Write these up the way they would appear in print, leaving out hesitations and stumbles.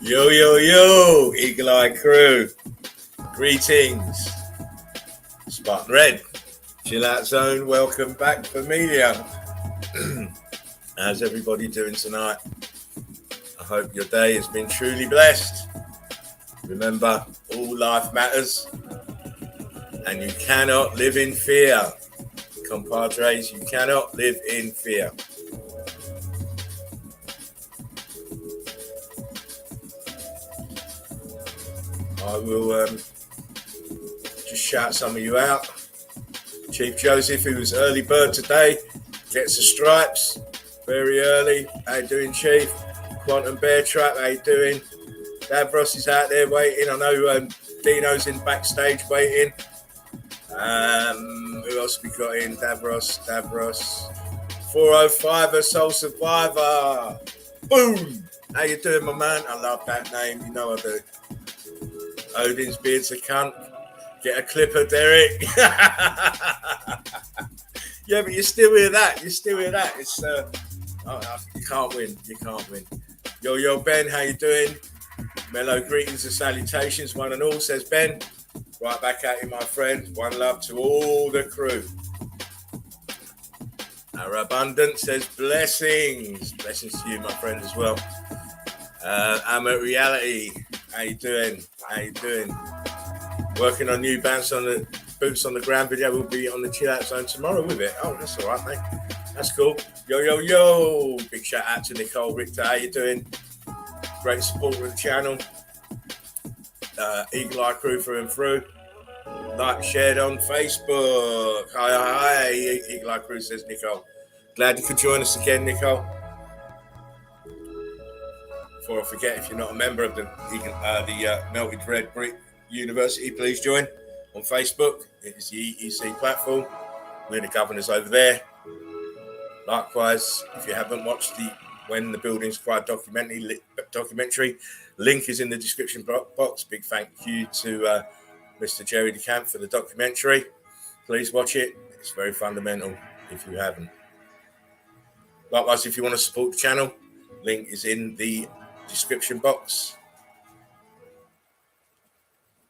Yo, yo, yo, Eagle Eye crew. Greetings. Spartan Red, Chill Out Zone, welcome back familia. How's everybody doing tonight? I hope your day has been truly blessed. Remember, all life matters and you cannot live in fear. Compadres, you cannot live in fear. I will just shout some of you out. Chief Joseph, who was early bird today, gets the stripes very early. How you doing, Chief? Quantum Bear Trap, how you doing? Davros is out there waiting. I know Dino's in backstage waiting. Who else we got in? Davros. 405, a Soul Survivor. Boom! How you doing, my man? I love that name. You know I do. Odin's beard's a cunt. Get a clipper, Derek. Yeah, but you still hear that. It's you can't win. Yo, Ben, how you doing? Mellow greetings and salutations, one and all, says Ben. Right back at you, my friend. One love to all the crew. Our Abundance says blessings. Blessings to you, my friend, as well. I'm at Reality. How you doing? Working on new boots on the ground video. We'll be on the Chill Out Zone tomorrow with it. Oh, that's all right, mate. That's cool. Yo. Big shout out to Nicole Richter. How you doing? Great supporter of the channel. Eagle Eye crew through and through. Like, shared on Facebook. Hi. Eagle Eye crew, says Nicole. Glad you could join us again, Nicole. Before I forget, if you're not a member of the Melted Red Brick University, please join on Facebook. It is the EEC platform. We're the governors over there. Likewise, if you haven't watched the When the Buildings Cry documentary, link is in the description box. Big thank you to Mr. Jerry DeCamp for the documentary. Please watch it. It's very fundamental if you haven't. Likewise, if you want to support the channel, link is in the description box.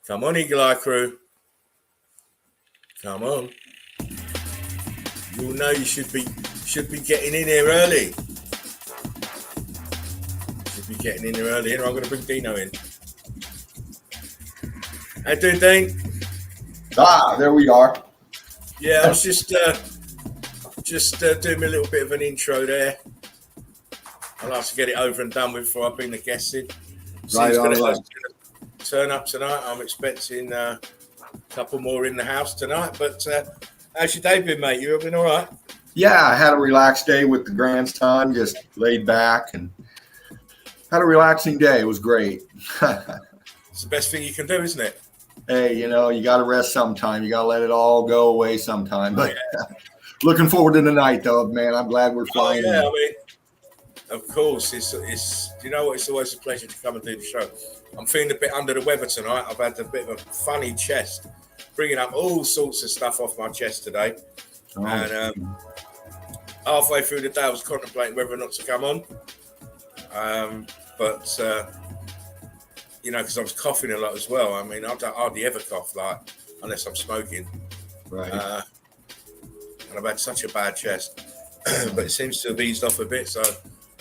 Come on, Eagle Eye crew. Come on. You'll know you should be getting in here early. Here, I'm going to bring Dino in. How you doing, Dean? There we are. Yeah, I was just doing a little bit of an intro there. I'd like to get it over and done with before I bring the guests in. Right. Turn up tonight. I'm expecting a couple more in the house tonight. But how's your day been, mate? You been all right? Yeah, I had a relaxed day with the grandson, just laid back and had a relaxing day. It was great. It's the best thing you can do, isn't it? Hey, you got to rest sometime. You got to let it all go away sometime. But looking forward to the night, though, man. I'm glad we're flying. I mean, of course, it's you know what? It's always a pleasure to come and do the show. I'm feeling a bit under the weather tonight. I've had a bit of a funny chest, bringing up all sorts of stuff off my chest today. Oh. And halfway through the day, I was contemplating whether or not to come on. But because I was coughing a lot as well. I mean, I don't hardly ever cough, unless I'm smoking. Right. And I've had such a bad chest, but it seems to have eased off a bit. So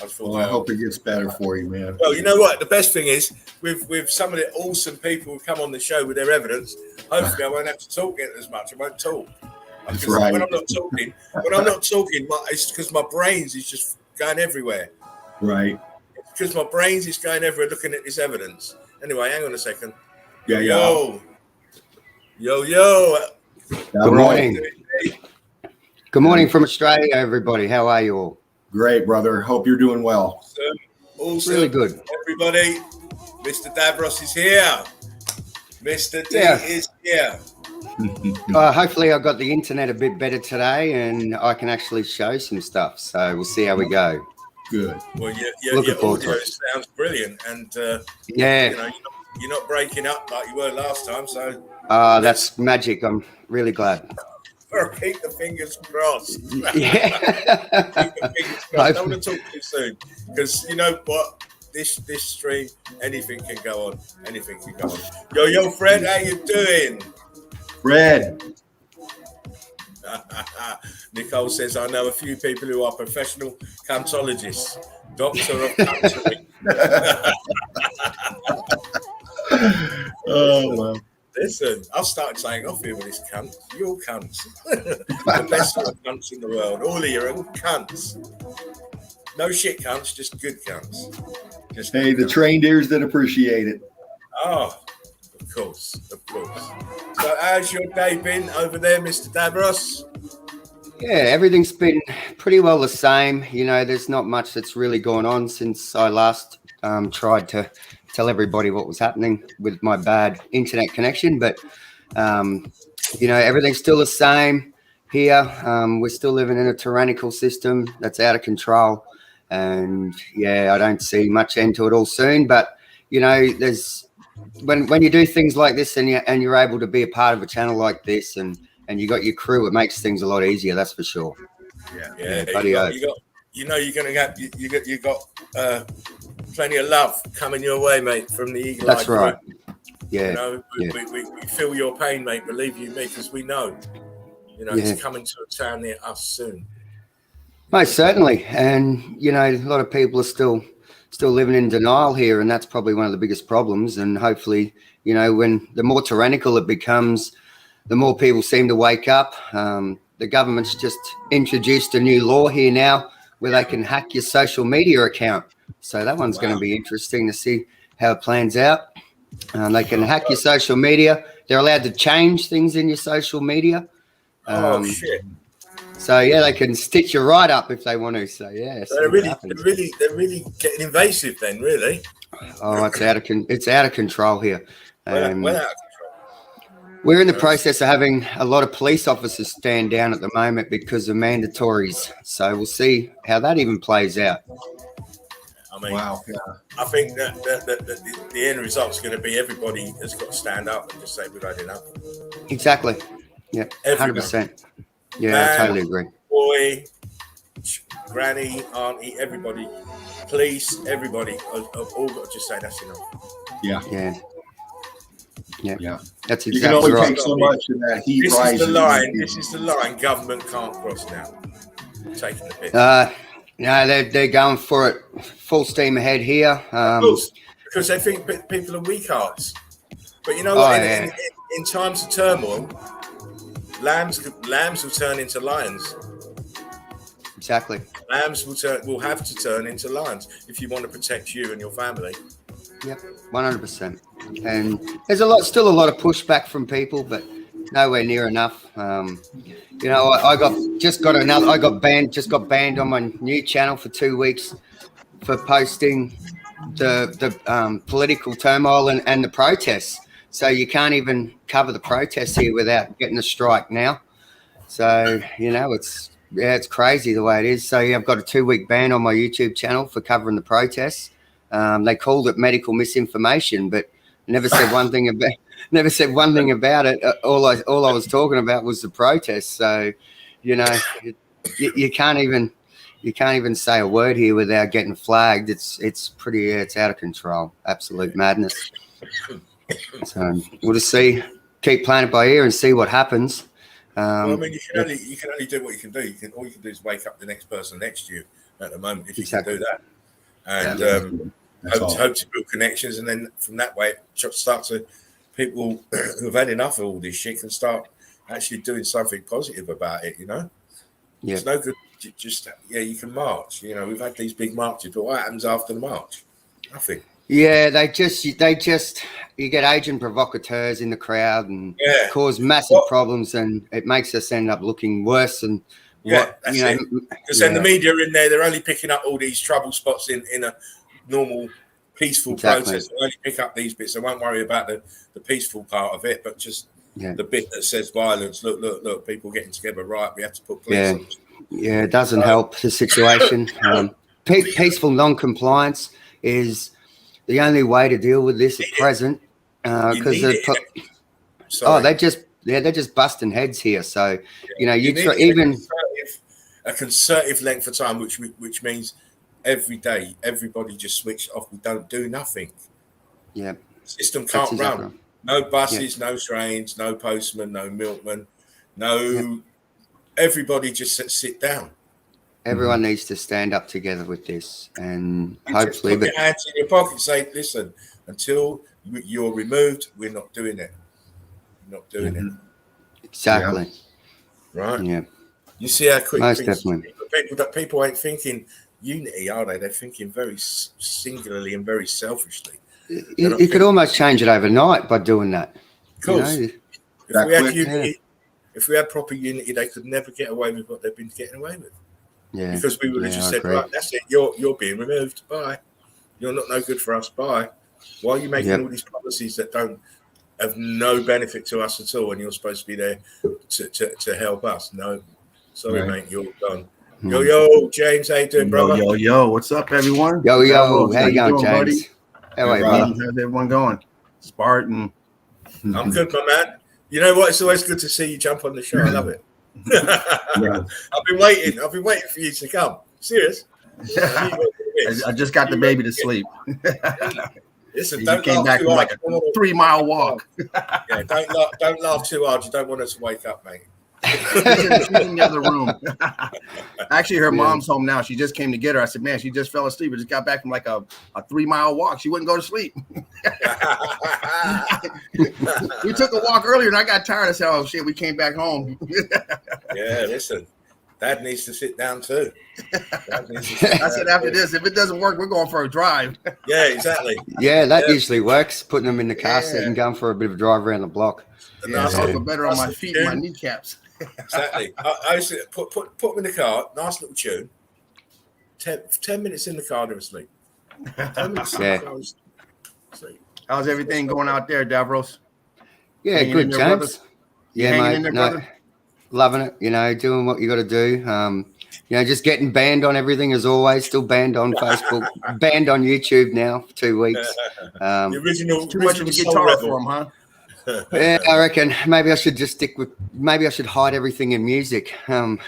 I thought, I hope it gets better for you, man. Well, you know what? The best thing is with some of the awesome people who come on the show with their evidence. Hopefully, I won't have to talk as much. I won't talk. That's right. When I'm not talking, it's because my brains is just going everywhere. Right. Because my brains is going everywhere looking at this evidence. Anyway, hang on a second. Yo. Good morning. Good morning from Australia, everybody. How are you all? Great, brother. Hope you're doing well. Awesome. Really good. Everybody, Mr. Davros is here. Mr. D is here. Hopefully I got the internet a bit better today and I can actually show some stuff. So we'll see how we go. Good. Well, your audio sounds brilliant. And, you're not breaking up like you were last time. So that's magic. I'm really glad. Keep the fingers crossed. Yeah. Keep the fingers crossed. I don't want to talk too soon because you know what? This stream, anything can go on. Anything can go on. Yo, Fred, how you doing? Fred. Nicole says, I know a few people who are professional cantologists, doctor of counselling. Oh, well. Listen, I've started saying off here with this cunt. You're all cunts. The best sort of cunts in the world. All of you are all cunts. No shit cunts, just good cunts. Just hey, the cunts. trained ears that appreciate it. Oh, of course. So how's your day been over there, Mr. Davros? Yeah, everything's been pretty well the same. You know, there's not much that's really gone on since I last tried to tell everybody what was happening with my bad internet connection. But, you know, everything's still the same here. We're still living in a tyrannical system that's out of control. And, yeah, I don't see much end to it all soon. But, you know, there's when you do things like this and you're able to be a part of a channel like this and you got your crew, it makes things a lot easier. That's for sure. Yeah. You know, you're gonna get you got plenty of love coming your way, mate, from the Eagle Eye. That's right. Yeah. You know, we feel your pain, mate. Believe you me, because we know. You know, it's coming to a town near us soon. Most certainly, and you know, a lot of people are still living in denial here, and that's probably one of the biggest problems. And hopefully, you know, when the more tyrannical it becomes, the more people seem to wake up. The government's just introduced a new law here now where they can hack your social media account. So that one's going to be interesting to see how it plans out. They can hack your social media. They're allowed to change things in your social media. Oh shit! So yeah, they can stitch you right up if they want to. So yeah, so they're really getting invasive then, really. Oh, it's out of control here. Well out of control. We're in the process of having a lot of police officers stand down at the moment because of mandatories. So we'll see how that even plays out. I mean, I think that the end result is going to be everybody has got to stand up and just say we've had enough. Exactly. Yeah, 100%. Yeah, man, I totally agree. Boy, granny, auntie, everybody, police, everybody have all got to just say that's enough. Yeah. That's exactly you can only right. take so much in that heat. This is the line government can't cross now. Taking the piss. No, they're going for it full steam ahead here. Because they think people are weak hearts. But you know what? In times of turmoil, lambs will turn into lions. Exactly. Lambs will have to turn into lions if you want to protect you and your family. Yep, 100%. And there's still a lot of pushback from people, but nowhere near enough. You know, I got banned on my new channel for 2 weeks for posting the political turmoil and the protests. So you can't even cover the protests here without getting a strike now. So, you know, it's crazy the way it is. So yeah, I've got a 2-week ban on my YouTube channel for covering the protests. They called it medical misinformation, but never said one thing about it. All I was talking about was the protests. So, you know, you can't even say a word here without getting flagged. It's out of control. Absolute madness. So we'll just keep playing it by ear and see what happens. Well, I mean, you can only do what you can do. All you can do is wake up the next person next to you at the moment if you can do that, and hope to build connections, and then from that way start to people who've had enough of all this shit can start actually doing something positive about it. You know, it's no good. Just you can march. You know, we've had these big marches, but what happens after the march? Nothing. Yeah, they just you get agent provocateurs in the crowd and cause massive problems, and it makes us end up looking worse. And because then the media are in there, they're only picking up all these trouble spots in a normal peaceful protest. They only pick up these bits. They won't worry about the peaceful part of it, but just the bit that says violence. Look, people getting together. Right, we have to put police on. Yeah, it doesn't help the situation. Peaceful non-compliance is the only way to deal with this at present, because they're just busting heads here. So, you know, You you need even a concerted length of time, which means every day everybody just switched off. We don't do nothing. Yeah, System can't exactly run. right. No buses, no trains, no postman, no milkman, no. Everybody just sit down. Everyone needs to stand up together with this, and You just hopefully, put your hands in your pocket and say, listen, until you're removed, we're not doing it. We're not doing it. exactly. Right? Yeah, You see how quick most things. definitely. People ain't thinking unity, are they? They're thinking very singularly and very selfishly. You could almost change it overnight by doing that. Of course. You know? If we had quick, unity, if we had proper unity, they could never get away with what they've been getting away with. Yeah, Because we would have just I said, agree. right, that's it. You're being removed. Bye. You're not no good for us. Bye. Why are you making all these policies that don't have no benefit to us at all, and you're supposed to be there to help us? No, sorry, mate, you're gone. Yo, James, how you doing, brother? Yo, what's up, everyone? Yo, how you going, doing, James? buddy? How are you, brother? How's everyone going? Spartan. I'm good, my man. You know what? It's always good to see you jump on the show. I love it. I've been waiting for you to come. Serious? I just got the baby to sleep. Listen, You came back from like a 3-mile walk. Yeah, don't laugh too hard. You don't want us to wake up, mate. She's in the other room. Actually, her mom's home now. She just came to get her. I said, man, she just fell asleep. I just got back from like a 3-mile walk. She wouldn't go to sleep. We took a walk earlier and I got tired. I said, oh shit, we came back home. Yeah, listen, Dad needs to sit down too. I said, after this, if it doesn't work, we're going for a drive. Yeah, exactly. Yeah, that usually works. Putting them in the car seat and going for a bit of a drive around the block. Yeah, I feel better on my feet and my kneecaps. Exactly. I used to put them in the car, nice little tune. 10 minutes in the car, they were asleep. 10 minutes in the car, asleep. How's everything going out there, Davros? Yeah, Hanging good, in there, James. brothers? Yeah, Hanging mate. in there, No, brother? loving it. You know, doing what you got to do. You know, just getting banned on everything as always. Still banned on Facebook. Banned on YouTube now for 2 weeks. The original, Too much of a Soul guitar Rebel. for him, huh? Yeah, I reckon maybe I should just stick with. Maybe I should hide everything in music. You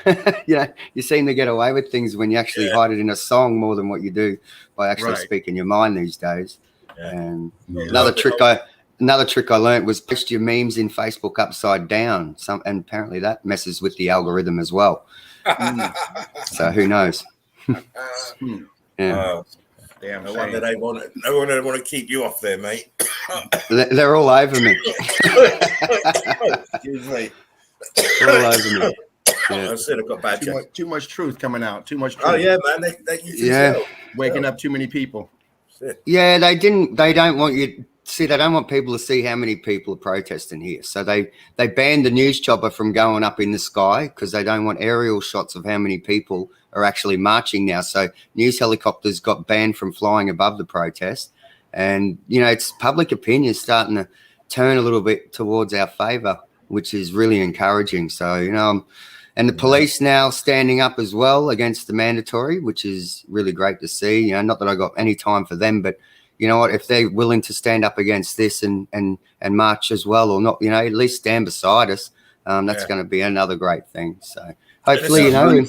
know, you seem to get away with things when you actually hide it in a song more than what you do by actually speaking your mind these days. Yeah. And another trick I learned was post your memes in Facebook upside down. And apparently that messes with the algorithm as well. So who knows? Yeah. Damn, No wonder they want it. No wonder they want to keep you off there, mate. They're all over me. Excuse me. All over me. Yeah. I said I've got bad jokes. too much truth coming out. Too much truth. Oh yeah, man. You can tell. Waking up too many people. Yeah, they don't want you. See, they don't want people to see how many people are protesting here. So they banned the news chopper from going up in the sky because they don't want aerial shots of how many people are actually marching now. So news helicopters got banned from flying above the protest. And, you know, it's public opinion starting to turn a little bit towards our favor, which is really encouraging. So, you know, and the police now standing up as well against the mandatory, which is really great to see. You know, not that I got any time for them, but you know what, if they're willing to stand up against this and march as well, or not, you know, at least stand beside us, that's going to be another great thing. So hopefully, you know,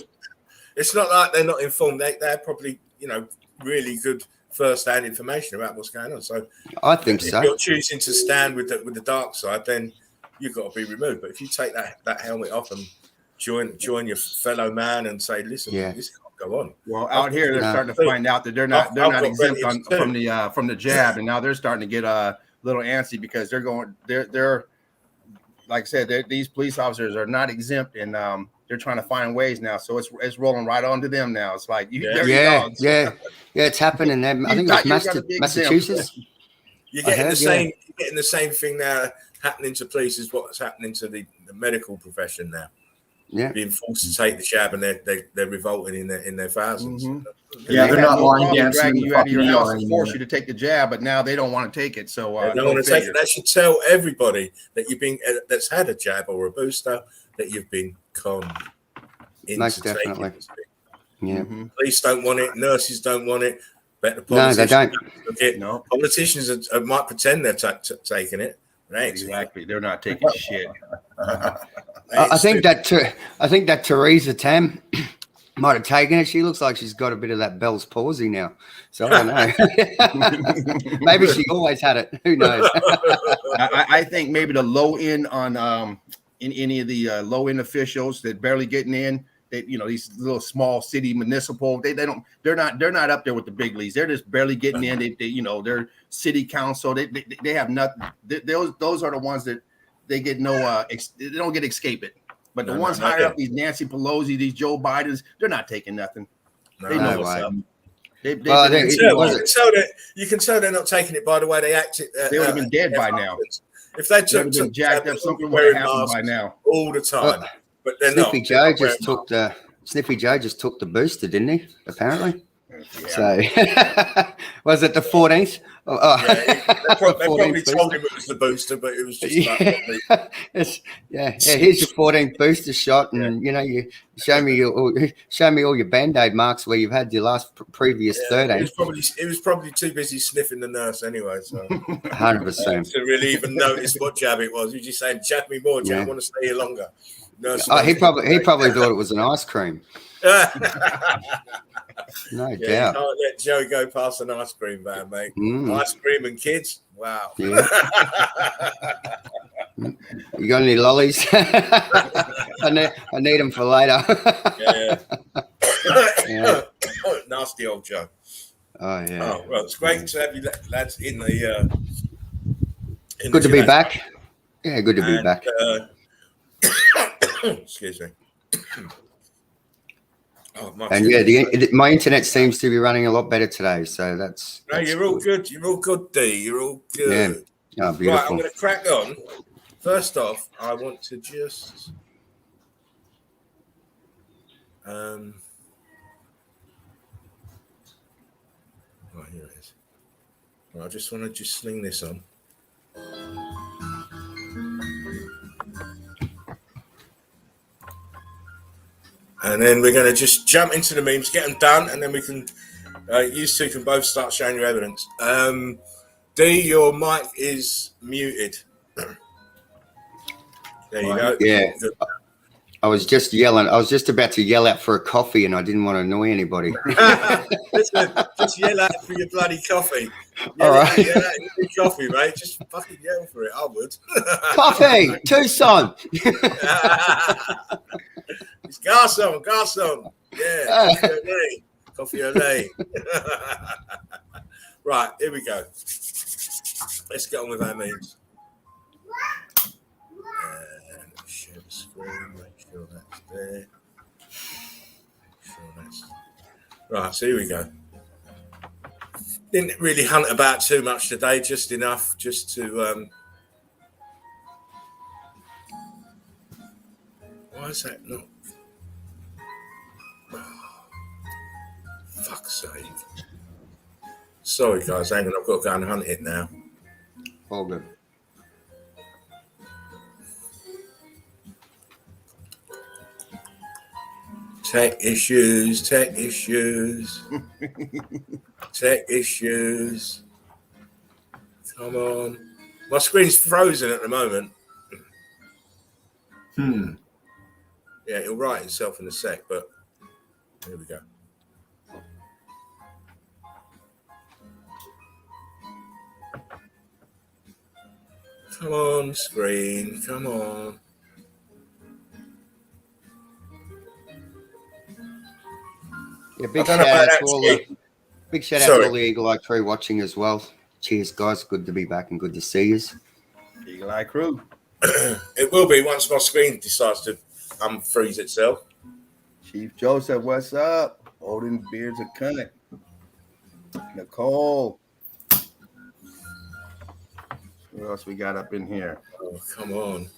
it's not like they're not informed. They're probably, you know, really good first-hand information about what's going on. So I think if so. you're choosing to stand with the dark side, then you've got to be removed. But if you take that helmet off and join your fellow man and say, listen, this can't go on. Well, out here they're starting to find out that they're not exempt from the jab, and now they're starting to get a little antsy because they're like I said, these police officers are not exempt, and they're trying to find ways now. So it's rolling right onto them now. It's like it's happening there. I think it's Massachusetts. You're getting the same thing now happening to police is what's happening to the medical profession now. Yeah, being forced to take the jab, and they're revolting in their thousands. Mm-hmm. Yeah, they're not lying dragging you out of your house and force you to take the jab, but now they don't want to take it. So they don't want to take it. They should tell everybody that you've been that's had a jab or a booster that you've been conned into most definitely. Yeah, police don't want it, nurses don't want it, but the no, they don't. Politicians might pretend they're taking it, Exactly. They're not taking shit. I think that Theresa Tam might have taken it. She looks like she's got a bit of that Bell's palsy now. So I don't know. Maybe she always had it. Who knows? I think maybe the low end on in any of the low end officials that barely getting in. They, these little small city municipal. They're not up there with the big leagues. They're just barely getting in. They're city council. They have nothing. Those are the ones that they get they don't get escape it. But the ones higher up, these Nancy Pelosi, these Joe Bidens, they're not taking nothing. They know what's up. You can tell they're not taking it by the way they act. They would have been dead by now. If they took been jacked up, something would have happened by now. All the time. But they're Sniffy not. Joe just took the booster, didn't he? Apparently. Yeah. So was it the 14th? They probably told him it was the booster, but it was just here's your 14th booster shot, and you show me all your Band-Aid marks where you've had your previous 13. He was probably too busy sniffing the nurse anyway, so 100% to really even notice what jab it was. He was just saying, "Jab me more, jab. I want to stay here longer." Nurse he probably thought it was an ice cream. No doubt. You can't let Joe go past an ice cream van, mate. Ice cream and kids. Wow. Yeah. You got any lollies? I need them for later. Yeah. Nasty old Joe. Oh yeah. Oh well, it's great to have you lads in the. Good to be back. Yeah, good to be back. Excuse me. My internet seems to be running a lot better today, so that's. No, you're all good. You're all good, D. You're all good. Yeah. Oh, beautiful. Right, I'm going to crack on. First off, I want to just. Right, here it is. Right, I just want to sling this on. And then we're going to just jump into the memes, get them done, and then we can, you two can both start showing your evidence. D, your mic is muted. There you go. Yeah. I was just yelling. I was just about to yell out for a coffee, and I didn't want to annoy anybody. Listen, just yell out for your bloody coffee. All right. Yell out for your coffee, mate. Just fucking yell for it. I would. Coffee, Tucson. It's garçon. Yeah, coffee olé. Right, here we go. Let's get on with our memes. Share the screen. Make sure that's there. Right, so here we go. Didn't really hunt about too much today, just enough just to. Why is that not? Fuck's sake. Sorry, guys. Hang on. I've got to go and hunt it now. All good. Tech issues. Come on. My screen's frozen at the moment. Yeah, it'll right itself in a sec, but here we go. Come on, screen. Come on. Yeah, big shout out to all the Eagle Eye crew watching as well. Cheers, guys. Good to be back and good to see you. Eagle Eye crew. It will be once my screen decides to unfreeze itself. Chief Joseph, what's up? Holding beards a cunt. Nicole. What else we got up in here? Oh, come on.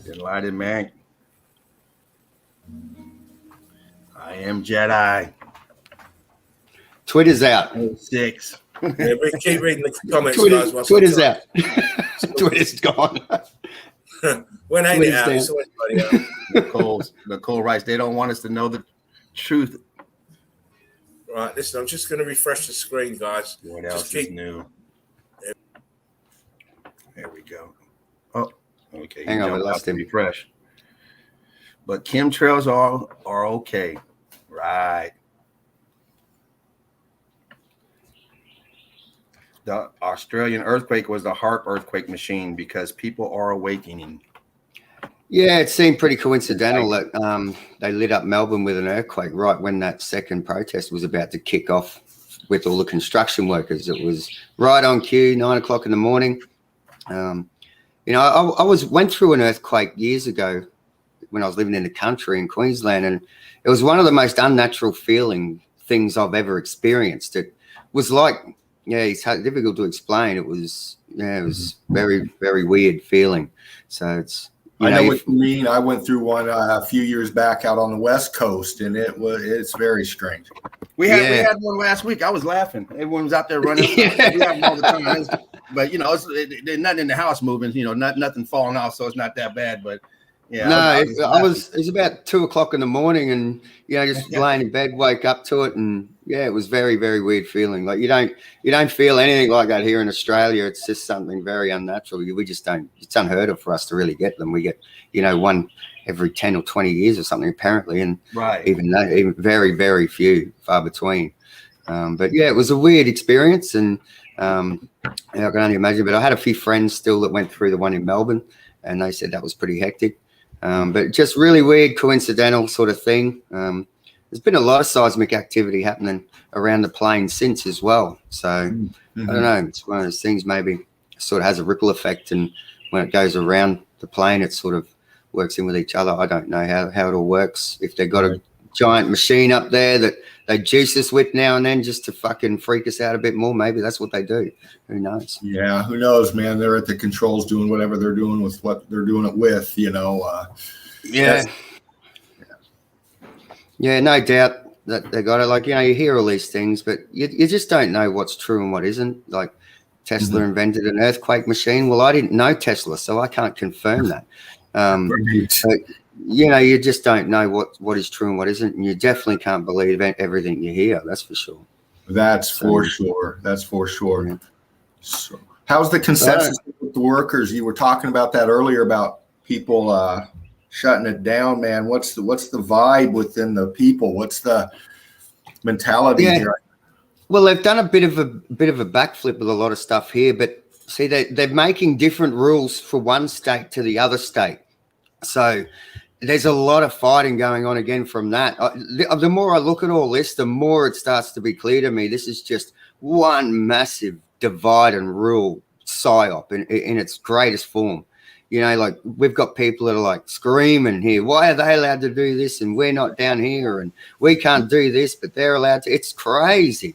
Enlightened man. I am Jedi. Twitter's out. 6. Yeah, we keep reading the comments, guys. Twitter's out. Twitter's gone. When ain't it out? It's out. Nicole writes, they don't want us to know the truth. Right, listen, I'm just going to refresh the screen, guys. What else is new? There we go. Oh, okay. Hang on, we lost him. Refresh. But chemtrails are okay. Right. The Australian earthquake was the HARP earthquake machine because people are awakening. Yeah, it seemed pretty coincidental that they lit up Melbourne with an earthquake right when that second protest was about to kick off with all the construction workers. It was right on cue, 9 o'clock in the morning. You know, I went through an earthquake years ago when I was living in the country in Queensland, and it was one of the most unnatural things I've ever experienced. It was like, yeah, it's difficult to explain. It was very, very weird feeling. So it's, I know what you mean. I went through one a few years back out on the West Coast, and it's very strange. We had one last week. I was laughing. Everyone was out there running. We have them all the time. But you know, there's nothing in the house moving. You know, nothing falling off, so it's not that bad. But yeah, no, it was about 2 o'clock in the morning, and you know, just laying in bed, woke up to it, and yeah, it was very, very weird feeling. Like you don't feel anything like that here in Australia. It's just something very unnatural. We just don't. It's unheard of for us to really get them. We get, you know, one every 10 or 20 years or something apparently, and even very, very few, far between. But yeah, it was a weird experience, and I can only imagine. But I had a few friends still that went through the one in Melbourne, and they said that was pretty hectic. But just really weird, coincidental sort of thing. There's been a lot of seismic activity happening around the plane since as well. So I don't know. It's one of those things. Maybe sort of has a ripple effect, and when it goes around the plane, it sort of works in with each other. I don't know how it all works. If they've got a giant machine up there that they juice us with now and then just to fucking freak us out a bit more, maybe that's what they do. Who knows? Yeah, who knows, man? They're at the controls doing whatever they're doing with what they're doing it with, you know. Yeah, no doubt that they got it. Like, you know, you hear all these things, but you just don't know what's true and what isn't. Like Tesla invented an earthquake machine. Well, I didn't know Tesla, so I can't confirm that. But, you know, you just don't know what is true and what isn't, and you definitely can't believe everything you hear. That's for sure. That's for sure. Yeah. So, how's the consensus with the workers? You were talking about that earlier about people shutting it down, man. What's the vibe within the people? What's the mentality here? Well, they've done a bit of a backflip with a lot of stuff here, but see, they're making different rules for one state to the other state. So there's a lot of fighting going on again from that. The more I look at all this, the more it starts to be clear to me. This is just one massive divide and rule psyop in its greatest form. You know, like we've got people that are like screaming here, why are they allowed to do this and we're not down here, and we can't do this, but they're allowed to. It's crazy.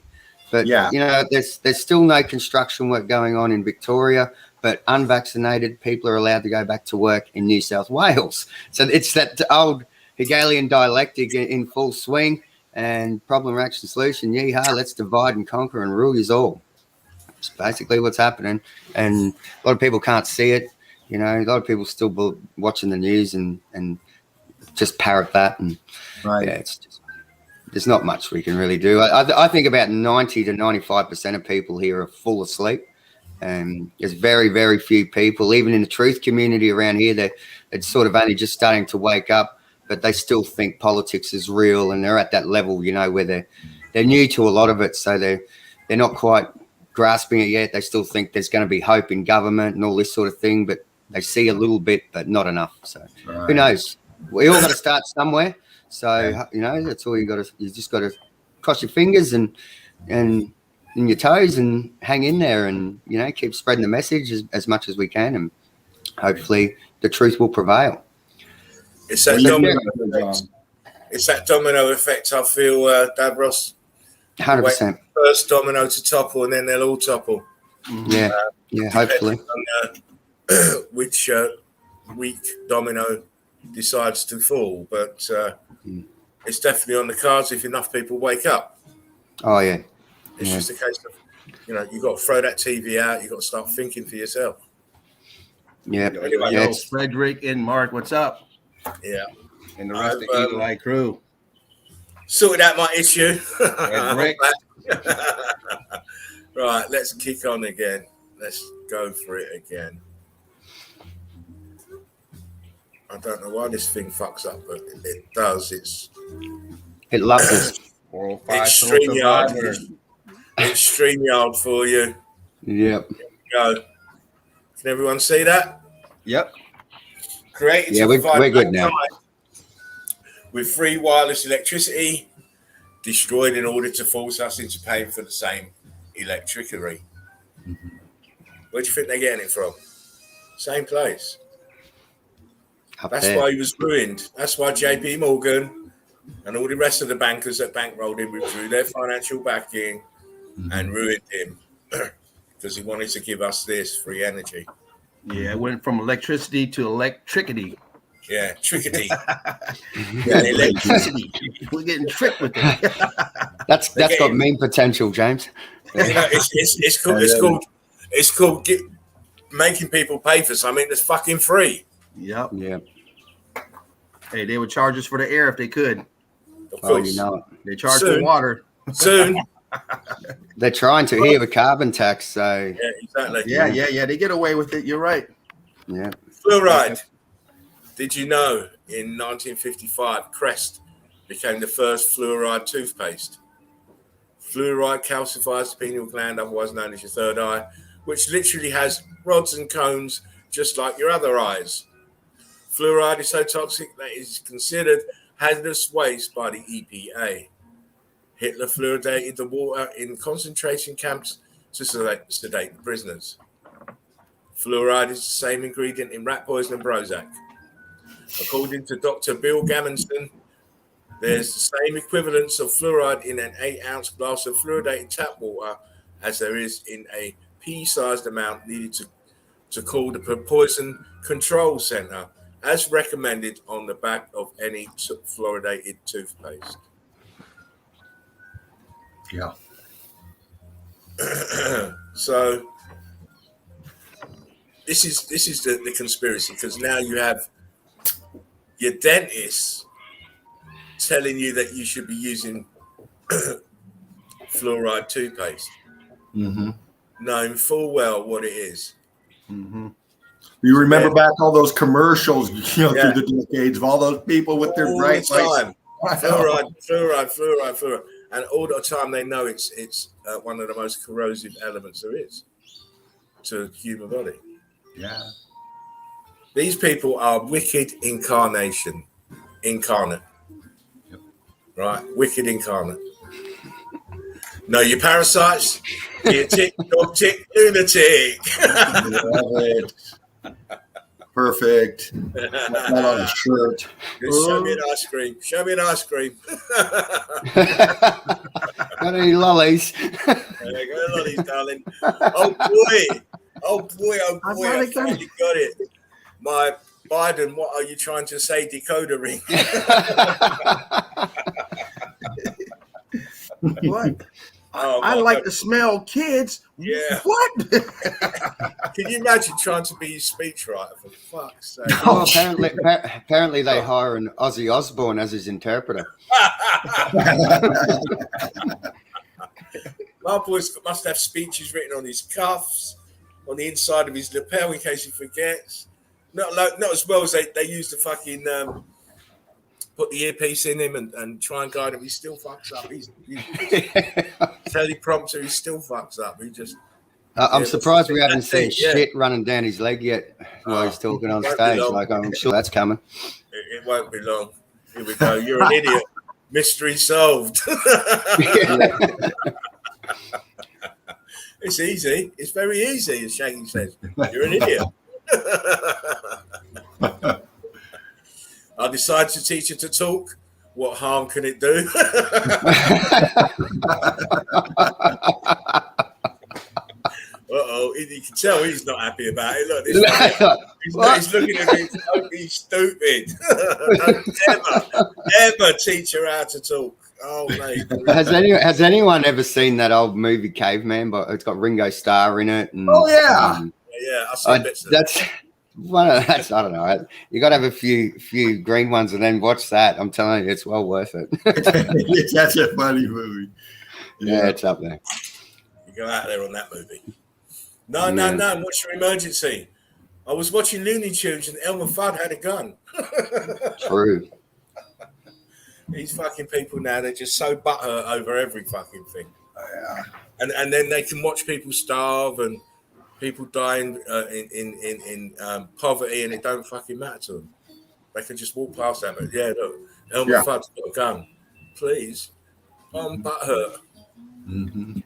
But, you know, there's still no construction work going on in Victoria, but unvaccinated people are allowed to go back to work in New South Wales. So it's that old Hegelian dialectic in full swing, and problem, reaction, solution. Yeehaw, let's divide and conquer and rule you all. It's basically what's happening. And a lot of people can't see it. You know, a lot of people still watching the news and just parrot that. And it's just, there's not much we can really do. I think about 90 to 95% of people here are full asleep. And there's very, very few people, even in the truth community around here, that it's sort of only just starting to wake up, but they still think politics is real, and they're at that level, you know, where they're new to a lot of it, so they're not quite grasping it yet. They still think there's going to be hope in government and all this sort of thing, but they see a little bit, but not enough. So who knows? We all got to start somewhere. So you know, that's all you got to. You just got to cross your fingers and in your toes and hang in there, and you know, keep spreading the message as much as we can, and hopefully the truth will prevail. It's that domino effect. I feel, Davros. 100%. First domino to topple, and then they'll all topple. Yeah, hopefully. On, which weak domino decides to fall, but it's definitely on the cards if enough people wake up. Oh yeah. It's just a case of, you know, you got to throw that TV out. You got to start thinking for yourself. Yeah. Anyway, Frederick and Mark, what's up? Yeah. And the rest of the Eagle Eye crew. Sorted out my issue. Right, let's kick on again. Let's go for it again. I don't know why this thing fucks up, but it does. It loves us. 405 It's Soul Survivor. StreamYard. It's StreamYard for you. Yep. Go. Can everyone see that? Yep. Created Yeah, to we're provide good now. mankind with free wireless electricity, destroyed in order to force us into paying for the same electricity. Where do you think they're getting it from? Same place. That's why he was ruined. That's why JP Morgan and all the rest of the bankers that bankrolled him withdrew their financial backing and ruined him because he wanted to give us this free energy. Yeah, it went from electricity to electricity. Yeah, trickety. Electricity. We're getting tricked with it. That's got mean potential, James. You know, it's called making people pay for something that's fucking free. Yep. Yeah. Hey, they would charge us for the air if they could. Of course. Oh, you know it. They charge for water. Soon. They're trying to here with carbon tax, so Yeah, exactly. Yeah. They get away with it. You're right. yeah. Fluoride. Did you know in 1955 Crest became the first fluoride toothpaste? Fluoride calcifies the pineal gland, otherwise known as your third eye, which literally has rods and cones just like your other eyes. Fluoride is so toxic that it is considered hazardous waste by the EPA. Hitler fluoridated the water in concentration camps to sedate prisoners. Fluoride is the same ingredient in rat poison and Prozac. According to Dr. Bill Gammonston, there's the same equivalence of fluoride in an 8-ounce glass of fluoridated tap water as there is in a pea-sized amount needed to call the Poison Control Center, as recommended on the back of any fluoridated toothpaste. Yeah. So this is the conspiracy, because now you have your dentist telling you that you should be using fluoride toothpaste, knowing full well what it is. You remember back all those commercials, through the decades of all those people with their bright lights. Fluoride. And all the time they know it's one of the most corrosive elements there is to the human body. Yeah. These people are wicked incarnate. Yep. Right? Wicked incarnate. No, you parasites, you tick, dog tick, lunatic. Perfect. Not on a shirt. Just show me an ice cream. Show me an ice cream. Got any lollies? Go lollies, darling. Oh boy. I finally got it. My Biden, what are you trying to say? Decoder ring. What? Oh, I like to smell kids. Yeah. What? Can you imagine trying to be a speechwriter, for fuck's sake? Well, apparently they hire an Ozzy Osbourne as his interpreter. My boy's must have speeches written on his cuffs, on the inside of his lapel in case he forgets. Not as well as they use the fucking put the earpiece in him and try and guide him. He still fucks up. He's teleprompter. He still fucks up. He just. I'm surprised we haven't seen shit running down his leg yet while he's talking on stage. Like, I'm sure that's coming. It won't be long. Here we go. You're an idiot. Mystery solved. It's easy. It's very easy, as Shaggy says. You're an idiot. I decided to teach her to talk. What harm can it do? Uh-oh, you can tell he's not happy about it. Look, he's looking at me. He's stupid. Don't ever teach her how to talk. Oh, mate. Has anyone ever seen that old movie Caveman? But it's got Ringo Starr in it. And, yeah. I've seen bits of that's one of that's. I don't know. You got to have a few green ones and then watch that. I'm telling you, it's well worth it. It's such a funny movie. Yeah, it's up there. You go out there on that movie. No. What's your emergency? I was watching Looney Tunes and Elmer Fudd had a gun. True. These fucking people now, they're just so butthurt over every fucking thing. Yeah. And then they can watch people starve and people dying in poverty, and it don't fucking matter to them. They can just walk past that. But yeah, look, Elmer Fudd's got a gun. Please, I'm butthurt. Mm-hmm.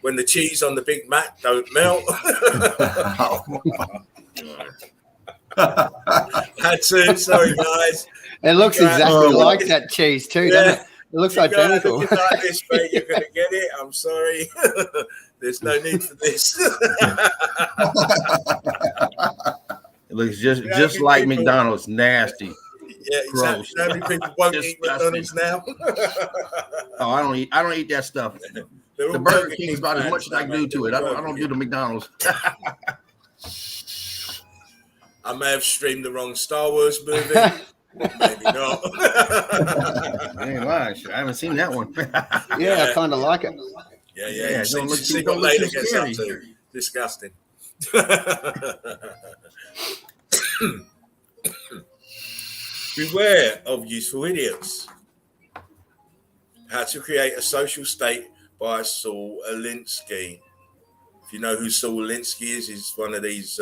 When the cheese on the Big Mac don't melt. That's it. Sorry, guys. It looks exactly like that cheese too, doesn't it? It looks identical. Like this, mate, you're gonna get it. I'm sorry. There's no need for this. It looks just like people, McDonald's. Nasty. Yeah, exactly. How many people won't eat McDonald's now? Oh, I don't eat that stuff. The Burger King is about as much as I do to it. I don't do the McDonald's. I may have streamed the wrong Star Wars movie. Maybe not. I ain't lying. I haven't seen that one. Yeah, I kind of like it. Yeah. See what later gets up to. Disgusting. Beware of useful idiots. How to Create a Social State by Saul Alinsky. If you know who Saul Alinsky is, he's one of these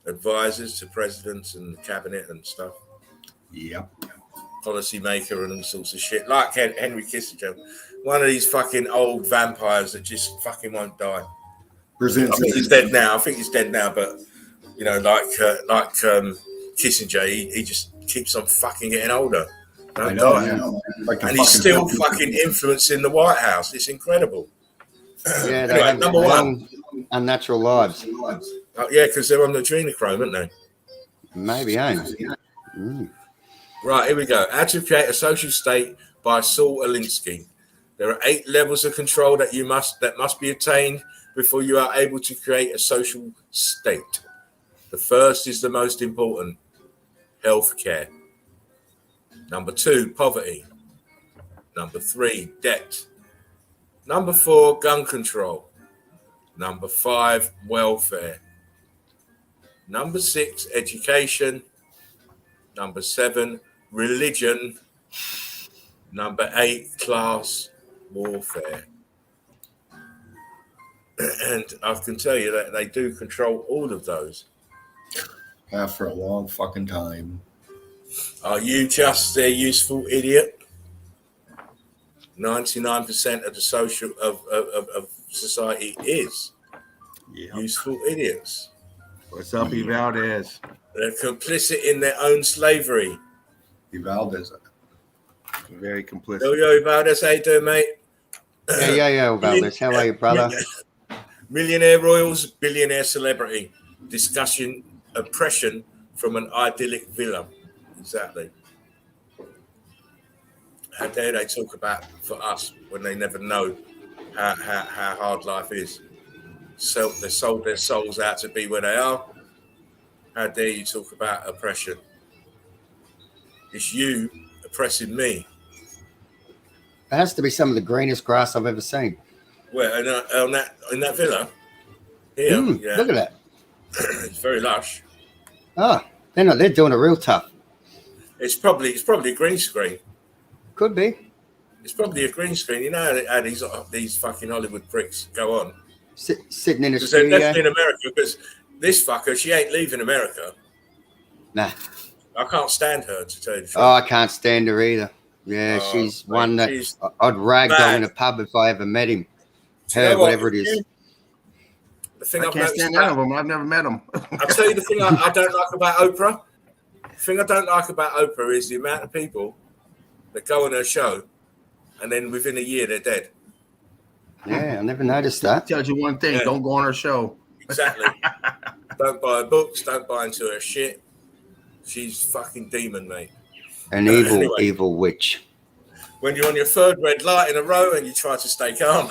advisors to presidents and the cabinet and stuff. Yep. Policy maker and all sorts of shit. Like Henry Kissinger. One of these fucking old vampires that just fucking won't die. I think he's dead now. But you know, like Kissinger, he just keeps on fucking getting older. I know. Yeah. Like and he's still fucking influencing the White House. It's incredible. Yeah, they have long, unnatural lives. Yeah, because they're on the adrenochrome, aren't they? Maybe, ain't. Right, here we go. How to Create a Social State by Saul Alinsky. There are 8 levels of control that must be attained before you are able to create a social state. The first is the most important: healthcare. Number 2, poverty. Number 3, debt. Number 4, gun control. Number 5, welfare. Number 6, education. Number 7, religion. Number 8, class warfare. And I can tell you that they do control all of those. For a long fucking time. Are you just their useful idiot? 99% of the social of society is useful idiots. What's up, Valdez? They're complicit in their own slavery. Valdez. Very complicit. Yo, Valdez, how you doing, mate? Yeah, Valdez. How are you, brother? Millionaire royals, billionaire celebrity. Discussion oppression from an idyllic villa. Exactly. How dare they talk about for us when they never know how hard life is? So they sold their souls out to be where they are. How dare you talk about oppression? It's you oppressing me. It has to be some of the greenest grass I've ever seen. Where in that villa? Here, yeah. Look at that. It's very lush. Oh, they're doing it real tough. It's probably a green screen. Could be. It's probably a green screen. You know how these fucking Hollywood pricks go on. Sitting in a studio. studio. They're definitely in America because this fucker, she ain't leaving America. Nah. I can't stand her, to tell you the truth. Oh, I can't stand her either. Yeah, she's one that I'd rag on in a pub if I ever met him. Her, whatever it is. The thing I can't stand none of them. I've never met them. I'll tell you the thing I don't like about Oprah. The thing I don't like about Oprah is the amount of people that go on her show and then within a year they're dead. Yeah, I never noticed that. Tells you one thing, don't go on her show. Exactly. Don't buy her books, don't buy into her shit. She's fucking demon, mate. An evil witch. When you're on your 3rd red light in a row and you try to stay calm.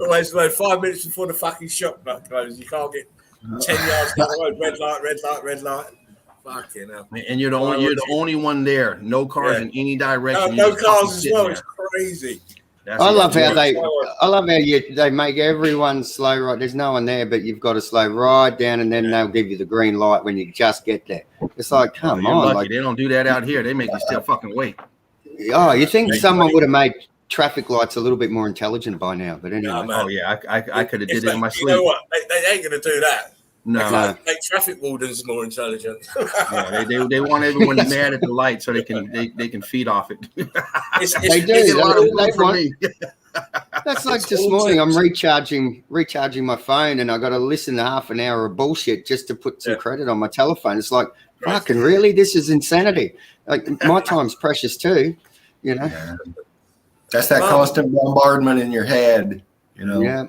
Always know 5 minutes before the fucking shop closes. You can't get 10 yards down the road. Red light. Fucking hell. And you're the only one there. No cars in any direction. No cars as well. It's crazy. I love how they make everyone slow ride. There's no one there, but you've got to slow right down, and then they'll give you the green light when you just get there. It's like, come on, lucky. like, They don't do that out here. They make you still fucking wait. Oh, you think someone would have made traffic lights a little bit more intelligent by now? But anyway, I could have did it in my sleep. You know what? They ain't gonna do that. No. Make traffic wardens more intelligent. Yeah, they want everyone mad at the light so they can feed off it. They do. That's like this morning. I'm recharging my phone, and I got to listen to half an hour of bullshit just to put some credit on my telephone. It's like, fucking really? This is insanity. Like, my time's precious too, you know. Yeah. That's that constant bombardment in your head, you know. Yeah.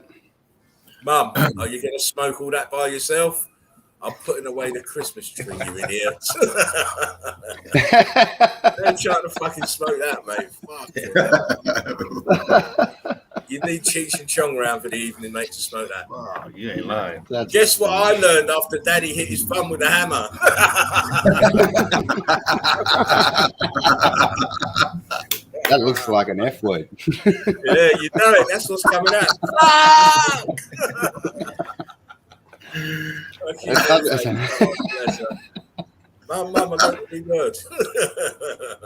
Mum, are you going to smoke all that by yourself? I'm putting away the Christmas tree, you idiot. Don't try to fucking smoke that, mate. Fuck it. You need Cheech and Chong around for the evening, mate, to smoke that. Oh, you ain't lying. Guess what I learned after Daddy hit his bum with a hammer? That looks like an F word. Yeah, you know it. That's what's coming out. Mum, I got the word.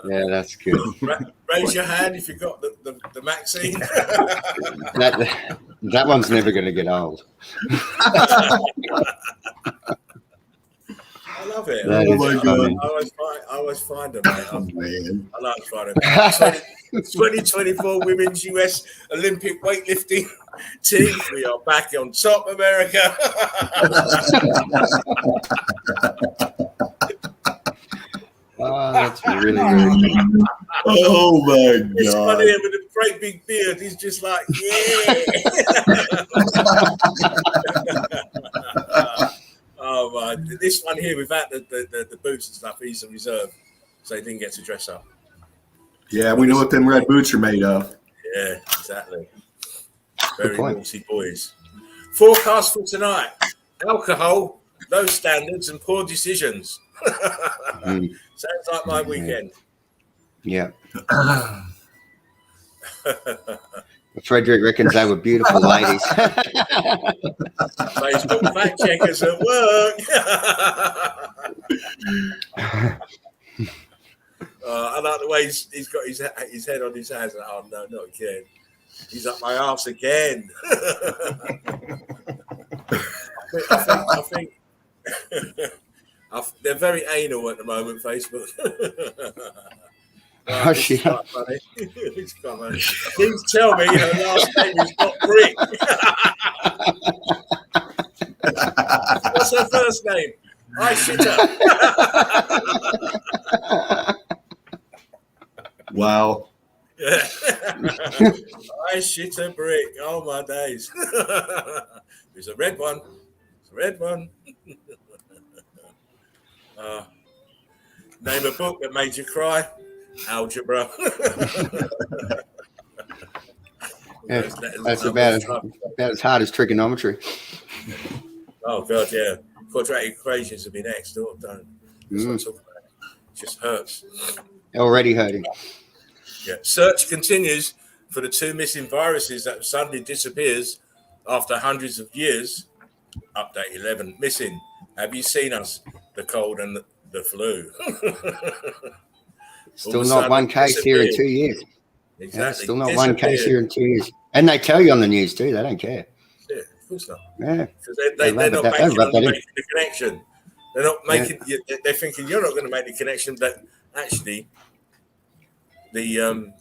Yeah, that's good. Raise your hand if you got the Maxine. That one's never going to get old. I love it. Oh my God. I always find them, mate. I like finding them. 2024 Women's US Olympic weightlifting team. We are back on top, America. Oh, that's really, really good. Oh my God. This one here with a great big beard, he's just like, oh my! This one here without the boots and stuff, he's a reserve, so he didn't get to dress up. Yeah, we know what them red boots are made of. Yeah, exactly. Very naughty boys. Forecast for tonight: alcohol, low standards, and poor decisions. Sounds like my weekend. Yeah. Frederick reckons they were beautiful ladies. Facebook fact checkers at work. I like the way he's got his head on his hands. Like, oh no, not again. He's up my arse again. I think they're very anal at the moment, Facebook. Oh, shit. It's funny. Please tell me her last name is not Brick. What's her first name? I shitter. Wow. Yeah. I shitter Brick. Oh my days. There's a red one. It's a red one. Name a book that made you cry. Algebra. That's about as hard as trigonometry. Oh God, yeah. Quadratic equations would be next. Oh, don't. It just hurts. Already hurting. Yeah. Search continues for the 2 missing viruses that suddenly disappears after hundreds of years. Update 11 missing. Have you seen us? The cold and the flu. Still not one case here in 2 years. Exactly. Yeah, still not one case here in 2 years. And they tell you on the news too. They don't care. Yeah, of course not. Yeah. Because they're not making the connection. They're not making. Yeah. They're thinking you're not going to make the connection that actually the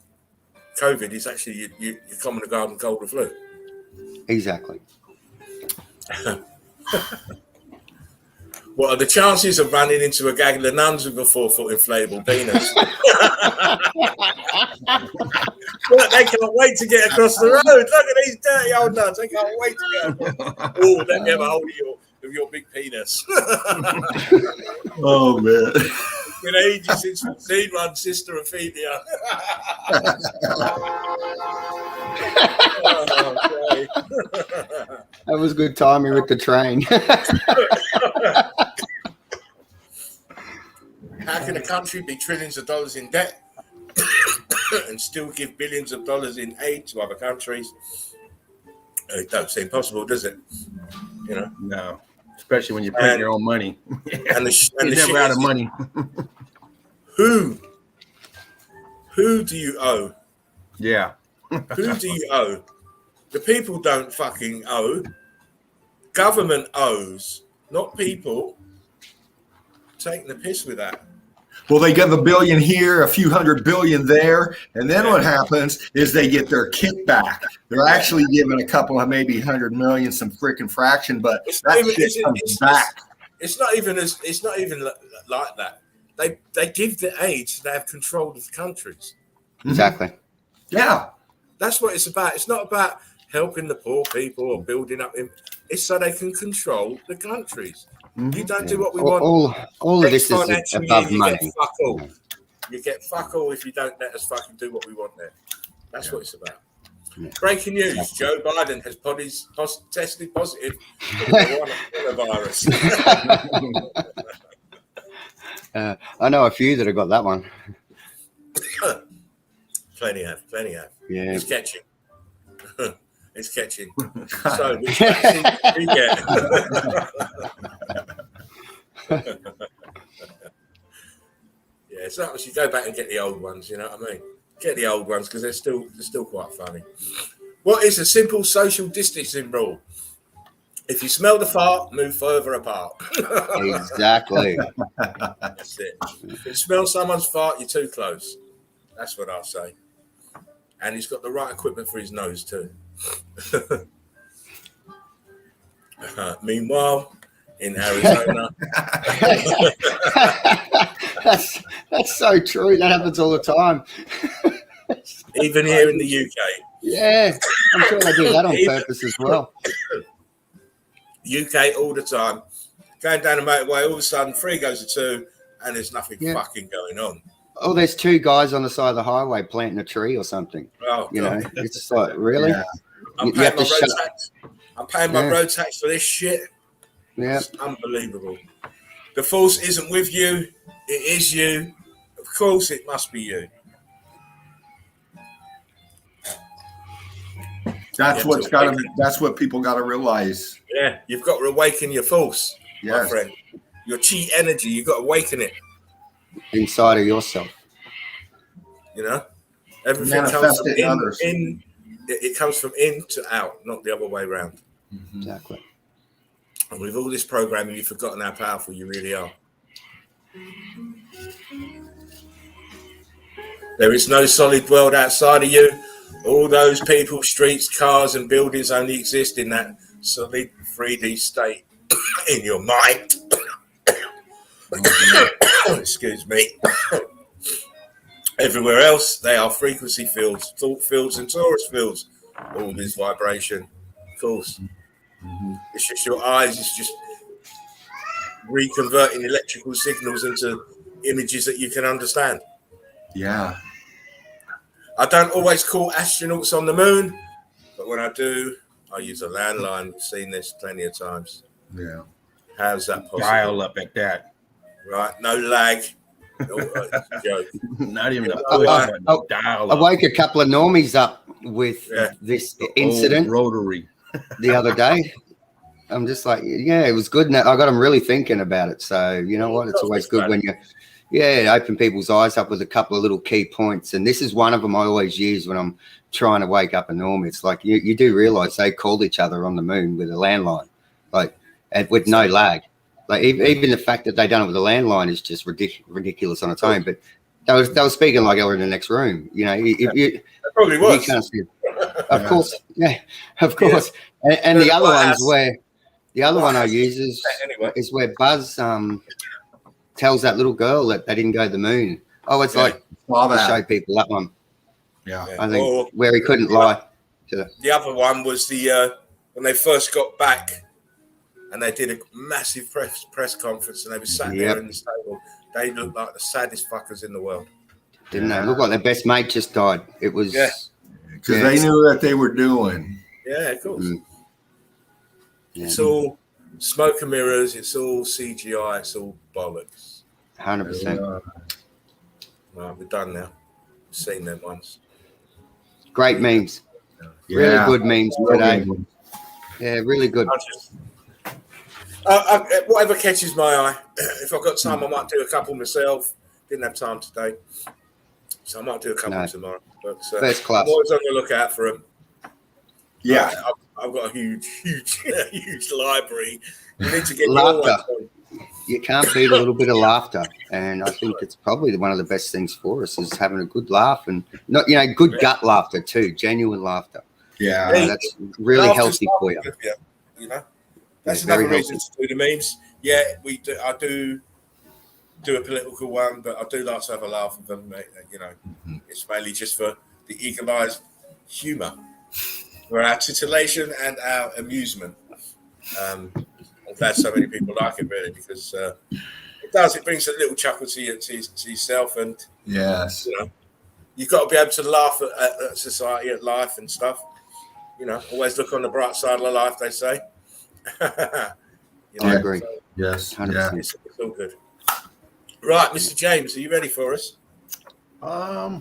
COVID is actually your common garden cold or flu. Exactly. What are the chances of running into a gaggle of nuns with a 4-foot inflatable penis? Look, they can't wait to get across the road. Look at these dirty old nuns. They can't wait to get. Oh, let me have a hold of your big penis. Oh man. It's been ages since we've seen one, Sister Ophelia. Okay. That was good timing with the train. How can a country be trillions of dollars in debt and still give billions of dollars in aid to other countries. It don't seem possible, does it? You know, no. Especially when you print your own money. And you're never out of money. Who do you owe? Yeah. Who do you owe? The people don't fucking owe. Government owes, not people. Taking the piss with that. Well, they give $1 billion here, a few $100 billion there, and then what happens is they get their kickback. They're actually giving a couple of maybe 100 million, some freaking fraction, but that shit comes back. It's not even like that. They give the aid so they have control of the countries. Exactly. Yeah. That's what it's about. It's not about helping the poor people or building up. It's so they can control the countries. You don't do what we want. All of this is above money. Get fuck all. You get fuck all if you don't let us fucking do what we want there. That's what it's about. Yeah. Breaking news: Joe Biden has tested positive for the coronavirus. I know a few that have got that one. Plenty have. Yeah, it's catching. It's catching. So which vaccine do you get? Yeah, sometimes you go back and get the old ones. You know what I mean? Get the old ones because they're still quite funny. What is a simple social distancing rule? If you smell the fart, move further apart. Exactly. That's it. If you smell someone's fart, you're too close. That's what I'll say. And he's got the right equipment for his nose too. Meanwhile, in Arizona, that's so true. That happens all the time. Even here in the UK. Yeah, I'm sure they do that on purpose as well. UK all the time. Going down the motorway, all of a sudden, 3 goes to 2, and there's nothing fucking going on. Oh, there's 2 guys on the side of the highway planting a tree or something. Oh, you know, it's just like, really? Yeah. I'm paying my road tax for this shit. Yeah. It's unbelievable. The force isn't with you. It is you. Of course, it must be you. That's what people got to realize. Yeah, you've got to awaken your force, my friend. Your chi energy, you've got to awaken it. Inside of yourself. You know? Everything comes from in. It comes from in to out, not the other way around. Mm-hmm. Exactly. And with all this programming, you've forgotten how powerful you really are. There is no solid world outside of you. All those people, streets, cars, and buildings only exist in that solid 3D state in your mind. Excuse me. Everywhere else, they are frequency fields, thought fields, and torus fields. All this vibration, of course. Mm-hmm. It's just your eyes. It's just reconverting electrical signals into images that you can understand. Yeah. I don't always call astronauts on the moon, but when I do, I use a landline. We've seen this plenty of times. Yeah. How's that possible? Dial up at that. Right. No lag. Not even a push button. Dial up. I woke a couple of normies up with this incident rotary the other day. I'm just like, yeah, it was good. And I got them really thinking about it. So, you know what? It's always good when you, open people's eyes up with a couple of little key points. And this is one of them I always use when I'm trying to wake up a normie. It's like you do realize they called each other on the moon with a landline, like, and with no lag. Like even the fact that they done it with a landline is just ridiculous on its own. But they were speaking like they were in the next room. You know, it probably was. You can't see it. Of course, of course. Yeah. And the other one's where the other one I use is where Buzz tells that little girl that they didn't go to the moon. Oh, it's like to show people that one. Yeah, I think where he couldn't lie. The other one was the when they first got back. And they did a massive press conference, and they were sat there in the stable. They looked like the saddest fuckers in the world. Didn't they? Looked like their best mate just died. It was because they knew what they were doing. Yeah, of course. Yeah. It's all smoke and mirrors. It's all CGI. It's all bollocks. 100%. Right, we're done now. Seen them ones. Great memes. Yeah. Really good memes today. Really. Yeah, really good. Whatever catches my eye. If I've got time, I might do a couple myself. Didn't have time today, so I might do a couple tomorrow. But First class. I'm always on the lookout for them. Yeah. I've got a huge library. You need to get Laughter. your You can't beat a little bit of laughter, and I think it's probably one of the best things for us is having a good laugh and not, good gut laughter too, genuine laughter. Yeah. That's really healthy for you. You know, that's another reason to do the memes. Yeah, I do a political one, but I do like to have a laugh with them. It's mainly just for the eagle-eyed humour, for our titillation and our amusement. I'm glad so many people like it, really, because it brings a little chuckle to yourself, and yes, you've got to be able to laugh at society, at life and stuff. Always look on the bright side of life, they say. I agree. So, yes, 100%. It's all good. Right, Mr. James, are you ready for us? I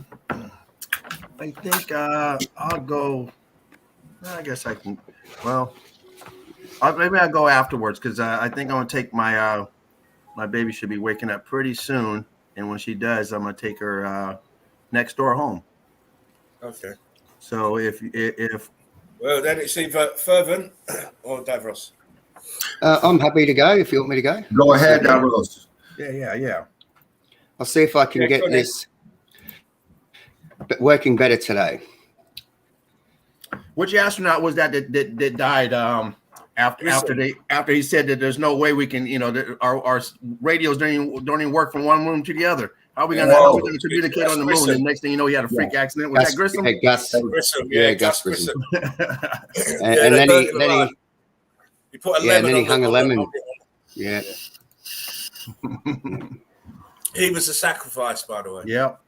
think I'll go. I guess I can. Well, maybe I'll go afterwards because I think I'm gonna take my my baby should be waking up pretty soon, and when she does, I'm gonna take her next door home. Okay. So if well, then it's either Fervent or Davros. I'm happy to go if you want me to go. Go ahead, Davros. Yeah. I'll see if I can get this working better today. Which astronaut was that died after he said that there's no way we can, that our radios don't even work from one room to the other. How are we gonna communicate on the moon? And next thing you know, he had a freak accident. Was that Grissom? Gus. Gus Grissom. and then he put a lemon. And then he hung a lemon. Yeah. He was a sacrifice, by the way. Yep.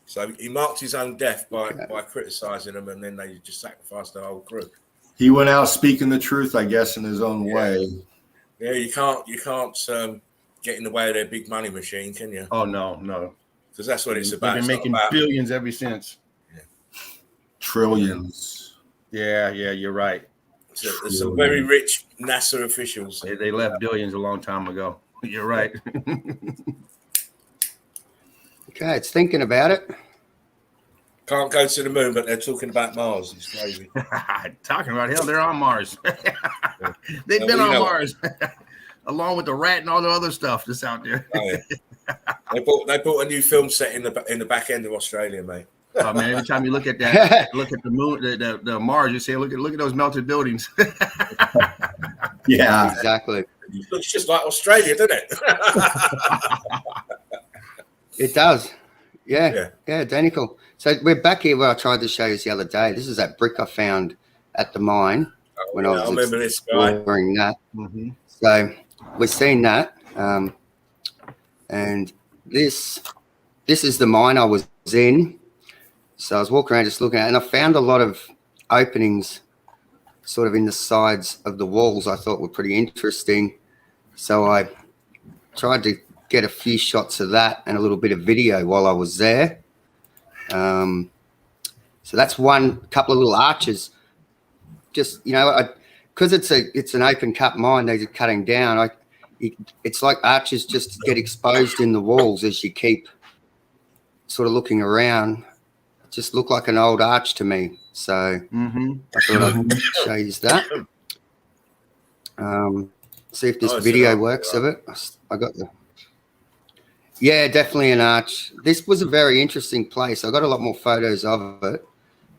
So he marked his own death by criticising them, and then they just sacrificed the whole crew. He went out speaking the truth, I guess, in his own way. Yeah, you can't get in the way of their big money machine, can you? Oh no. Because that's what it's about. They've been making billions ever since. Yeah. Trillions. Yeah, you're right. So there's some very rich NASA officials. They left billions a long time ago. You're right. Okay, it's thinking about it. Can't go to the moon, but they're talking about Mars. It's crazy. Talking about hell, they're on Mars. They've been on Mars, along with the rat and all the other stuff that's out there. Oh, yeah. They bought a new film set in the back end of Australia, mate. Oh man! Every time you look at that, look at the moon, the Mars, you say, look at those melted buildings. Yeah, exactly. It looks just like Australia, doesn't it? It does. Yeah, identical. So we're back here where I tried to show you the other day. This is that brick I found at the mine when I was remember this guy exploring that. Mm-hmm. So we're seeing that, and this is the mine I was in. So I was walking around just looking at it, and I found a lot of openings sort of in the sides of the walls I thought were pretty interesting. So I tried to get a few shots of that and a little bit of video while I was there. So that's couple of little arches. Just, because it's an open cut mine, they're cutting down. It's like arches just get exposed in the walls as you keep sort of looking around. It just looked like an old arch to me. So I thought I'd show you that. See if this video works of it. I got the... Yeah, definitely an arch. This was a very interesting place. I got a lot more photos of it.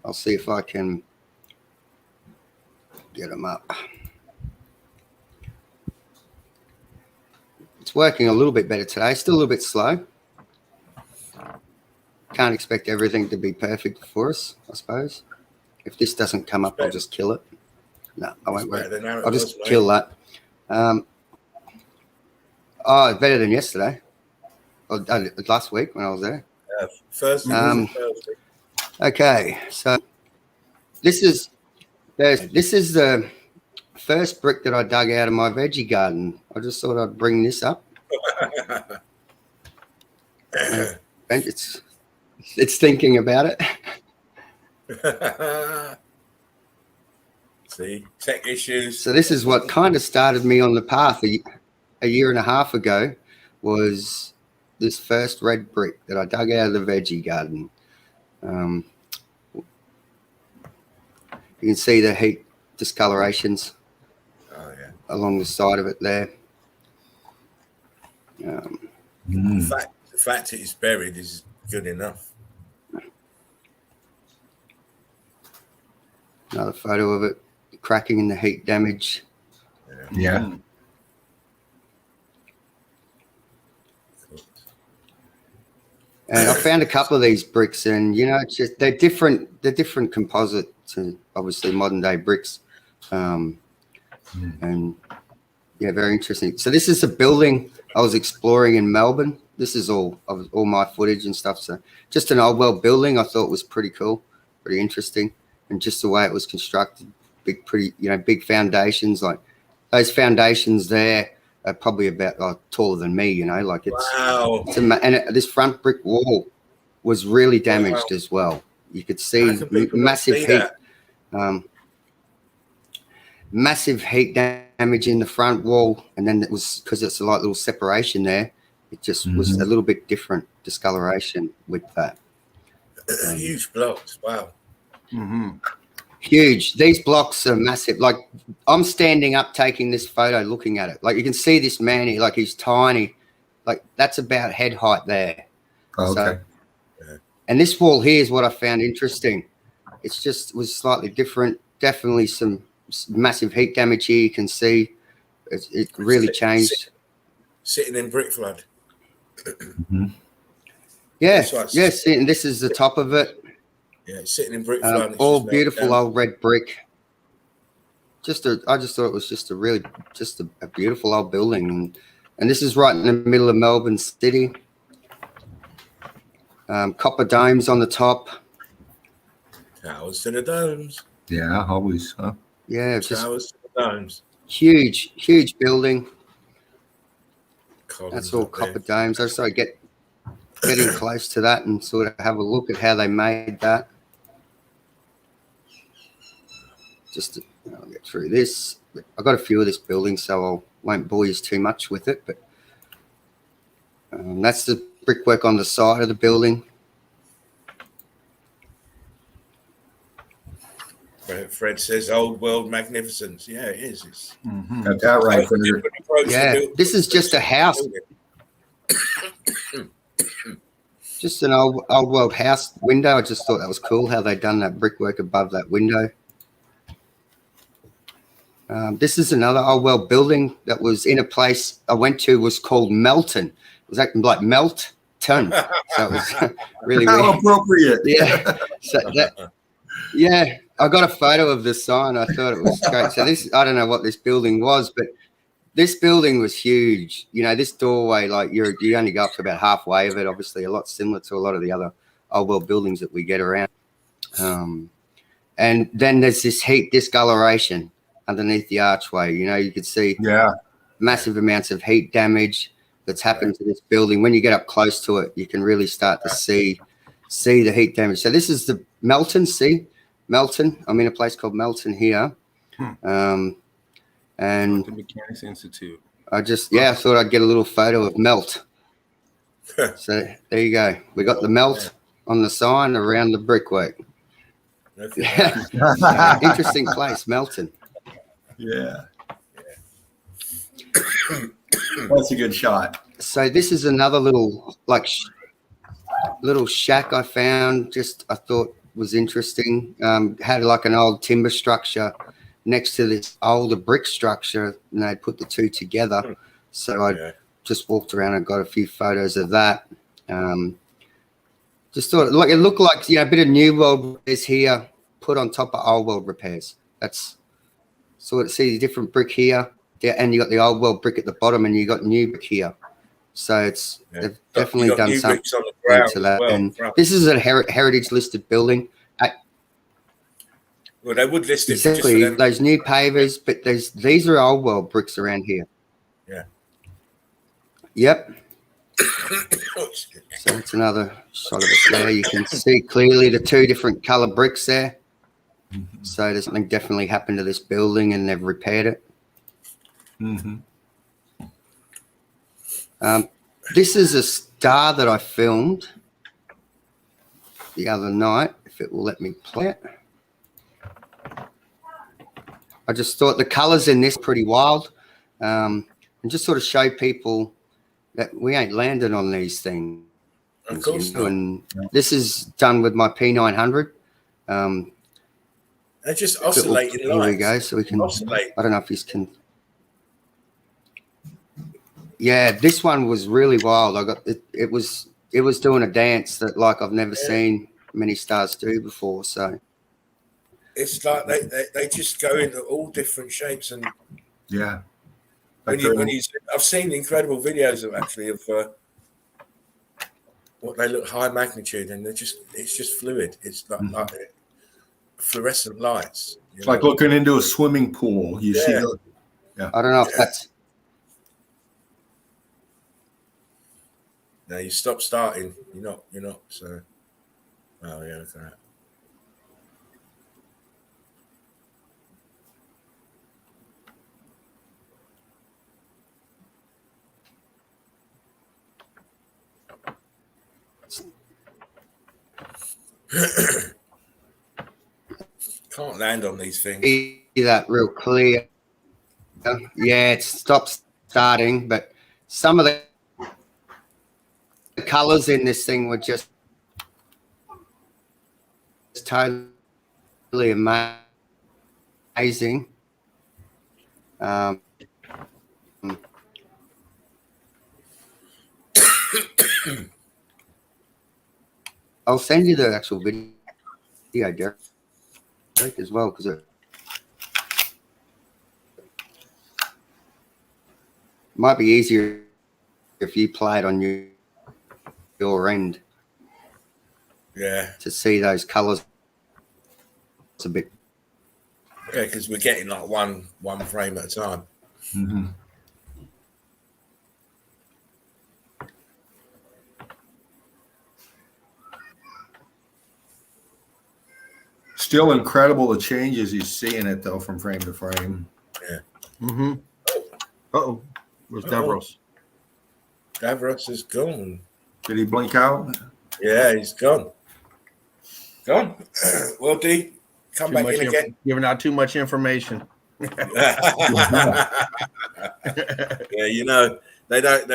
I'll see if I can get them up. It's working a little bit better today. Still a little bit slow. Can't expect everything to be perfect for us, I suppose. If this doesn't come up, I'll just kill it. No, I won't worry. I'll just kill that. Better than yesterday. Or last week when I was there. Thursday. Okay, so this is the first brick that I dug out of my veggie garden. I just thought I'd bring this up. And it's thinking about it. See, tech issues. So this is what kind of started me on the path a year and a half ago, was this first red brick that I dug out of the veggie garden. You can see the heat discolorations along the side of it there. The fact it is buried is good enough. Another photo of it, cracking in the heat damage. Yeah. And I found a couple of these bricks, and it's just they're different. They're different composite to obviously modern day bricks, and very interesting. So this is a building I was exploring in Melbourne. This is all my footage and stuff. So just an old world building. I thought was pretty cool, pretty interesting, and just the way it was constructed. Big foundations. Like those foundations there are probably about taller than me. Like it's wow. This front brick wall was really damaged as well. You could see massive heat. Massive heat damage in the front wall, and then it was because it's a little separation there. It just was a little bit different discoloration with that. Huge blocks, wow. Huge. These blocks are massive. Like I'm standing up, taking this photo, looking at it. Like you can see this man here, like he's tiny. Like that's about head height there. Oh, okay. And this wall here is what I found interesting. It's just was slightly different. Definitely some massive heat damage here. You can see it really changed. Sitting in brick flood. See, and this is the top of it. Yeah, it's sitting in brick flood. All beautiful old red brick. I just thought it was just a beautiful old building, and this is right in the middle of Melbourne City. Copper domes on the top. Towers to the domes. Yeah, always, huh? Yeah, towers to the domes. Huge building. Columns. That's all copper domes. I just thought I'd getting close to that and sort of have a look at how they made that. I'll get through this. I've got a few of this building, so I won't bore you too much with it. But that's the brickwork on the side of the building. Fred says old world magnificence. Yeah, it is. It's got that right. Yeah, this is just a house. Just an old world house window. I just thought that was cool how they done that brickwork above that window. This is another old world building that was in a place I went to, was called Melton. It was acting like Melton. So it was really How weird. appropriate. Yeah. I got a photo of the sign. I thought it was great. So I don't know what this building was, but this building was huge. This doorway, like you only go up to about halfway of it. Obviously, a lot similar to a lot of the other old world buildings that we get around. And then there's this heat discoloration underneath the archway. You could see massive amounts of heat damage that's happened to this building. When you get up close to it, you can really start to see the heat damage. So this is the Melton. See, Melton. I'm in a place called Melton here. And the Mechanics Institute. I thought I'd get a little photo of Melt. So there you go. We got the Melt on the sign around the brickwork. Interesting place, Melton. Yeah. That's a good shot. So this is another little little shack I found. I thought was interesting. Had like an old timber structure next to this older brick structure, and they put the two together. So I just walked around and got a few photos of that. Just thought it looked like a bit of new world repairs here put on top of old world repairs. That's sort of see the different brick here, and you got the old world brick at the bottom, and you got new brick here. So they've definitely done something to that. And this is a heritage listed building. Well, they would list it exactly those new pavers, but these are old world bricks around here. Yeah. Yep. So it's another shot of it there. You can see clearly the two different color bricks there. So there's something definitely happened to this building and they've repaired it. Mm-hmm. This is a star that I filmed the other night, if it will let me play it. I just thought the colors in this pretty wild, and just sort of show people that we ain't landed on these things. Of course not. And this is done with my P900. They're just oscillating Here lights. we go. So we can Oscillate. I don't know if you can. Yeah, this one was really wild. I got it. It was doing a dance that like I've never seen many stars do before. So It's like they just go into all different shapes, and Yeah. I've seen incredible videos of what they look high magnitude, and it's just fluid. It's like fluorescent lights. It's like looking into a swimming pool. You see the, I don't know if that's. No, you stop starting. You're not. So, oh yeah, look at that. Can't land on these things. See that real clear. Yeah, it stopped starting, but some of the colors in this thing were just totally amazing. I'll send you the actual video, Derek, as well, because it might be easier if you play it on your end. Yeah. To see those colours. It's a bit. Yeah, because we're getting like one frame at a time. Mm-hmm. Still incredible the changes you see in it though from frame to frame. Yeah. Mm-hmm. Uh-oh. Where's Davros? Davros is gone. Did he blink out? Yeah, he's gone. Gone. Well, D, come back in again. Giving out too much information. Yeah, you know they don't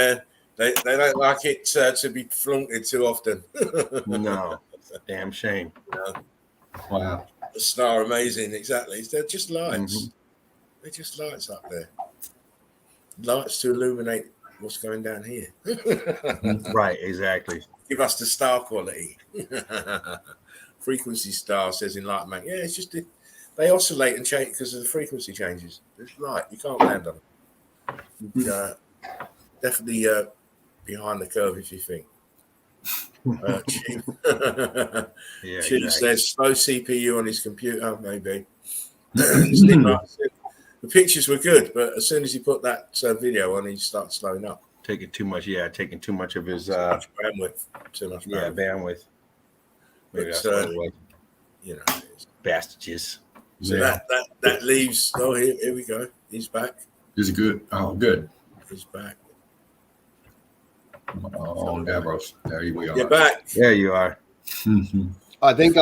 like it to be flaunted too often. No, damn shame. No. Wow. The star, amazing, exactly. They're just lights. Mm-hmm. They're just lights up there. Lights to illuminate what's going down here. Right, exactly. Give us the star quality. Frequency star says enlightenment. Yeah, it's just they oscillate and change because of the frequency changes. It's light. You can't land on them. Definitely behind the curve if you think. Chief, Yeah, Chief exactly. says slow CPU on his computer, maybe. The pictures were good, but as soon as he put that video on, he started slowing up. Taking too much of his Too much bandwidth. bandwidth. Maybe But, that's what it was. You know. Bastages. So that leaves. Oh, here we go. He's back. Is it good? Oh, good. He's back. Oh, Davros. There we are. You're back. There you are. I think,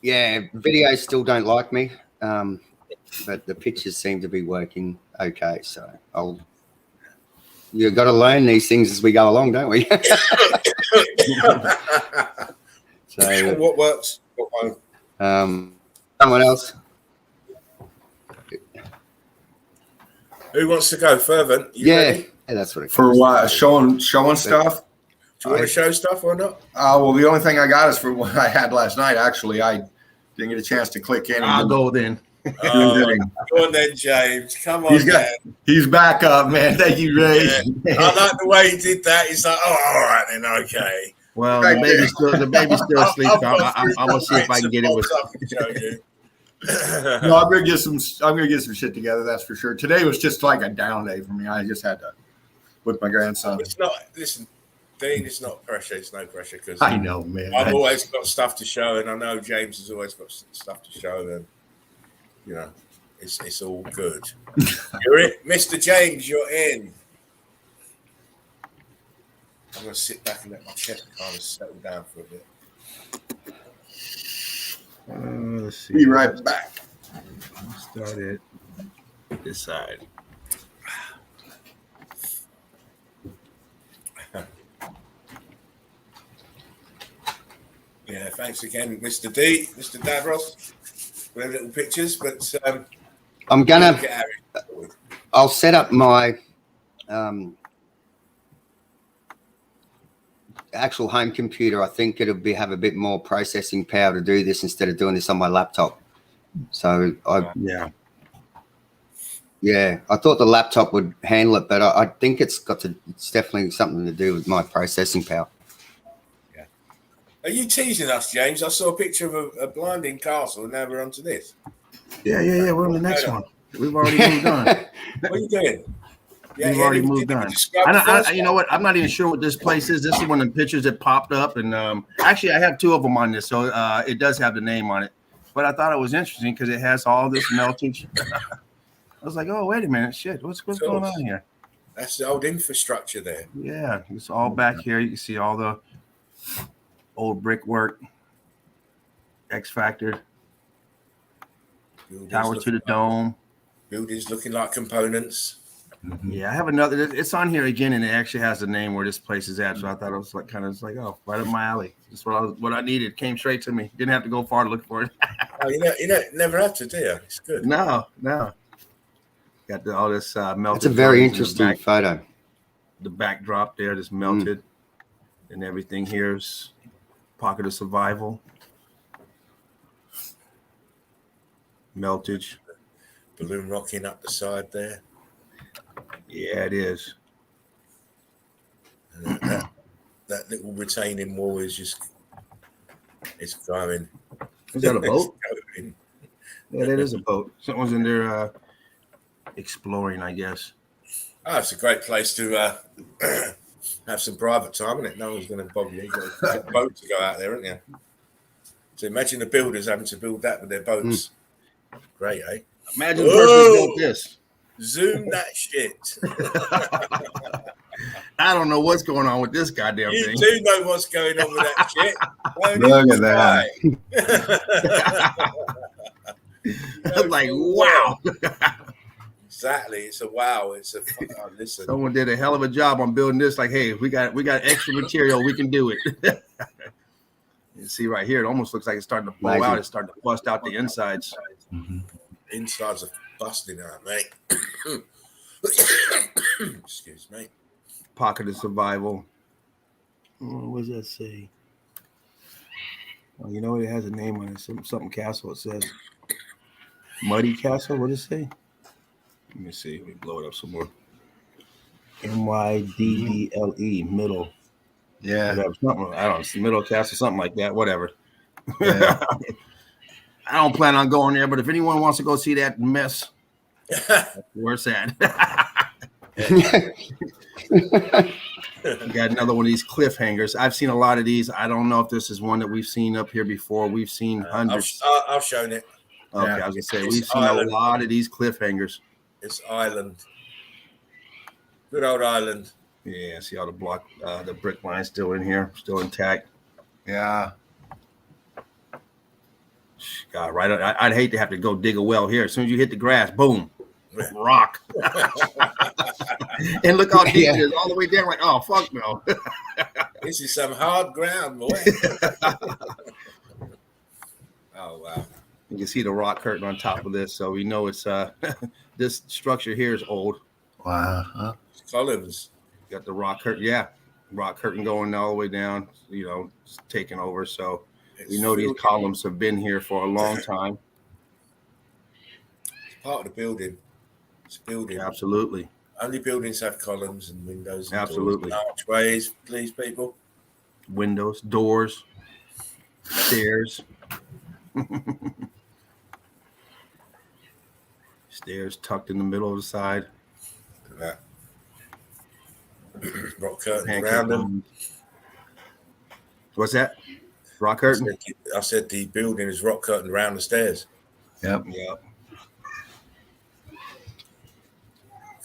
videos still don't like me, but the pictures seem to be working okay. So you've got to learn these things as we go along, don't we? So what works? What won't? Someone else. Who wants to go further? Yeah, that's what it For what? Showing stuff? Do you want to show stuff or not? Well, the only thing I got is for what I had last night. Actually, I didn't get a chance to click in. I'll go then. Oh, go on then, James. Come on, he's back up, man. Thank you, Ray. Yeah. I like the way he did that. He's like, oh, all right then, okay. Well, the baby's still asleep. I'm gonna see if I can get it with. No, I'm gonna get some shit together. That's for sure. Today was just like a down day for me. I just had to with my grandson. It's not. Listen, Dean. It's not pressure. It's no pressure because I know, man. I've always got stuff to show, and I know James has always got stuff to show, and you know, it's all good. You're it, Mr. James. You're in. I'm going to sit back and let my chest kind of settle down for a bit. Let's see. Be right back. Start it this side. Yeah, thanks again, Mr. D, Mr. Davros, for the little pictures. But I'm gonna. I'll set up my actual home computer. I think it'll have a bit more processing power to do this instead of doing this on my laptop. So yeah, I thought the laptop would handle it, but I think it's definitely something to do with my processing power. Yeah. Are you teasing us, James? I saw a picture of a blinding castle, and now we're on to this. Yeah. We're on the next one. We've already moved on. What are you doing? We've already moved on. You know what? I'm not even sure what this place is. This is one of the pictures that popped up, and actually, I have two of them on this, so it does have the name on it. But I thought it was interesting because it has all this meltage. I was like, oh, wait a minute, shit, what's going on here? That's the old infrastructure there. Yeah, it's all back here. You can see all the old brickwork, X Factor, tower to the dome. Buildings looking like components. Yeah, I have another. It's on here again, and it actually has the name where this place is at. So I thought it was like oh, right up my alley. That's what I needed. Came straight to me. Didn't have to go far to look for it. Oh, you know, never have to, do you? It's good. No. Got all this melted. It's a very interesting photo. The backdrop there, just melted, and everything here is pocket of survival. Meltage. Balloon rocking up the side there. Yeah, it is. And that little retaining wall is it's going. Is that a boat? Yeah, that is a boat. Someone's in there exploring, I guess. Oh, it's a great place to have some private time, isn't it? No one's going to bother you. You've got a boat to go out there, haven't you? So imagine the builders having to build that with their boats. Great, eh? Imagine the person built this. Zoom that shit. I don't know what's going on with this goddamn thing. You do know what's going on with that shit. Look at that. I'm like, wow. Exactly. It's a wow. It's a listen. Someone did a hell of a job on building this. Like, hey, we got extra material. We can do it. You see right here, it almost looks like it's starting to blow out. It's starting to bust out the insides. Insides are busting out, mate. Excuse me. Pocket of survival. What does that say? Oh, you know, it has a name on it. Something castle. It says Muddy Castle. What does it say? Let me see. Let me blow it up some more. MYDDLE, middle. Yeah. Something, I don't know, middle castle, something like that. Whatever. Yeah. I don't plan on going there, but if anyone wants to go see that mess, that's where it's at. We got another one of these cliffhangers. I've seen a lot of these. I don't know if this is one that we've seen up here before. We've seen hundreds. I've shown it. Okay, I was gonna say we've seen a lot of these cliffhangers. It's Ireland. Good old Ireland. Yeah, see all the brick lines still in here, still intact. Yeah. God, right. I'd hate to have to go dig a well here. As soon as you hit the grass, boom, rock. And look how deep it is, all the way down. Like, oh, fuck no. This is some hard ground, boy. Oh, wow. You can see the rock curtain on top of this, so we know it's this structure here is old. Wow. Columns. Got the rock curtain, yeah, rock curtain going all the way down. You know, it's taking over. So we know these columns have been here for a long time. It's part of the building. It's a building. Absolutely. Only buildings have columns and windows. And absolutely. Doors and archways, please, people. Windows, doors, stairs. Stairs tucked in the middle of the side. Look at that. Rock curtains Pancake around them. bones. What's that? Rock curtain? I said the building is rock curtain around the stairs. Yep. Yep.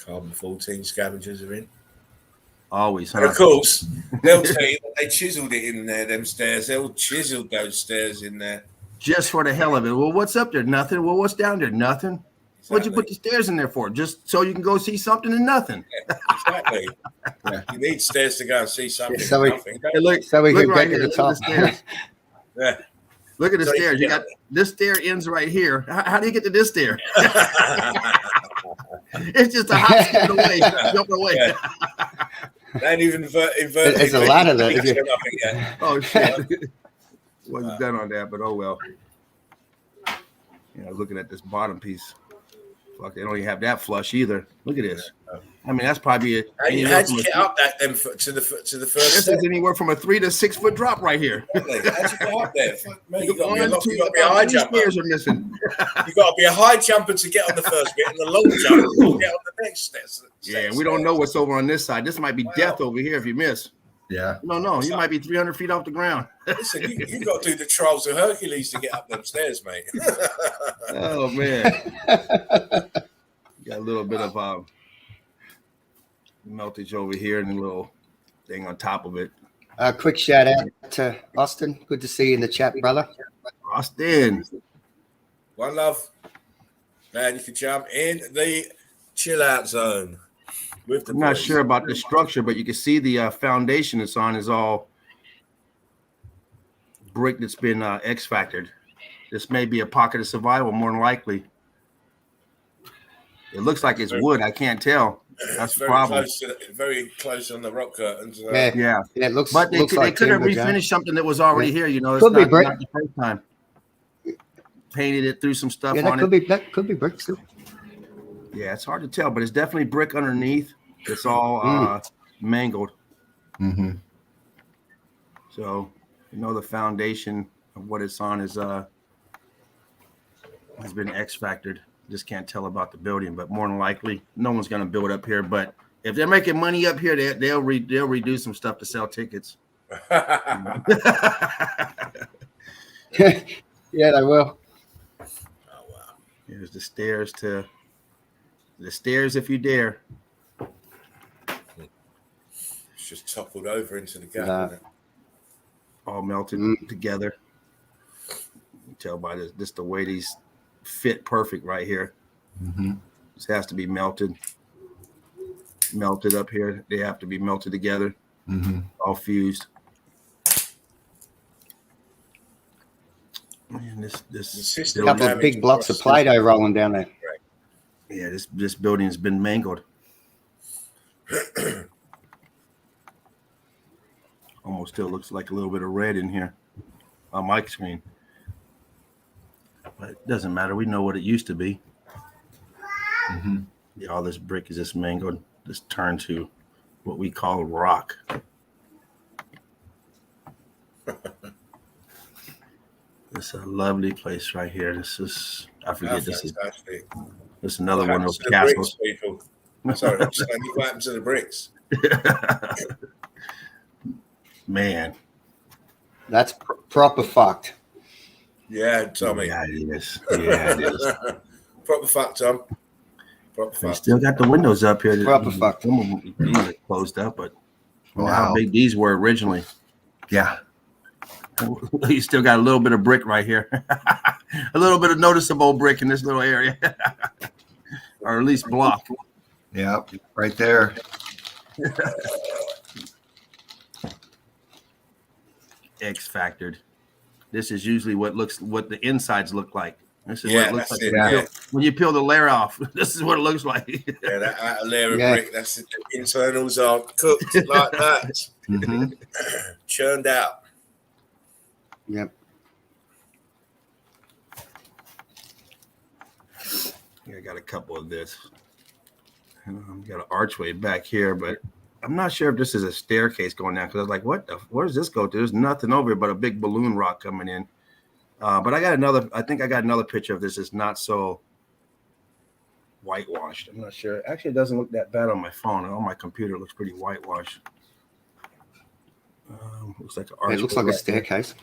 Carbon-14 scavengers are in. Always, huh? And of course, they'll tell you that they chiseled it in there, them stairs. They'll chiseled those stairs in there. Just for the hell of it. Well, what's up there? Nothing. Well, what's down there? Nothing. Exactly. What'd you put the stairs in there for? Just so you can go see something and nothing. Yeah, exactly. You need stairs to go and see something. So we, nothing. Hey, look, so we look can right get to here. the top. Yeah. Look at the So stairs. You got this stair ends right here. How do you get to this stair? It's just a hop skip away, jump away. Yeah. They ain't even inverted. It's a ladder though. Oh shit! Wasn't done on that, but oh well. Looking at this bottom piece. Fuck, they don't even have that flush either. Look at this. I mean, that's probably How'd you get up that to the first? This is anywhere from a 3 to 6 foot drop right here. How'd you get up there? Fuck me, you got to be a High high jumper. stairs are missing. You got to be a high jumper to get on the first bit, and the long jumper to get on the next stairs. Yeah, we don't know what's over on this side. This might be death over here if you miss. Yeah. No, you might be 300 feet off the ground. Listen, you got to do the trials of Hercules to get up them stairs, mate. Oh man, got a little bit of meltage over here and a little thing on top of it. Quick shout out to Austin. Good to see you in the chat, brother. Austin. One love. Glad you can jump in the chill out zone. I'm not sure about the structure, but you can see the foundation it's on is all brick that's been X-factored. This may be a pocket of survival, more than likely. It looks like it's wood. I can't tell. That's the problem. Very close on the rock curtains. Yeah, it looks. But they looks could have timber, refinished something that was already here. It's could be brick. not the first time. Painted it, threw some stuff that on it. That could be brick too. Yeah, it's hard to tell, but it's definitely brick underneath. It's all mangled. Mm-hmm. So the foundation of what it's on is has been X-factored. Just can't tell about the building, but more than likely, no one's going to build up here. But if they're making money up here, they'll redo some stuff to sell tickets. Yeah, they will. Oh wow! Here's the stairs if you dare. It's just toppled over into the gap. All melted together. You can tell by this the way these fit perfect right here. Mm-hmm. This has to be melted up here. They have to be melted together, all fused. Man, this couple of big blocks of Play-Doh rolling down there. Yeah, this building has been mangled. Almost still looks like a little bit of red in here on my screen. But it doesn't matter. We know what it used to be. Mm-hmm. Yeah, all this brick is just mangled, just turned to what we call rock. It's a lovely place right here. This is, I forget, this is another one of those castles. Sorry, I'm saying, what happened to the bricks? Man. That's proper fucked. Yeah, Tommy. Yeah, it is. Yeah, it is. Proper fucked, Tom. Proper They fucked. still got the windows up here. Proper fucked. Some of them these are closed up, but Wow. how big these were originally. Yeah. You still got a little bit of brick right here. A little bit of noticeable brick in this little area. Or at least block. Yep. Right there. X-factored. This is usually what the insides look like. This is Yeah, what it looks that's like it. when you peel the layer off. This is what it looks like. Yeah, that outer layer of brick, that's it. The internals are cooked like that. Mm-hmm. Churned out. Yep. Yeah, I got a couple of this. I've got an archway back here, but I'm not sure if this is a staircase going down because I was like, where does this go to? There's nothing over here but a big balloon rock coming in. But I think I got another picture of this. It's not so whitewashed. I'm not sure. Actually, it doesn't look that bad on my phone. On my computer, it looks pretty whitewashed. Looks like an archway. It looks like a staircase.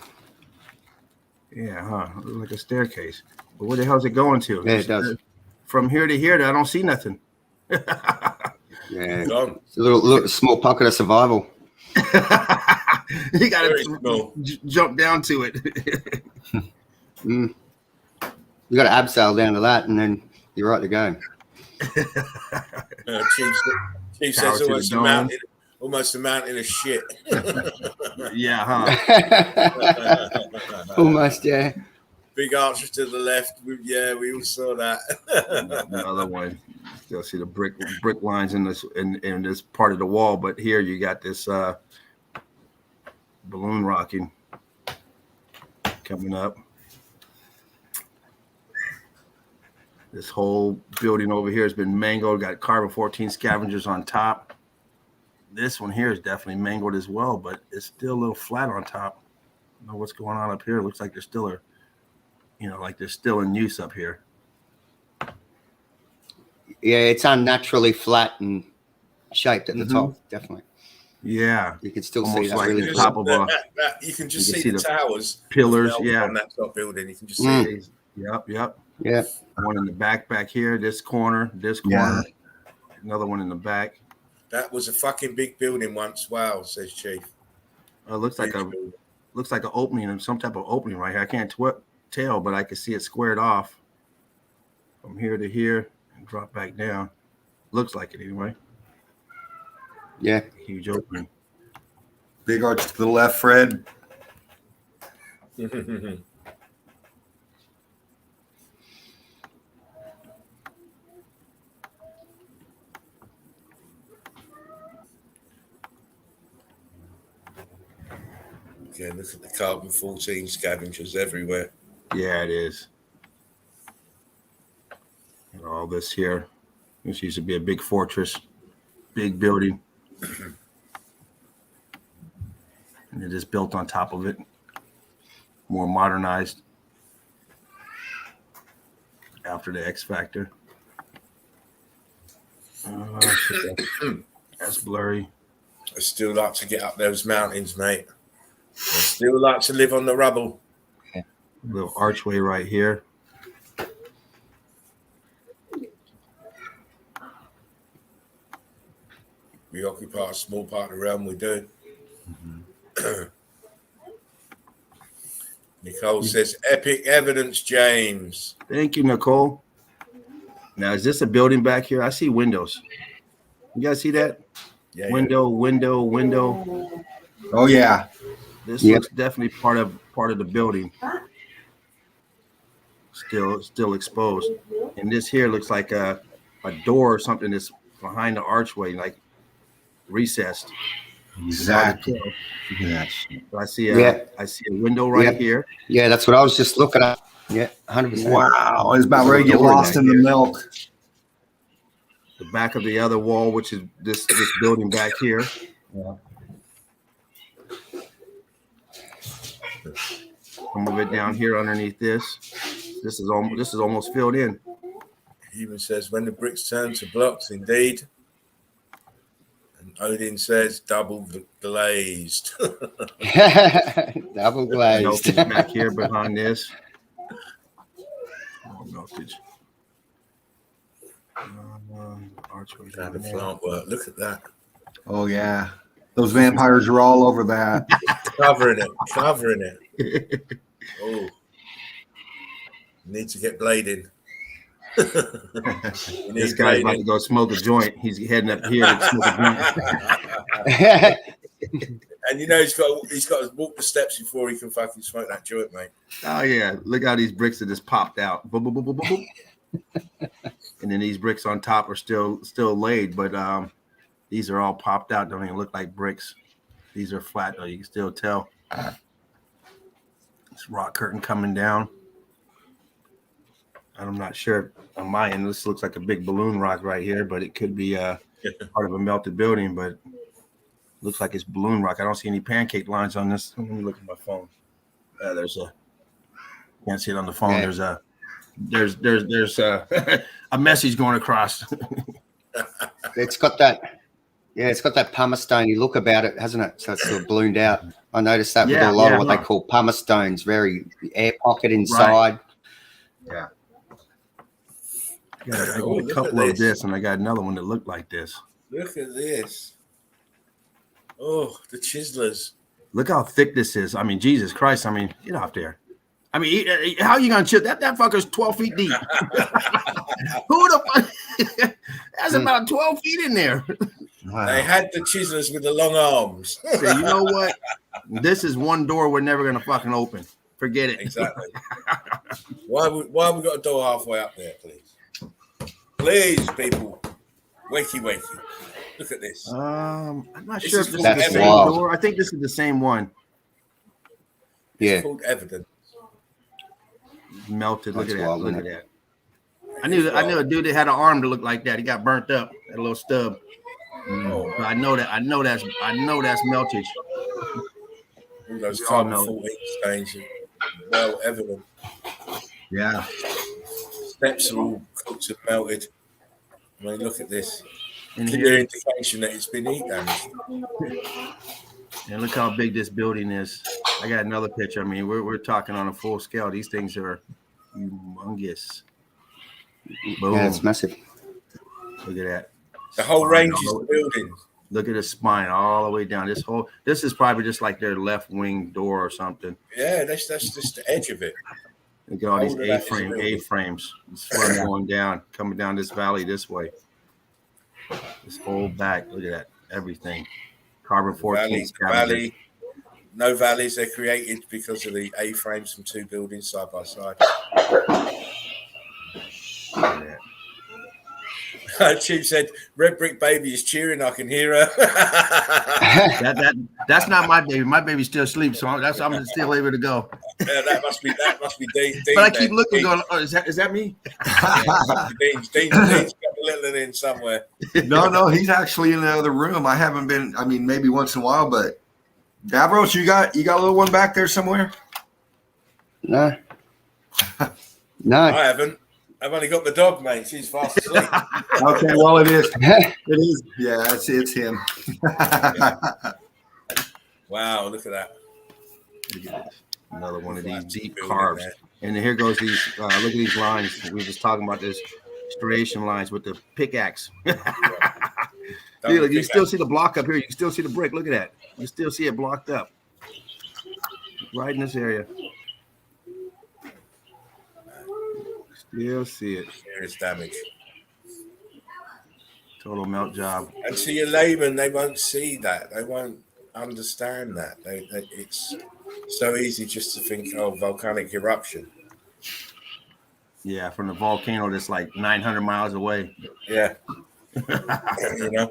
Yeah, huh? It looks like a staircase. But where the hell's it going to? Yeah, it does. From here to here, I don't see nothing. Yeah, it's a little small pocket of survival. You got to jump down to it. You got to abseil down to that, and then you're right to go. Chief says almost a mountain of shit. Yeah, huh? Almost, yeah. Big arches to the left. We all saw that. Another one. You'll see the brick lines in this part of the wall, but here you got this balloon rocking coming up. This whole building over here has been mangled. Got carbon-14 scavengers on top. This one here is definitely mangled as well, but it's still a little flat on top. I don't know what's going on up here. It looks like there's still like they're still in use up here. Yeah, it's unnaturally flat and shaped at the top, definitely. Yeah, you can still almost see that like really the top of a. You can just see the towers, pillars. Yeah, on that top building, you can just see. Yep. Yeah. One in the back here. This corner. Yeah. Another one in the back. That was a fucking big building once. Wow, says Chief. Looks like an opening and some type of opening right here. I can't tell, but I can see it squared off from here to here and drop back down. Looks like it anyway. Yeah. Huge opening. Big arch to the left, Fred. Yeah, look at the carbon-14 scavengers everywhere. Yeah, it is. And all this here. This used to be a big fortress, big building. And it is built on top of it. More modernized after the X Factor. That's blurry. I still like to get up those mountains, mate. I still like to live on the rubble. Little archway right here. We occupy a small part of the realm, we do. Nicole says, epic evidence, James. Thank you, Nicole. Now, is this a building back here? I see windows. You guys see that? Yeah. Window. Oh, yeah. This looks definitely part of the building. Still exposed. And this here looks like a door or something that's behind the archway, like recessed. Exactly. Yeah. So I see a window right here. Yeah, that's what I was just looking at. Yeah, 100%. Wow, it's about ready to get lost in the milk. The back of the other wall, which is this building back here. Yeah. Some of it down here underneath this. This is almost filled in. He even says, when the bricks turn to blocks, indeed. And Odin says, double glazed. Double glazed. Meltage back here behind this. Meltage. Archway. How the plant work. Look at that. Oh, yeah. Those vampires are all over that. Covering it. Oh. Need to get blading. This guy's about to go smoke a joint. He's heading up here to smoke a joint. And you know he's got to walk the steps before he can fucking smoke that joint, mate. Oh yeah, look how these bricks that just popped out. Boom, boom, boom, boom, boom. And then these bricks on top are still laid, but these are all popped out. Don't even look like bricks. These are flat though. You can still tell. This rock curtain coming down. I'm not sure on my end. This looks like a big balloon rock right here, but it could be part of a melted building. But looks like it's balloon rock. I don't see any pancake lines on this. Let me look at my phone. Can't see it on the phone. Yeah. there's a message going across. It's got that. Yeah, it's got that pumice stony look about it, hasn't it? So it's sort of ballooned out. I noticed that with a lot of what they call pumice stones, very air pocket inside. Right. Yeah. I got a couple of this, and I got another one that looked like this. Look at this. Oh, the chiselers. Look how thick this is. I mean, Jesus Christ. I mean, get off there. I mean, how are you going to chill? That fucker's 12 feet deep. Who the fuck? That's about 12 feet in there. Wow. They had the chiselers with the long arms. So you know what? This is one door we're never going to fucking open. Forget it. Exactly. Why have we got a door halfway up there, please? Please, people. Wakey. Look at this. I'm not sure if this is the same door. I think this is the same one. It's called evidence. Melted. Look at that. Look at that. I knew a dude that had an arm to look like that. He got burnt up. Had a little stub. I know that's meltage. All those carbon-14 stains are well evident. Yeah. Steps are all cooked and melted. I mean, look at this. Clear indication that it's been heat damaged. And look how big this building is. I got another picture. I mean, we're talking on a full scale. These things are humongous. Boom. Yeah, it's massive. Look at that. The whole range of buildings. Look at the spine all the way down. This is probably just like their left wing door or something. Yeah, that's just the edge of it. Look at all these A-frames. It's going down, coming down this valley this way. This whole back. Look at that. Everything. Carbon-14 valley. No valleys. They're created because of the A-frames from two buildings side by side. Chief said, "Red Brick Baby is cheering. I can hear her." That's not my baby. My baby's still asleep, so I'm still able to go. Yeah, that must be Dean. But I keep looking, going, "Oh, is that me?" Dean's got a little in somewhere. No, he's actually in the other room. I haven't been. I mean, maybe once in a while, but Davros, you got a little one back there somewhere? No. I haven't. I've only got the dog, mate. She's fast asleep. Okay, well, it is. It is. Yeah, it's him. Wow, look at that. Look at this. Another one of these deep carves. And here goes these, look at these lines. We were just talking about this striation lines with the pickaxe. Look, you still see the block up here. You can still see the brick. Look at that. You still see it blocked up. Right in this area. Still see it. Serious damage. Total melt job. And to your layman, they won't see that. They won't understand that. It's so easy just to think, oh, volcanic eruption. Yeah, from the volcano that's like 900 miles away. Yeah. You know,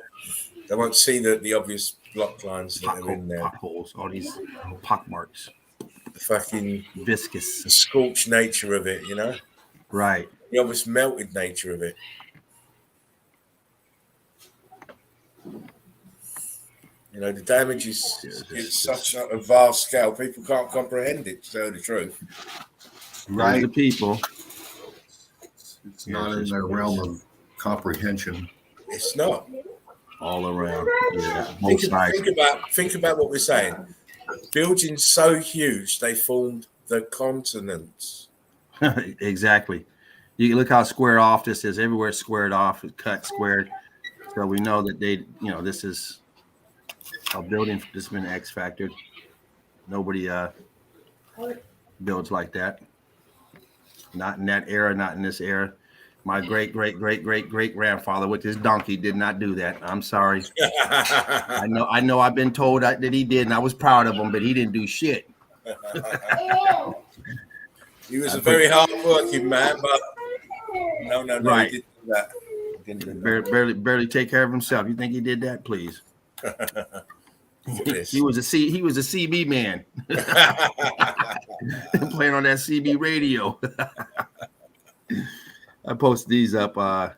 they won't see the obvious block lines that are in there. Potholes, all these pock marks. The fucking viscous, the scorched nature of it, you know? Right. The obvious melted nature of it. You know, the damage is such a vast scale. People can't comprehend it, to tell the truth. Right. The people. It's not in their realm of comprehension. It's not. All around. Yeah. Think about what we're saying. Buildings so huge, they formed the continents. Exactly. You can look how squared off this is. Everywhere it's squared off, it's cut, squared. So we know that this is a building that's been X-factored. Nobody builds like that. Not in that era, not in this era. My great grandfather with his donkey did not do that. I'm sorry. I know I've been told that he did, and I was proud of him, but he didn't do shit. He was a very hard-working man, but no, right. He didn't do that. Barely take care of himself. You think he did that? Please. He was a CB man, playing on that CB radio. I posted these up online.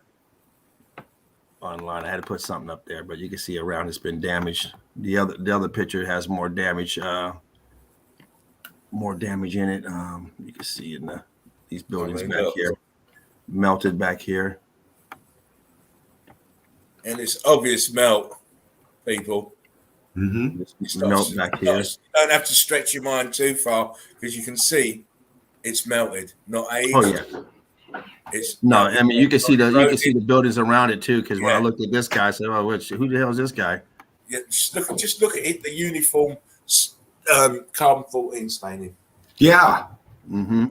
I had to put something up there, but you can see around it's been damaged. The other picture has more damage. More damage in it. You can see in the These buildings I mean, back look. here, melted back here. And it's obvious melt, people. Melt back here. You don't have to stretch your mind too far because you can see it's melted, not aged. Oh yeah. It's No, melted, I mean you can see the corroded. buildings around it too. Because when I Yeah. looked at this guy, I said, "Oh, who the hell is this guy?" Yeah, just look at it. The uniform carbon 14 staining. Yeah. Mm-hmm.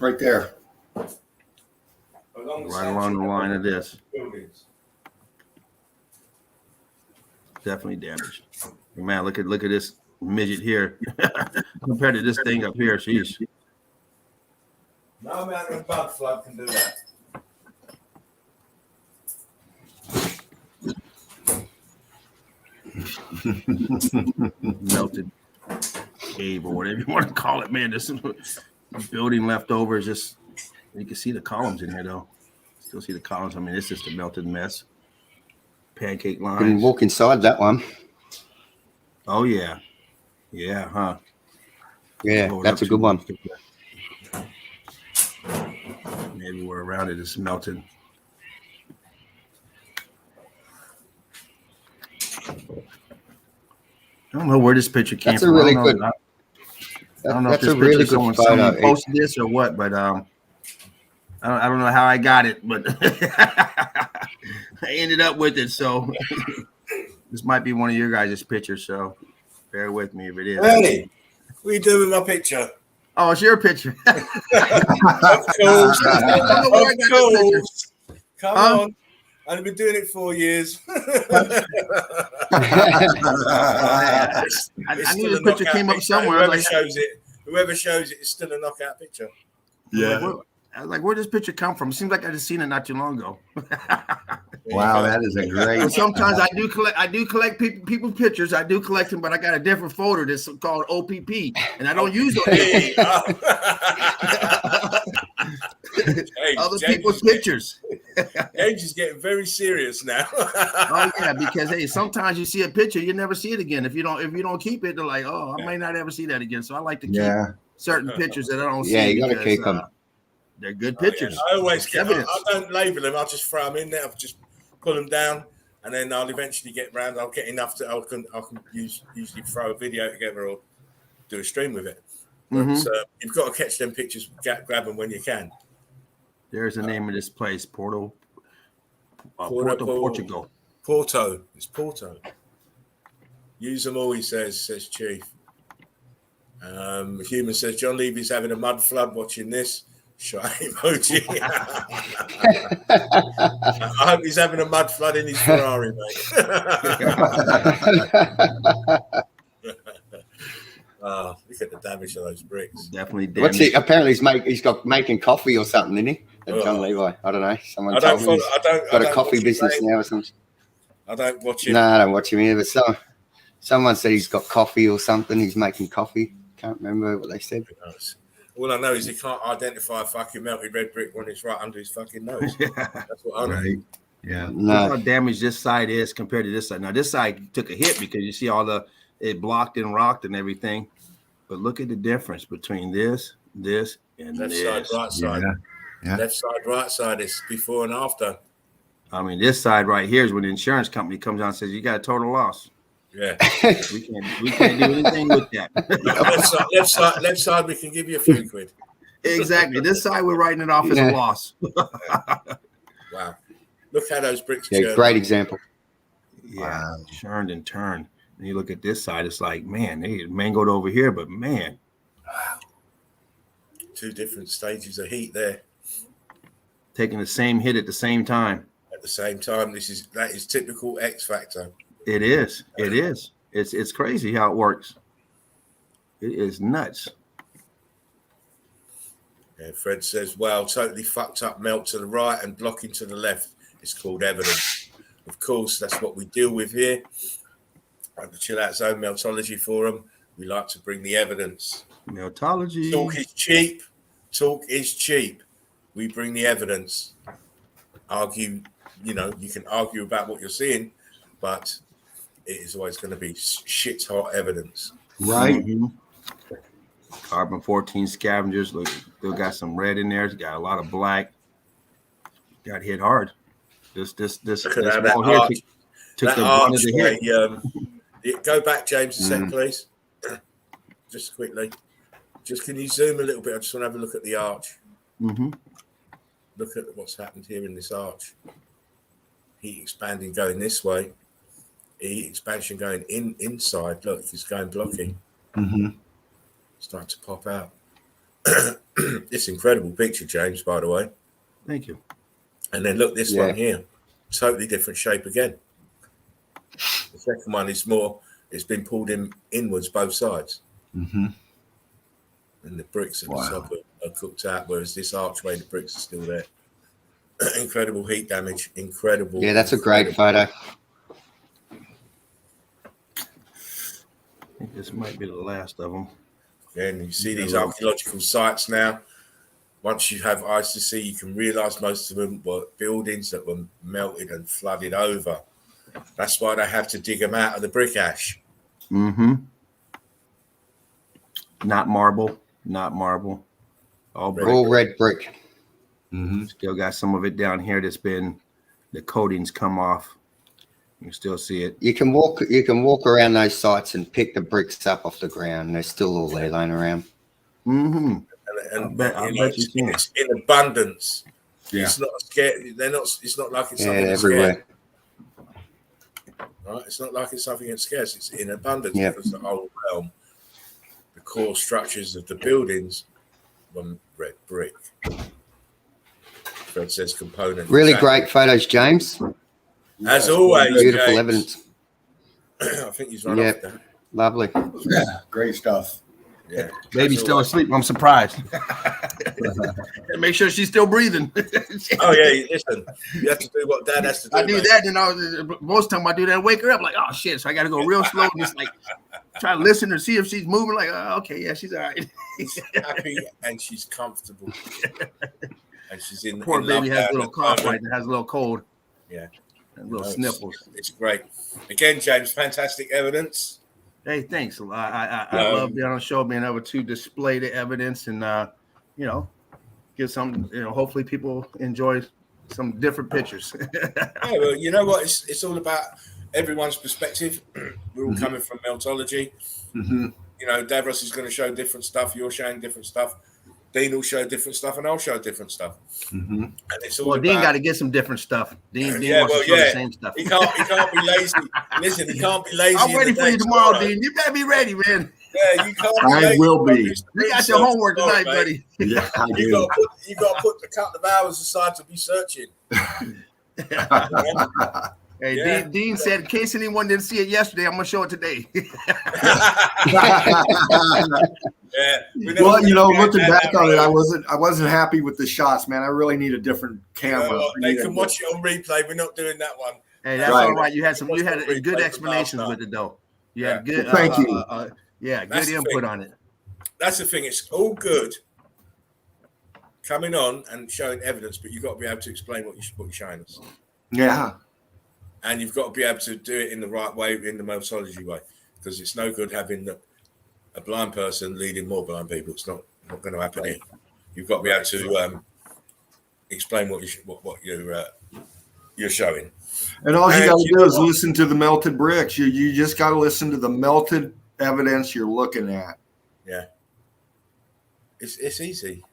Right there. Right along the line of this. Buildings. Definitely damaged. Man, look at this midget here compared to this thing up here. Sheesh. No amount of bug flood can do that. Melted cave or whatever you want to call it, man. This building left over is just, you can see the columns in here though. Still see the columns. I mean, it's just a melted mess. Pancake lines. Can walk inside that one. Oh yeah. Yeah, huh? Yeah, that's a good one. Everywhere around it is melted. I don't know where this picture came That's from. a really good. I don't know That's if a this really picture good someone photo. posted this or what, but I don't know how I got it, but I ended up with it. So this might be one of your guys' pictures. So bear with me if it is. Hey, what are you doing with my picture? Oh, it's your picture. Of course. Of course. Come on. I've been doing it 4 years. I knew this picture came up somewhere. Whoever shows it is still a knockout picture. Yeah. I was like, where does this picture come from? It seems like I just seen it not too long ago. Wow, that is a great. And sometimes I do collect people's pictures. I do collect them, but I got a different folder that's called OPP, and I don't use those. Other people's pictures. James is getting very serious now. Oh yeah, because hey, sometimes you see a picture, you never see it again. If you don't keep it, they're like, oh, I may not ever see that again. So I like to keep certain pictures that I don't see. Yeah, you got to keep them. They're good pictures. I always keep. I don't label them. I'll just throw them in there. I'll just pull them down, and then I'll eventually get around. I'll get enough to. I can usually throw a video together or do a stream with it. Mm-hmm. So you've got to catch them pictures, grab them when you can. There's the name of this place, Porto, Portugal. Porto. It's Porto. Use them all, he says Chief. Human says John Levy's having a mud flood watching this. Shy emoji. I hope he's having a mud flood in his Ferrari, mate. Look at the damage of those bricks. Definitely damage. What's he? Apparently, he's got making coffee or something, isn't he? John Levi. I don't know. Someone told me he's got a coffee business now or something. I don't watch him. No, I don't watch him either. But someone said he's got coffee or something. He's making coffee. Can't remember what they said. All I know is he can't identify a fucking melted red brick when it's right under his fucking nose. That's what I know. Right. Yeah. Look how damaged this side is compared to this side. Now this side took a hit because you see all it blocked and rocked and everything. But look at the difference between this, and left this. side, right side. Yeah. Left side, right side is before and after. I mean, this side right here is when the insurance company comes out and says you got a total loss. Yeah. We can't do anything with that. left side, we can give you a few quid. Exactly. This side we're writing it off as a loss. Wow. Look how those bricks churned. Great example. Yeah, churned and turned. And you look at this side, it's like, man, they mangoed over here, but man. Wow. Two different stages of heat there. Taking the same hit at the same time. At the same time, that is typical X Factor. It is. It is. It's crazy how it works. It is nuts. Yeah, Fred says, wow, totally fucked up melt to the right and blocking to the left. It's called evidence. Of course, that's what we deal with here. At the Chill Out Zone Meltology Forum, we like to bring the evidence. Meltology. Talk is cheap. Talk is cheap. We bring the evidence. Argue, you can argue about what you're seeing, but it is always going to be shit hot evidence. Right. Mm-hmm. Carbon-14 scavengers. Look, still got some red in there. It's got a lot of black. Got hit hard. This Look at that wall here arch. took That the brunt of the hit. Go back, James, a sec, please. Just quickly. Just can you zoom a little bit? I just want to have a look at the arch. Mm-hmm. Look at what's happened here in this arch. Heat expanding going this way. Heat expansion going inside. Look, it's going blocky. Mm-hmm. Starting to pop out. It's incredible picture, James, by the way. Thank you. And then look, this one here. Totally different shape again. The second one is more, it's been pulled inwards both sides. Mm-hmm. And the bricks at the top are cooked out, whereas this archway, the bricks are still there. Incredible heat damage. Incredible. Yeah, that's a great photo. I think this might be the last of them. Yeah, and you see these archaeological sites now. Once you have eyes to see, you can realise most of them were buildings that were melted and flooded over. That's why they have to dig them out of the brick ash. Mm-hmm. Not marble. All red brick. Mm-hmm. Still got some of it down here that's been, the coatings come off. You can still see it. You can walk around those sites and pick the bricks up off the ground. They're still all there laying around. Mm-hmm. And I bet you can. It's in abundance. Yeah. It's not scared. They're not. It's not like it's something that's everywhere. scarce. Right? It's not like it's something that's scarce. It's in abundance Yep. because the whole realm, the core structures of the buildings, were red brick. Fred says component. Really great photos, James. As always, Beautiful James. evidence. I think he's run off that. Lovely. Yeah, great stuff. Yeah. Baby's still asleep. I'm surprised. Make sure she's still breathing. Oh yeah, listen. You have to do what Dad has to do. I do mate. that, and most time I do that. Wake her up, like, oh shit! So I got to go real slow and just like try to listen and see if she's moving. Like, oh, okay, yeah, she's all right. She's happy and she's comfortable. And she's in. Poor in baby love has a now little at the cough, moment. right? That has a little cold. Yeah. And little No, sniffles. It's great. Again, James, fantastic evidence. Hey, thanks. I love being on the show, being able to display the evidence and give some. Hopefully people enjoy some different pictures. Yeah, well, you know what? It's all about everyone's perspective. We're all coming from Meltology. Mm-hmm. Davros is going to show different stuff. You're showing different stuff. Dean will show different stuff, and I'll show different stuff. Mm-hmm. And it's all Well, about, Dean got to get some different stuff. Dean Yeah, wants well, to show yeah. the same stuff. He can't be lazy. Listen, he can't be lazy. I'm in ready the for day you tomorrow, Dean. You better be ready, man. Yeah, you can't. Be I lazy. will be. You got your homework tonight, buddy. Yeah, I You do. got to put the couple of hours aside to be searching. Hey, Yeah. Dean said, in case anyone didn't see it yesterday, I'm gonna show it today. Yeah. Well, looking back on it, I wasn't happy with the shots, man. I really need a different camera. They can watch it on replay. We're not doing that one. Hey, that's Right. all right. You had good explanations with it, though. You had good. Well, thank you. Good That's the input thing. on it. That's the thing. It's all good coming on and showing evidence, but you've got to be able to explain what you're showing us. Yeah. And you've got to be able to do it in the right way, in the Meltology way, because it's no good having a blind person leading more blind people. It's not going to happen here. You've got to be able to explain what you're showing. And all you And got to you do know is what? listen to the melted bricks. You just got to listen to the melted evidence you're looking at. Yeah, it's easy.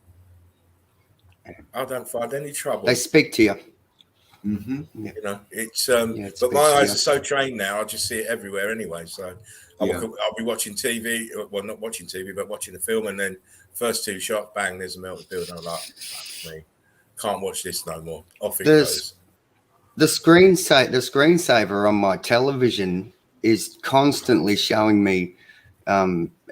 I don't find any trouble. They speak to you. Mm-hmm. It's it's but my best, eyes yeah. are so trained now. I just see it everywhere anyway. So I'll be watching TV. Well, not watching TV, but watching the film, and then first two shots, bang, there's a melted building. I'm like, fuck me, can't watch this no more. Off it goes. The screensaver on my television is constantly showing me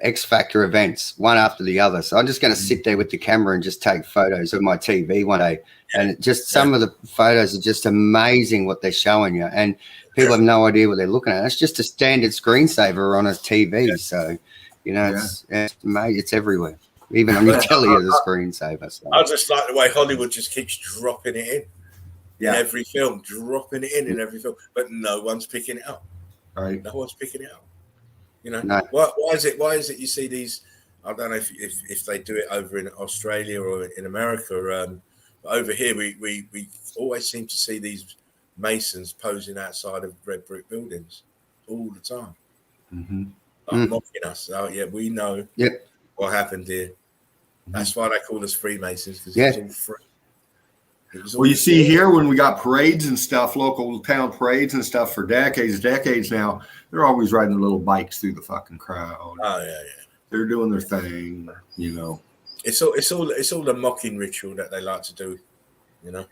X Factor events one after the other. So I'm just going to sit there with the camera and just take photos of my TV one day. And some of the photos are just amazing what they're showing you. And people have no idea what they're looking at. It's just a standard screensaver on a TV. Yeah. So, it's everywhere. Even on your telly is a screensaver. So. I just like the way Hollywood just keeps dropping it in every film, dropping it in every film, but no one's picking it up. Right. No one's picking it up. No. Why is it you see these I don't know if they do it over in Australia or in America. But over here, we always seem to see these masons posing outside of red brick buildings all the time, like mocking us. Oh yeah, we know what happened here. That's why they call us Freemasons, because it was all free. Well, you see here when we got parades and stuff, local town parades and stuff for decades now, they're always riding little bikes through the fucking crowd. Oh yeah. They're doing their thing, you know. It's all a mocking ritual that they like to do, you know.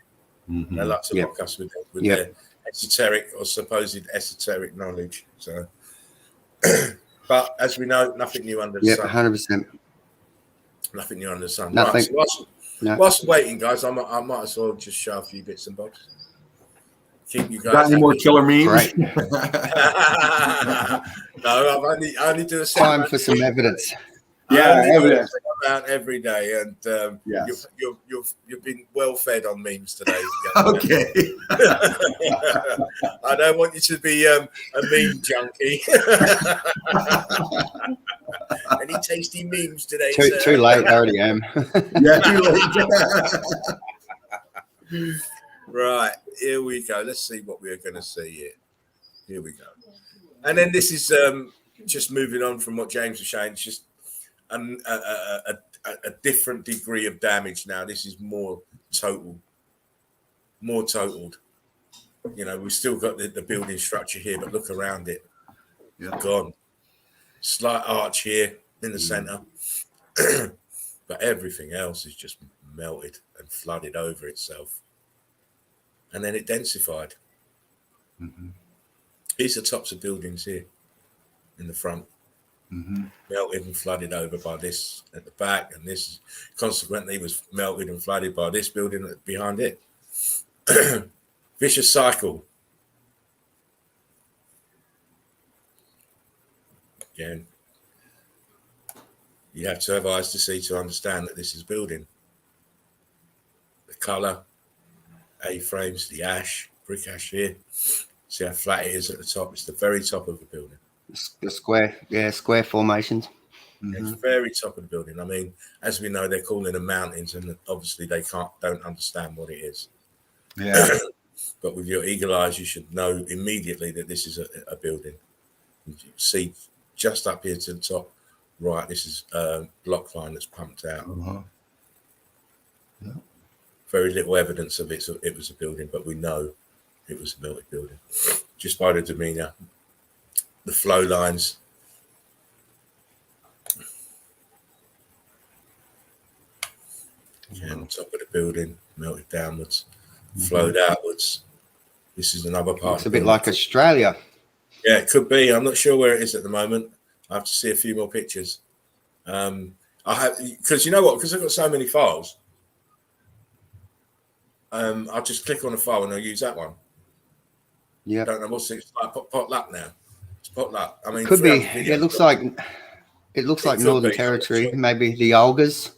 They like to mock us with their esoteric or supposed esoteric knowledge. So, but as we know, nothing new under the sun. 100%. Nothing new under the sun. Nothing. Right, so whilst waiting, guys, I might as well just show a few bits and bobs. Keep you guys. Got any more killer memes? Right. No, I only do a time for some evidence. Yeah, evidence about every day, and yes. you've been well fed on memes today. Okay. I don't want you to be a meme junkie. Any tasty memes today? Too late. I already am. Yeah, too late. Right, here we go. Let's see what we're going to see here. Here we go. And then this is just moving on from what James was saying. It's just a different degree of damage now. This is more totaled. You know, we've still got the building structure here, but look around it. Yeah. Gone. Slight arch here in the center. But everything else is just melted and flooded over itself. And then it densified. These are tops of buildings here in the front. Melted and flooded over by this at the back, and this consequently was melted and flooded by this building behind it. Vicious cycle. Again, you have to have eyes to see to understand that this is building. The color, A-frames, the ash, brick ash here. See how flat it is at the top? It's the very top of the building. The square formations. It's very top of the building. I mean, as we know, they're calling them mountains, and obviously they don't understand what it is. Yeah. But with your eagle eyes, you should know immediately that this is a building. You see just up here to the top, right, this is a block line that's pumped out. Very little evidence of it, so it was a building, but we know it was a melted building. Just by the demeanor, the flow lines. Yeah, on top of the building, melted downwards, flowed outwards. This is another part. It's a bit like Australia. Yeah, it could be. I'm not sure where it is at the moment. I have to see a few more pictures. I have, because you know what? Because I've got so many files. I'll just click on a file and I'll use that one. Yeah. I don't know what's it's like potluck now. It's potluck. I mean, could be. It looks like Northern Territory. Sure. Maybe the Olgas.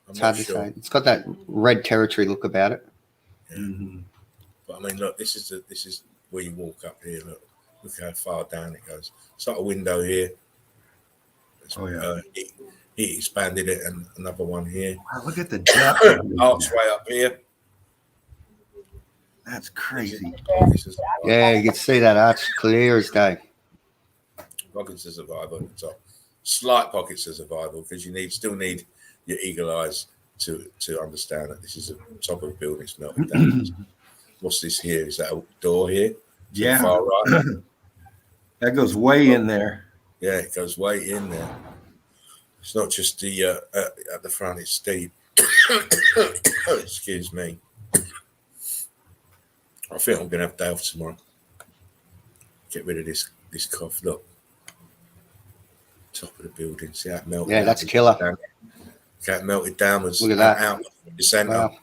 It's hard to say. It's got that red territory look about it. Yeah. But I mean, look, this is where you walk up here. Look how far down it goes. It's like a window here. He expanded it, and another one here. Wow, look at the depth. Archway up here. That's crazy. Yeah, you can see that arch clear as day. Pockets of survival at the top. Slight pockets of survival, because you still need your eagle eyes to understand that this is the top of a building. It's melting down. What's this here? Is that a door here? Yeah. Far right? That goes way in there. Yeah, it goes way in there. It's not just the at the front, it's steep. Excuse me. I think I'm going to have a day off tomorrow. Get rid of this cough. Look. Top of the building. See how it melted? Yeah, that's killer. Down. See how it melted downwards. Look at that. Out the center. Wow.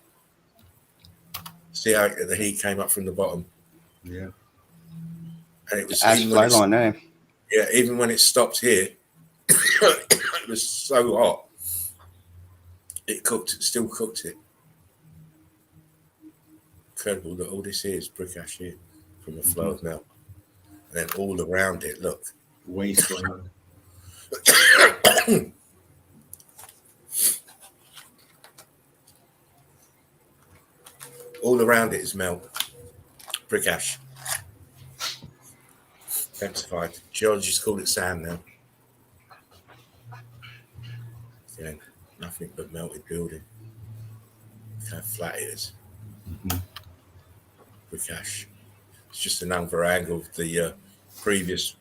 See how the heat came up from the bottom. Yeah. And it was ash flow line there. Yeah, even when it stopped here, it was so hot. It still cooked it. Incredible that all this here is brick ash here from a flow of melt. And then all around it, look. Wasteland. All around it is melt. Brick ash. Densified. Geologists call it sand now. Again, nothing but melted building. Look how flat it is. Brick ash. It's just another angle of the previous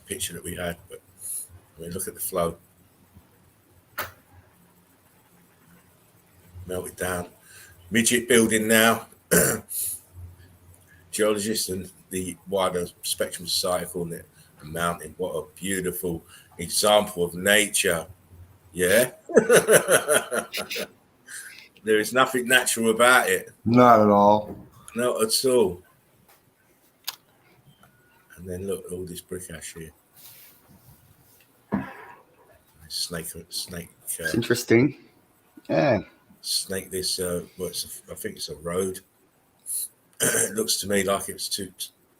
picture that we had, but I mean, look at the flow. Melted down. Midget building now. Geologists and the wider spectrum society calling it a mountain. What a beautiful example of nature. Yeah. There is nothing natural about it. Not at all. Not at all. And then look, all this brick ash here. Snake. It's interesting. Yeah. Snake this. Well, I think it's a road. It looks to me like it's to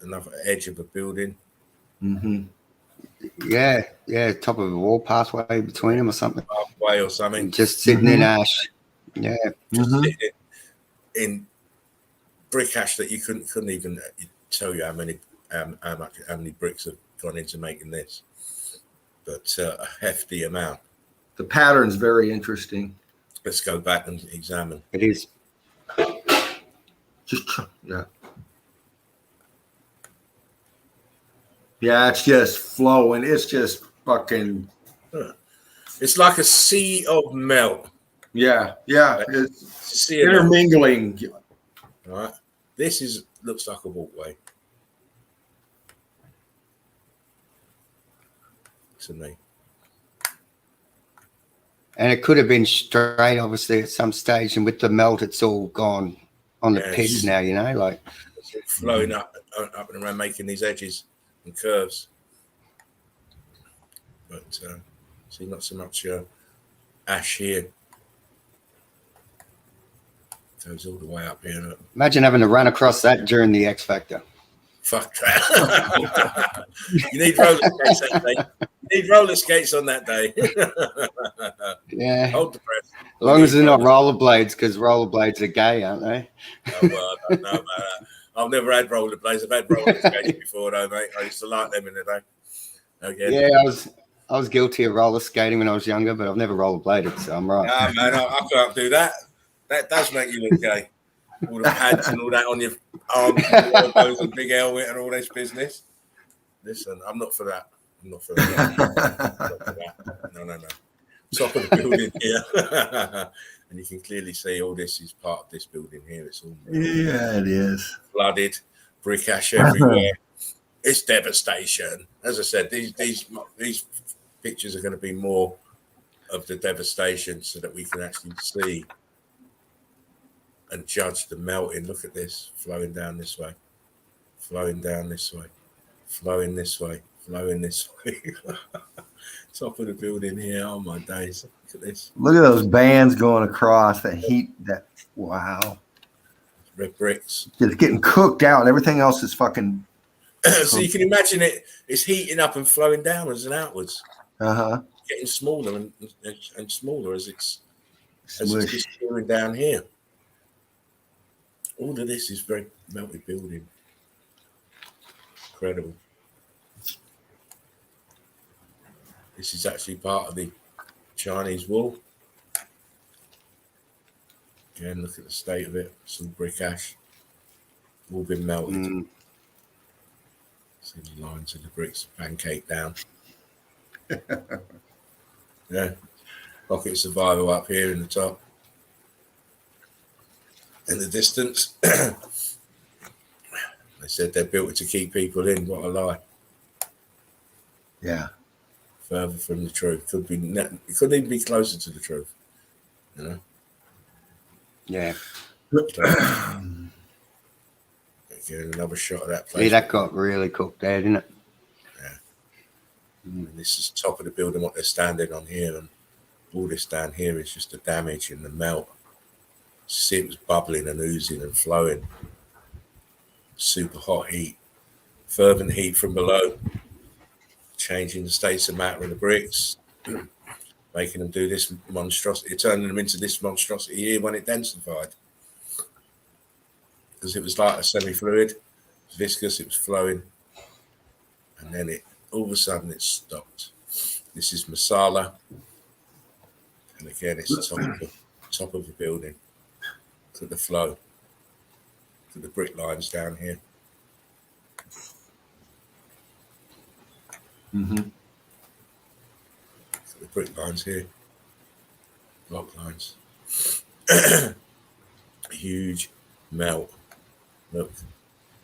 another edge of a building. Mm-hmm. Yeah. Top of a wall pathway between them or something. Pathway or something. Just sitting in ash. Yeah. Just sitting in brick ash that you couldn't even tell you how many bricks have gone into making this, but a hefty amount. The pattern's very interesting. Let's go back and examine. It is. Yeah, it's just flowing. It's just fucking. It's like a sea of melt. Yeah. It's sea of intermingling. All right. This looks like a walkway to me. And it could have been straight, obviously, at some stage. And with the melt, it's all gone on the pins now, you know, like it's flowing up and around, making these edges and curves. But see, not so much ash here. Goes all the way up here. Look. Imagine having to run across that during the X Factor. Fuck that. You need roller skates that day. You need roller skates on that day. Yeah. Hold the breath. As long as they're not rollerblades, because rollerblades are gay, aren't they? Oh, well, I don't know about that. I've never had rollerblades. I've had roller skates before, though, mate. I used to like them in the day. Okay. Yeah, I was guilty of roller skating when I was younger, but I've never rollerbladed, so I'm right. No, man, I can't do that. That does make you look gay. All the pads and all that on your arms, and elbows, and big helmet and all this business. Listen, I'm not for that. I'm not for that. Not for that. No. Top of the building here. And you can clearly see all this is part of this building here. It's all it is. Flooded, brick ash everywhere. It's devastation. As I said, these pictures are going to be more of the devastation so that we can actually see and judge the melting. Look at this, flowing down this way, flowing down this way, flowing this way, flowing this way. Top of the building here. Oh my days. Look at this. Look at those bands going across that heat. Wow. Red bricks. It's getting cooked out. Everything else is fucking. So you can imagine it's heating up and flowing downwards and outwards. Getting smaller and smaller as it's just pouring down here. All of this is very melted building. Incredible. This is actually part of the Chinese wall. Again, look at the state of it. Some brick ash. All been melted. See the lines of the bricks pancake down. Yeah. Pocket survival up here in the top. In the distance. They said they built it to keep people in. What a lie. Yeah. Further from the truth. It couldn't even be closer to the truth. You know? Yeah. Get another shot of that place. Yeah, that got really cooked there, didn't it? Yeah. And this is top of the building, what they're standing on here, and all this down here is just the damage and the melt. See, it was bubbling and oozing and flowing. Super hot heat, fervent heat from below, changing the states of matter in the bricks, making them do this monstrosity, turning them into this monstrosity here when it densified. because it was like a semi-fluid. It was viscous, it was flowing. And then it, all of a sudden, it stopped. This is Masala. And again, it's the top of the building. Look at the flow. Look at the brick lines down here. Mm-hmm. Look at the brick lines here. Block lines. Huge melt. Look.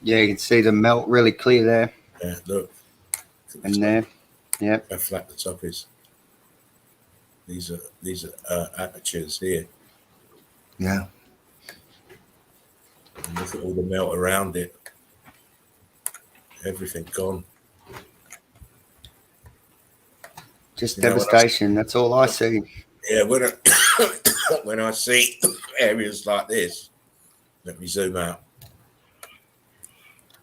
Yeah, you can see the melt really clear there. Yeah, look. And there. Yep. How flat the top is. These are apertures here. Yeah. And look at all the melt around it. Everything gone. Just devastation. That's all I see. Yeah, when I see areas like this, let me zoom out.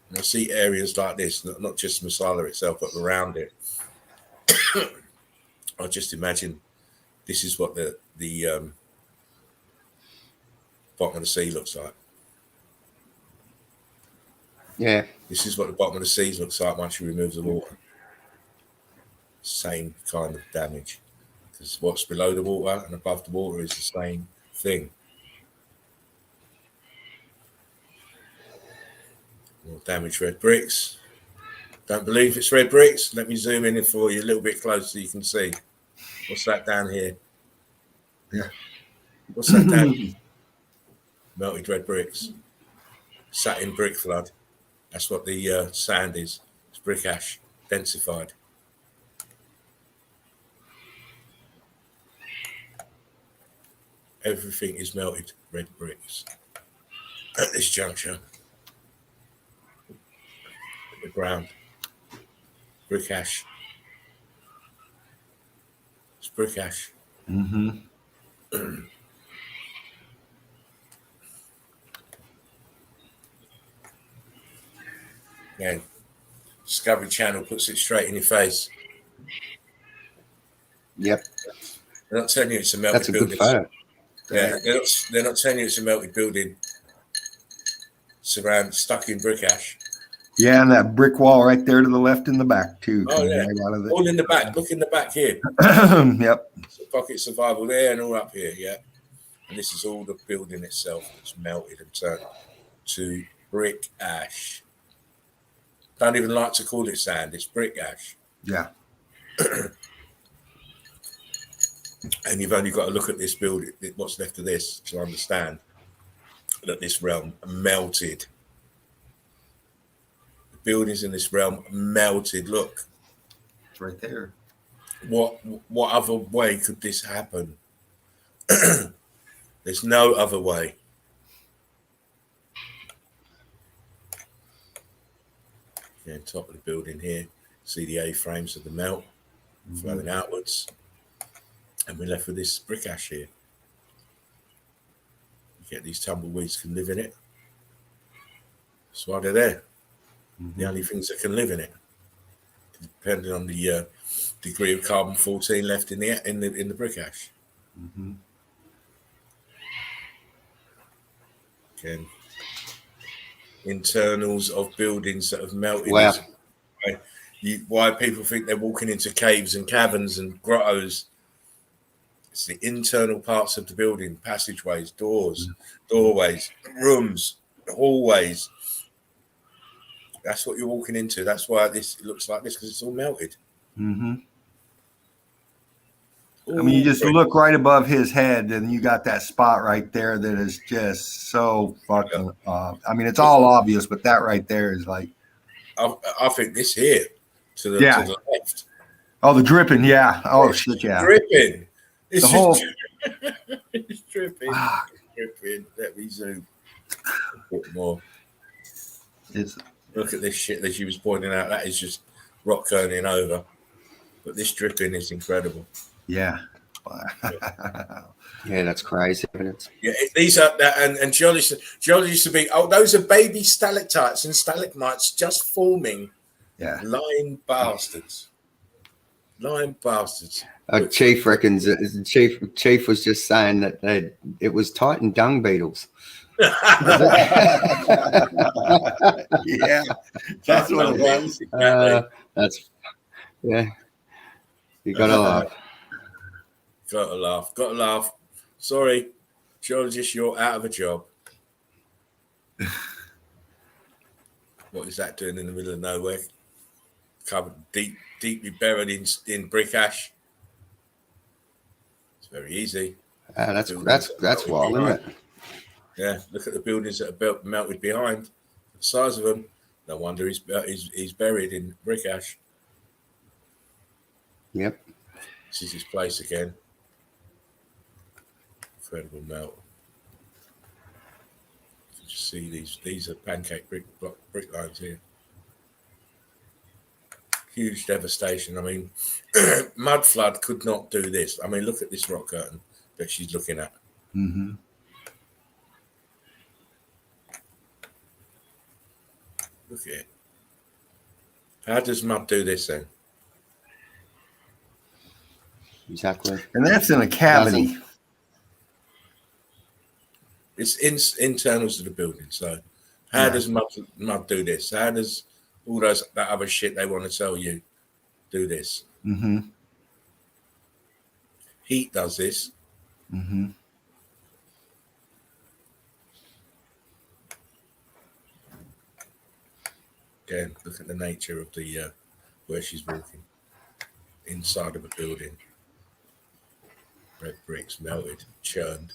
When I see areas like this, not just Masala itself, but around it, I just imagine this is what the bottom of the sea looks like. Yeah. This is what the bottom of the sea looks like once you remove the water. Same kind of damage. Because what's below the water and above the water is the same thing. More damaged red bricks. Don't believe it's red bricks? Let me zoom in for you a little bit closer so you can see. What's that down here? Yeah. What's that down here? Melted red bricks. Satin brick flood. That's what the sand is. It's brick ash, densified. Everything is melted red bricks at this juncture. The ground. Brick ash. It's brick ash. Mm-hmm. Yeah. Discovery Channel puts it straight in your face. Yep. They're not telling you it's a melted That's a building. good photo. Yeah, they're not telling you it's a melted building stuck in brick ash. Yeah, and that brick wall right there to the left in the back too. Oh yeah, right out of all in the back. Look in the back here. Yep. Pocket survival there and all up here. Yeah, and this is all the building itself that's melted and turned to brick ash. Don't even like to call it sand. It's brick ash. Yeah. And you've only got to look at this building, what's left of this, to understand that this realm melted. The buildings in this realm melted. Look. It's right there. What other way could this happen? There's no other way. Yeah, top of the building here. See the A-frames of the melt flowing outwards. And we're left with this brick ash here. You get these tumbleweeds can live in it. That's why they're there. The only things that can live in it, depending on the degree of carbon-14 left in the brick ash. Mm-hmm. Again, internals of buildings that have melted. Wow. Why people think they're walking into caves and caverns and grottos. It's the internal parts of the building, passageways, doors, doorways, rooms, hallways. That's what you're walking into. That's why it looks like this, because it's all melted. Mm-hmm. I mean, you just look right above his head and you got that spot right there that is just so fucking, I mean, it's all obvious, but that right there is like. I think this here to the left. Oh, the dripping. Yeah. Oh, shit. Yeah. Dripping. It's the whole. It's dripping. Dripping. Let me zoom a bit more. Look at this shit that she was pointing out. That is just rock turning over. But this dripping is incredible. Yeah. Yeah, that's crazy evidence. Yeah, these are and geology used to be. Oh, those are baby stalactites and stalagmites just forming. Yeah. Lying bastards. Lying bastards. Chief reckons Chief was just saying that it was Titan dung beetles. Yeah, that's what it was. That's yeah. You gotta laugh. Gotta laugh. Gotta laugh. Sorry, geologist, you're out of a job. What is that doing in the middle of nowhere? Covered deeply buried in brick ash. It's very easy. That's wild, isn't it? Yeah, look at the buildings that are melted behind. The size of them. No wonder he's buried in brick ash. Yep. This is his place again. Incredible melt. You just see these are pancake brick lines here. Huge devastation. I mean, mud flood could not do this. I mean, look at this rock curtain that she's looking at. Mm-hmm. Look at it. How does mud do this then? Exactly. And that's in a cavity. It's internals of the building. So how does mud do this? How does all that other shit they want to tell you do this? Mm-hmm. Heat does this. Mm-hmm. Again, look at the nature of the where she's walking. Inside of a building. Red bricks melted, churned.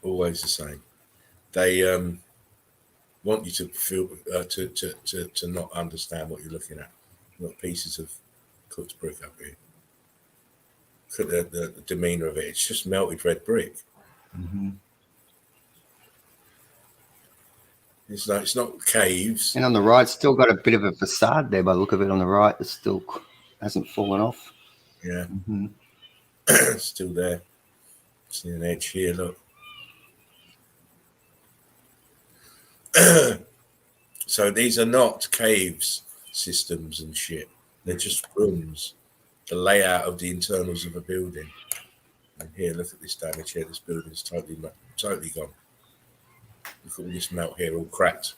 Always the same. They want you to feel to not understand what you're looking at. You've got pieces of cooked brick up here. Look at the demeanor of it. It's just melted red brick. Mm-hmm. It's not caves. And on the right, still got a bit of a facade there by the look of it on the right. It still hasn't fallen off. Yeah. Mm-hmm. Still there. See an edge here, look. So these are not caves systems and shit. They're just rooms. The layout of the internals of a building. And here, look at this damage here. This building's totally gone. Look at all this melt here, all cracked.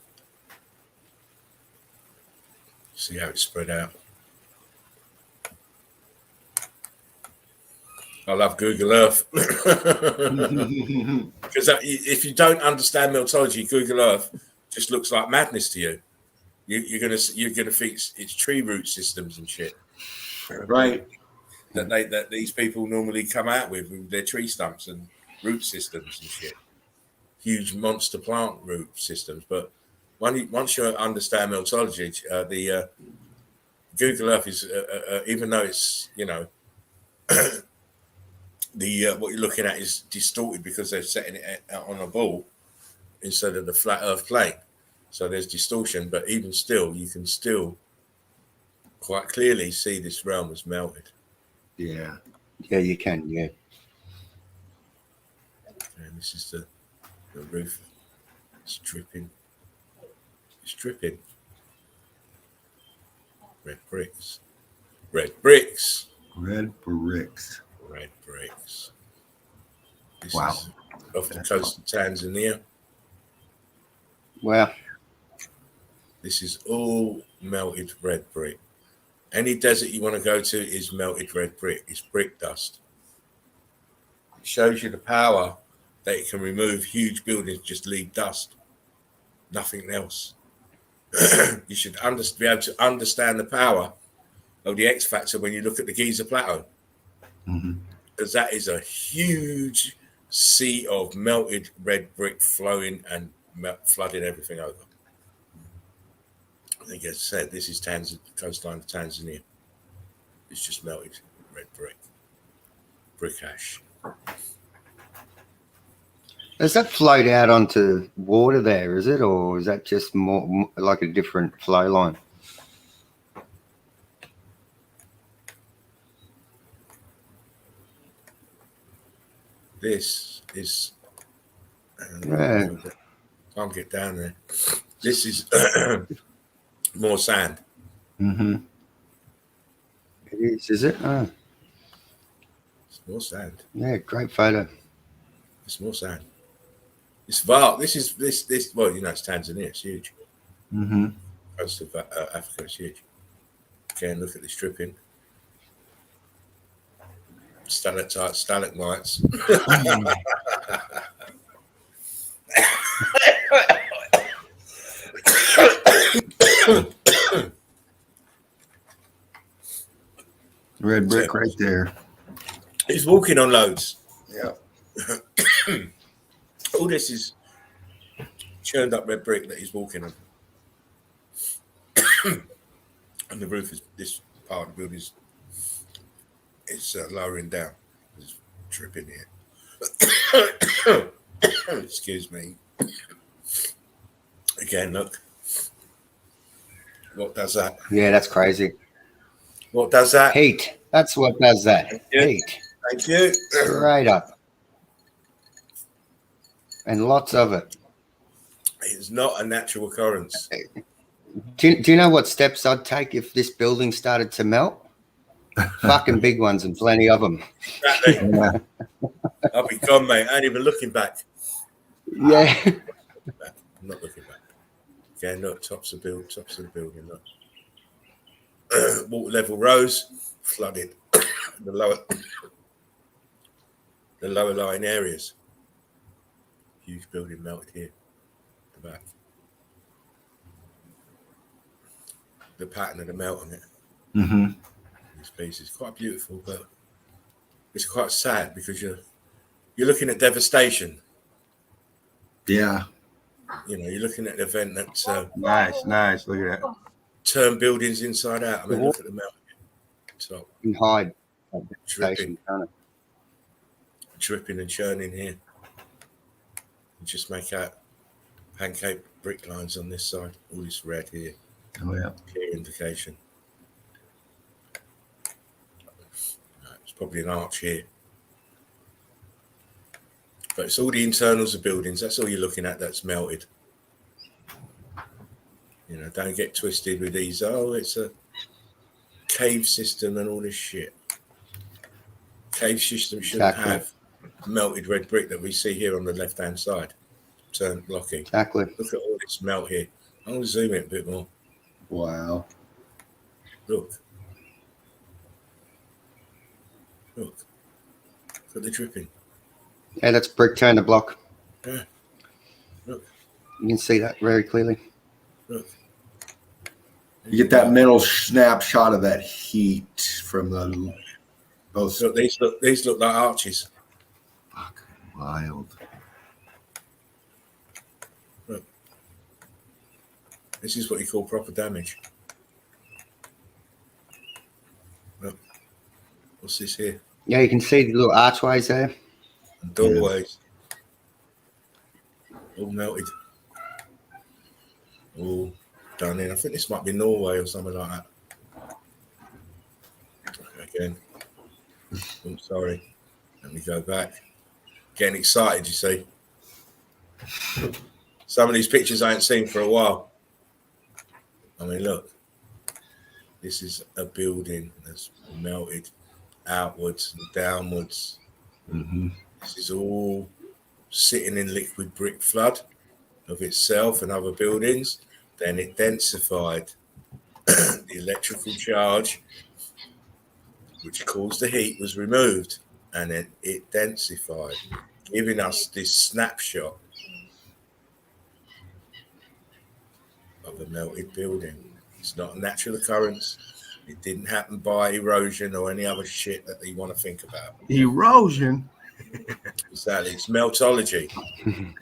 See how it's spread out. I love Google Earth. Because if you don't understand Meltology, Google Earth just looks like madness to you. You're gonna think it's tree root systems and shit. Right. That these people normally come out with their tree stumps and root systems and shit. Huge monster plant root systems. But once you understand Meltology, the Google Earth is even though it's what you're looking at is distorted because they're setting it out on a ball instead of the flat Earth plane. So there's distortion, but even still, you can still quite clearly see this realm is melted. Yeah. Yeah, you can. Yeah. And this is the roof. It's dripping. It's dripping. Red bricks. Red bricks. Red bricks. Red bricks. This Wow. is off the coast of Tanzania. Wow. This is all melted red brick. Any desert you want to go to is melted red brick. It's brick dust. It shows you the power that it can remove huge buildings, just leave dust. Nothing else. You should be able to understand the power of the X factor when you look at the Giza Plateau. Because that is a huge sea of melted red brick flowing and flooding everything over. I think, as I said, this is coastline of Tanzania. It's just melted red brick ash. Does that float out onto water there, is it? Or is that just more like a different flow line? This is... Can't get down there. This is more sand. It is it? Oh. more sand. Yeah, great photo. It's more sand. It's vast. This. Well, you know, it's Tanzania. It's huge. Mm-hmm. Most of Africa is huge. Again, look at the stripping. Stalactites, stalagmites. Red brick right there. He's walking on loads. Yeah. All this is churned up red brick that he's walking on. And the roof is, this part of the building is lowering down. It's dripping here. Excuse me. Again, look. What does that? Yeah, that's crazy. What does that? Heat. That's what does that. Heat. Thank you. Straight up. And lots of it. It's not a natural occurrence. Do you know what steps I'd take if this building started to melt? Fucking big ones and plenty of them. Exactly. Yeah. I'll be gone, mate. I ain't even looking back. Yeah. I'm not looking back. Again, look, tops of the building, look. Water level rose, flooded. the lower lying areas. Huge building melted here. The back. The pattern of the melt on it. Mm-hmm. This piece is quite beautiful, but it's quite sad because you're looking at devastation. Yeah. You know, you're looking at an event that Nice. Look at that. turned buildings inside out. I mean, look at the melt. So And hide. dripping and churning here. You just make out pancake brick lines on this side. All this red here. Oh yeah. Clear indication. It's probably an arch here. But it's all the internals of buildings. That's all you're looking at that's melted. You know, don't get twisted with these. Oh, it's a cave system and all this shit. Cave system shouldn't have melted red brick that we see here on the left-hand side. Turned blocky. Exactly. Look at all this melt here. I'm going to zoom in a bit more. Wow. Look. Look at the dripping. Yeah, that's brick turned to block. Yeah. Look. You can see that very clearly. Look. You get that mental snapshot of that heat from the both. Look, these look like arches. Fuck, wild. Look. This is what you call proper damage. Look. What's this here? Yeah, you can see the little archways there. And doorways. All melted. All done in. I think this might be Norway or something like that. Again. I'm sorry. Let me go back. Getting excited, you see. Some of these pictures I ain't seen for a while. I mean, look. This is a building that's melted outwards and downwards. Mm-hmm. This is all sitting in liquid brick flood of itself and other buildings. Then it densified. The electrical charge, which caused the heat, was removed, and then it densified, giving us this snapshot of a melted building. It's not a natural occurrence. It didn't happen by erosion or any other shit that they want to think about. Erosion. Exactly. It's meltology.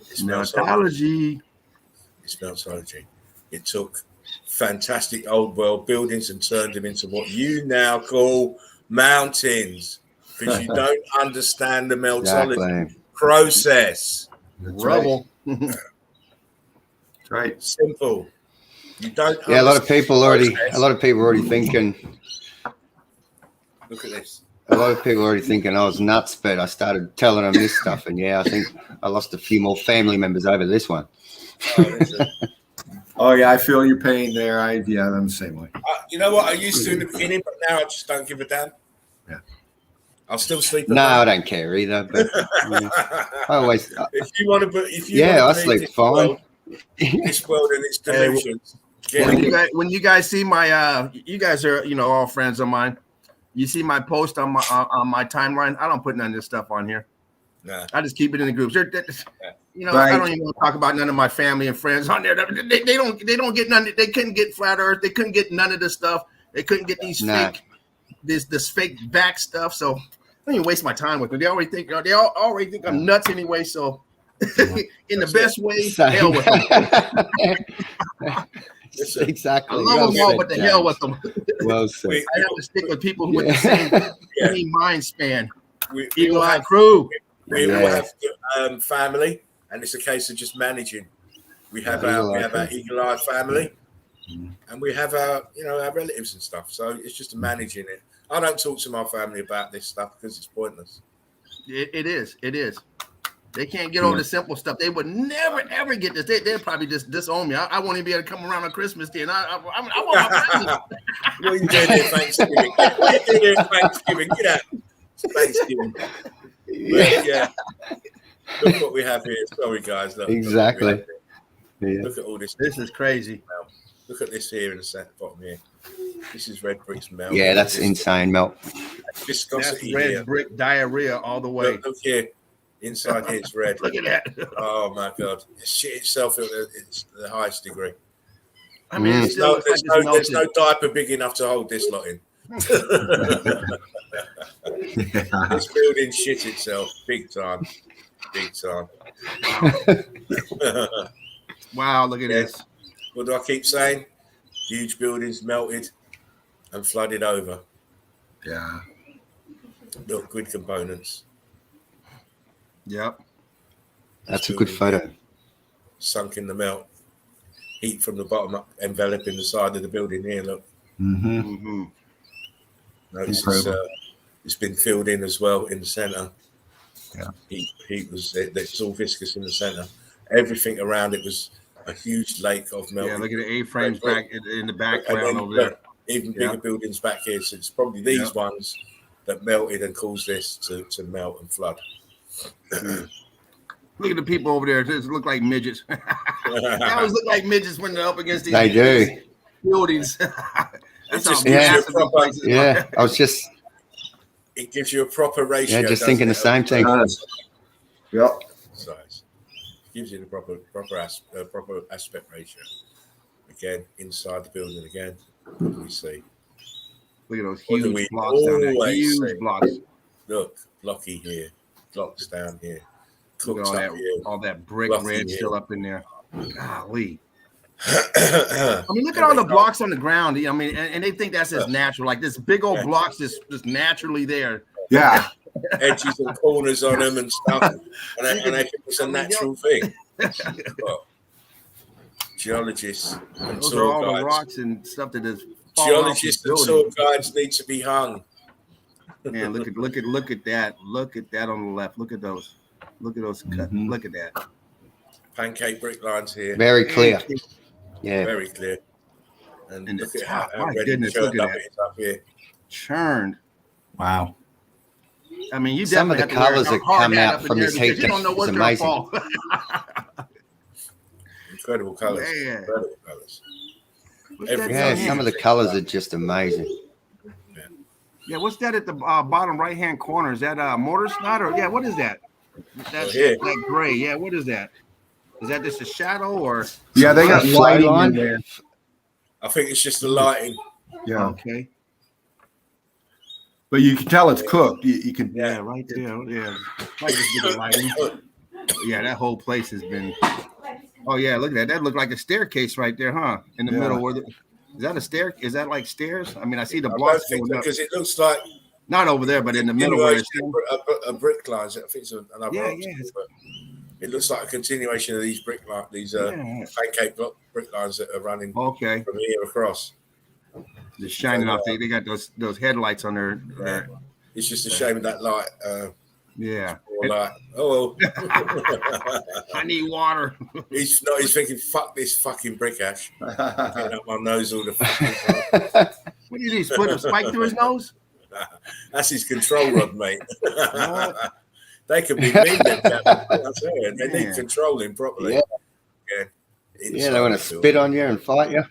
It's Meltology. It's meltology. It took fantastic old world buildings and turned them into what you now call mountains because you don't understand the meltology process. That's Rubble. Right. That's right. Simple. You don't. Yeah, a lot of people already thinking. Look at this. A lot of people already thinking I was nuts, but I started telling them this stuff, and yeah, I think I lost a few more family members over this one. Oh yeah, I feel your pain there. I'm the same way. You know what? I used to in the beginning, but now I just don't give a damn. Yeah. I'll still sleep. No, I don't care either. But I always. If you want to, if you Yeah, I want to sleep fine. this world and its delusions. When you guys see my, you guys are all friends of mine. You see my post on my timeline. I don't put none of this stuff on here. Nah. I just keep it in the groups. Right. I don't even want to talk about none of my family and friends on there. They don't get none. They couldn't get flat Earth. They couldn't get none of this stuff. They couldn't get these fake, this fake back stuff. So I don't even waste my time with them. They already think I'm nuts anyway. So in the best way, hell with them. Exactly. I love them all, but the hell with them. Well said. I have to stick with people with the same mind span. We all have crew. We all have family, and it's a case of just managing. We have our Eagle Eye family, and we have our our relatives and stuff. So it's just managing it. I don't talk to my family about this stuff because it's pointless. It is. They can't get over the simple stuff. They would never ever get this. They'll probably just disown me. I won't even be able to come around on Christmas Day. And I want my presents. What are you doing here Thanksgiving? What are you doing here Thanksgiving? Get out. It's Thanksgiving. Yeah. Look what we have here. Sorry, guys. Look, Exactly. Look at all this. This is crazy. Look at this here in the bottom here. This is red bricks melt. Yeah, that's insane, Melt. Viscosity. That's red here. brick diarrhea all the way. Look here. Inside here it's red. Look at that. Oh my God. The shit itself it's the highest degree. I mean, there's no diaper big enough to hold this lot in. This building shit itself big time. Wow, look at this. What do I keep saying? Huge buildings melted and flooded over. Yeah. Look, good components. Yep. That's a good photo. Sunk in the melt. Heat from the bottom up, enveloping the side of the building here. Look. Notice it's been filled in as well in the center. Yeah. Heat was it's all viscous in the center. Everything around it was a huge lake of melt. Yeah, look at the A-frames back in the background over there. Even bigger buildings back here. So it's probably these ones that melted and caused this to melt and flood. Look at the people over there. They look like midgets. They always look like midgets when they're up against these buildings. That's just I was just. It gives you a proper ratio. Yeah, just thinking the same thing. Yep. Size gives you the proper aspect ratio. Again, inside the building again. What do we see? Look at those huge blocks down there. Huge blocks. Look, blocky here. Blocks down here. Look at all that brick red still up in there. Golly. I mean, look at all the blocks on the ground. I mean, and they think that's just natural. Like this big old blocks just naturally there. Yeah. Edges and corners on them and stuff. And they think it's a natural thing. Well, geologists and those tour are all guides. the rocks and stuff that is. Geologists and tour guides need to be hung. Man, look at that. Look at that on the left. Look at those. Look at those cut. Look at that. Pancake brick lines here. Very clear. Yeah. Very clear. And look at how my red goodness, churned look at up that. it is up here. Churned. Wow. I mean, you Some of the colors that come out from this heat you don't know what's going to fall. Incredible colors. Man. Incredible colors. Yeah, some of the colors are just amazing. Yeah, what's that at the bottom right-hand corner? Is that mortar snot or what is that? That's that gray. Yeah, what is that? Is that just a shadow or? Yeah, they got lighting on in there. I think it's just the lighting. Yeah. Okay. But you can tell it's cooked. You can. Yeah, right there. Yeah. Might just get the lighting. Yeah, that whole place has been. Oh yeah, look at that. That looked like a staircase right there, huh? In the middle where is that a stair? Is that like stairs? I mean, I see the blocks because it looks like not over there, but in the middle where it's a brick lines. I think it's another. Yeah. It looks like a continuation of these brick lines, these pancake block brick lines that are running from here across. Just shining off. They got those headlights on there. It's just a shame of that light. Yeah. Light. Oh, I need water. He's thinking, fuck this fucking brick ash. Getting up my nose all the fucking time. What did he put a spike through his nose? That's his control rod, mate. They can be mean, them captains. They need controlling properly. Yeah, they want to spit on you and fight you.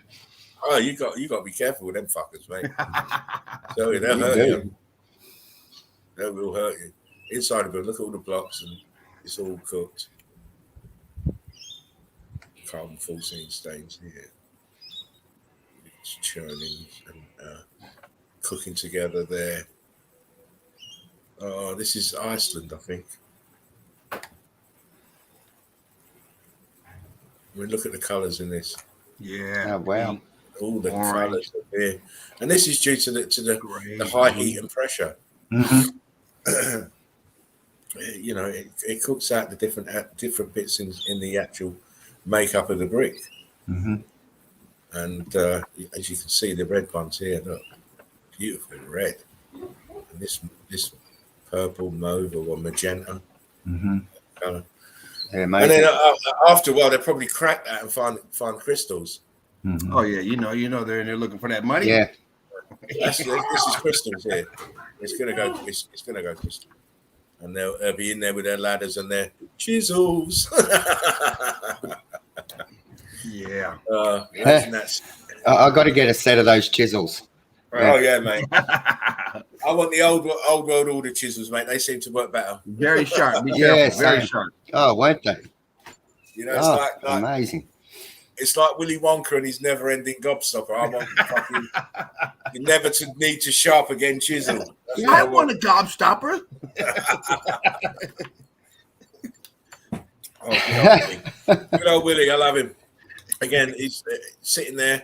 Oh, you got to be careful with them fuckers, mate. So they'll hurt you. They will hurt you. Inside of it, look at all the blocks, and it's all cooked. Carbon 14 stains here. It's churning and cooking together there. Oh, this is Iceland, I think. I mean, look at the colours in this. Yeah. Oh, wow. All the colours up here, and this is due to the high heat and pressure. Mm-hmm. You know, it cooks out the different bits in the actual makeup of the brick. Mm-hmm. And as you can see, the red ones here, look, beautiful red. And this purple, mauve, or magenta color. Yeah, and then after a while, they'll probably crack that and find crystals. Mm-hmm. Oh yeah, you know they're in there looking for that money. Yeah. This is crystals here. It's gonna go crystal, and they'll be in there with their ladders and their chisels. Yeah. I got to get a set of those chisels. Oh yeah, mate. I want the old world order chisels, mate. They seem to work better. Very sharp. Be careful. Very sharp. Oh, weren't they? You know, it's like amazing. It's like Willy Wonka and his never-ending gobstopper. I want fucking you never to need to sharp again chisel. Yeah, I want a gobstopper. Good old Willy, I love him. Again, he's sitting there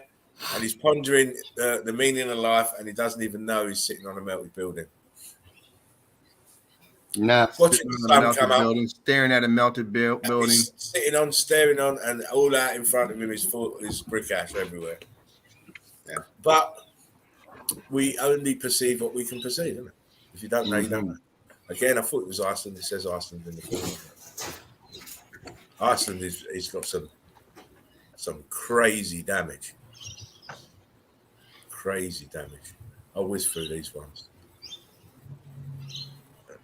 and he's pondering the meaning of life, and he doesn't even know he's sitting on a melted building. No. Watching the sun come up, staring at a melted building. He's staring on, and all out in front of him is brick ash everywhere. Yeah. But we only perceive what we can perceive, isn't it? If you don't know, you don't know. Again, I thought it was Iceland. It says Iceland in the film. Iceland has got some crazy damage. Crazy damage. I'll whiz through these ones.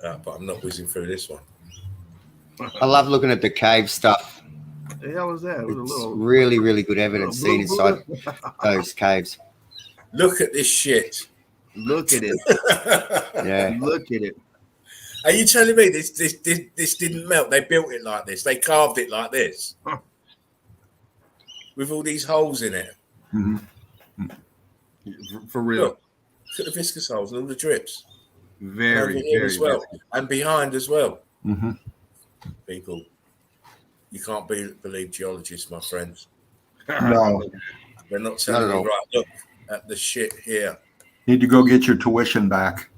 But I'm not whizzing through this one. I love looking at the cave stuff. What the hell is that? It's really, really good evidence seen inside those caves. Look at this shit. Look at it. Yeah. Look at it. Are you telling me this didn't melt? They built it like this. They carved it like this. Huh. With all these holes in it. Mm-hmm. For real. Look at the viscous holes and all the drips. Very, very as well. And behind as well. Mm-hmm. People, you can't believe geologists, my friends. No. They're not telling you, right, look at the shit here. Need to go get your tuition back.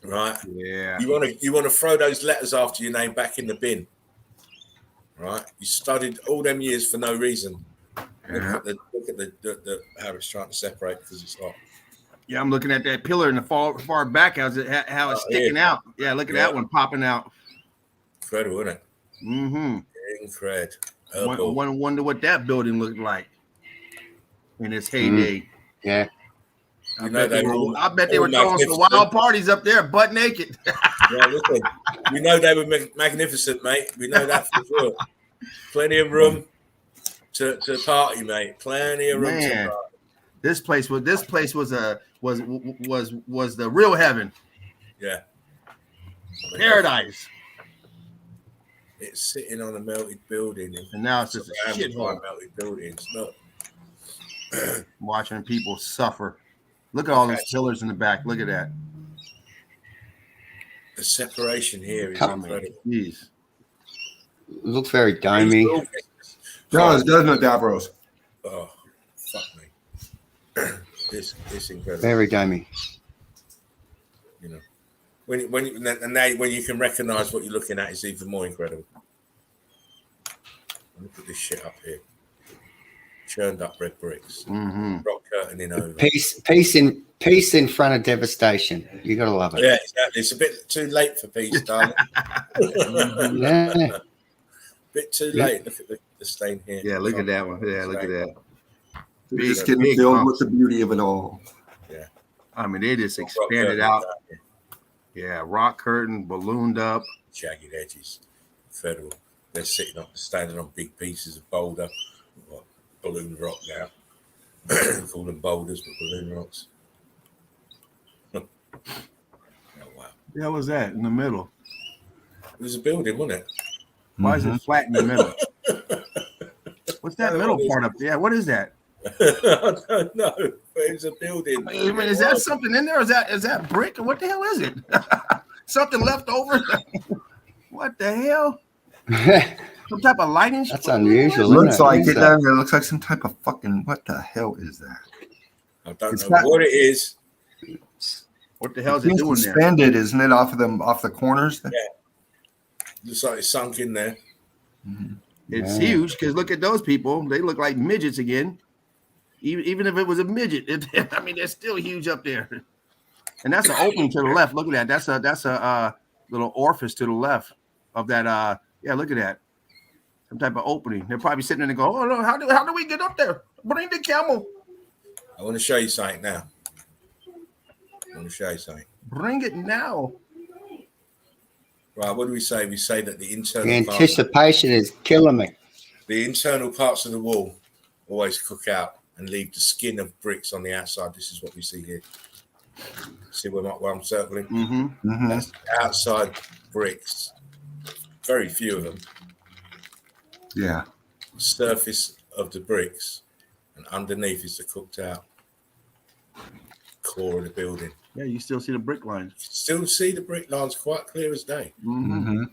Right? Yeah. You want to throw those letters after your name back in the bin. Right? You studied all them years for no reason. Yeah. Look at the how it's trying to separate because it's hot. Yeah, I'm looking at that pillar in the far back. How it's sticking out. Yeah, look at that one popping out. Incredible, isn't it? Mm-hmm. Incredible. Wonder what that building looked like in its heyday. Yeah. I bet they were throwing some wild parties up there, butt naked. Yeah, listen, we know they were magnificent, mate. We know that for sure. Plenty of room to party, mate. Plenty of room to party. This place was the real heaven. Yeah. Paradise. It's sitting on a melted building, and now it's just a shithole. Melted buildings. Look, watching people suffer. Look at all those pillars in the back. Look at that. The separation here is incredible. It looks very domey. Doesn't it, Davros? Oh, fuck me. This incredible. Very domey. You know, when you can recognize what you're looking at is even more incredible. Look at this shit up here. Churned up red bricks. Mm-hmm. Rock curtaining over. Peace in front of devastation. You gotta love it. Yeah, exactly. It's a bit too late for peace, darling. Yeah. Bit too late. Look at the stain here. Yeah, look at that one. Yeah, look at that. Just getting filled with the beauty of it all. Yeah. I mean, they just expanded out. Yeah, rock curtain, ballooned up. Jagged edges. Federal. They're standing on big pieces of boulder. What, balloon rock now. Call them boulders, but balloon rocks. Oh, wow. The hell was that in the middle? It was a building, wasn't it? Why is it flat in the middle? What's that middle part up there? What is that? I don't know. But it's a building. I mean, is that something in there? Is that brick? What the hell is it? Something left over? What the hell? Some type of lighting? That's unusual. Looks like it. It looks like some type of fucking. What the hell is that? I don't know what it is. What the hell is it doing there? Suspended, isn't it, off the corners? Yeah. Looks like it's sunk in there. Mm-hmm. It's huge because look at those people. They look like midgets again. Even if it was a midget, I mean, they're still huge up there. And that's an opening to the left. Look at that. That's a little orifice to the left of that. Yeah, look at that. Some type of opening. They're probably sitting there and go, oh no, how do we get up there? Bring the camel. I want to show you something now. Bring it now. Right, what do we say? We say that the internal anticipation is killing me. The internal parts of the wall always cook out and leave the skin of bricks on the outside. This is what we see here. See where I'm circling? Mm-hmm. Mm-hmm. That's outside bricks. Very few of them. Yeah. Surface of the bricks, and underneath is the cooked out core of the building. Yeah, you still see the brick lines. Still see the brick lines quite clear as day. Mm-hmm.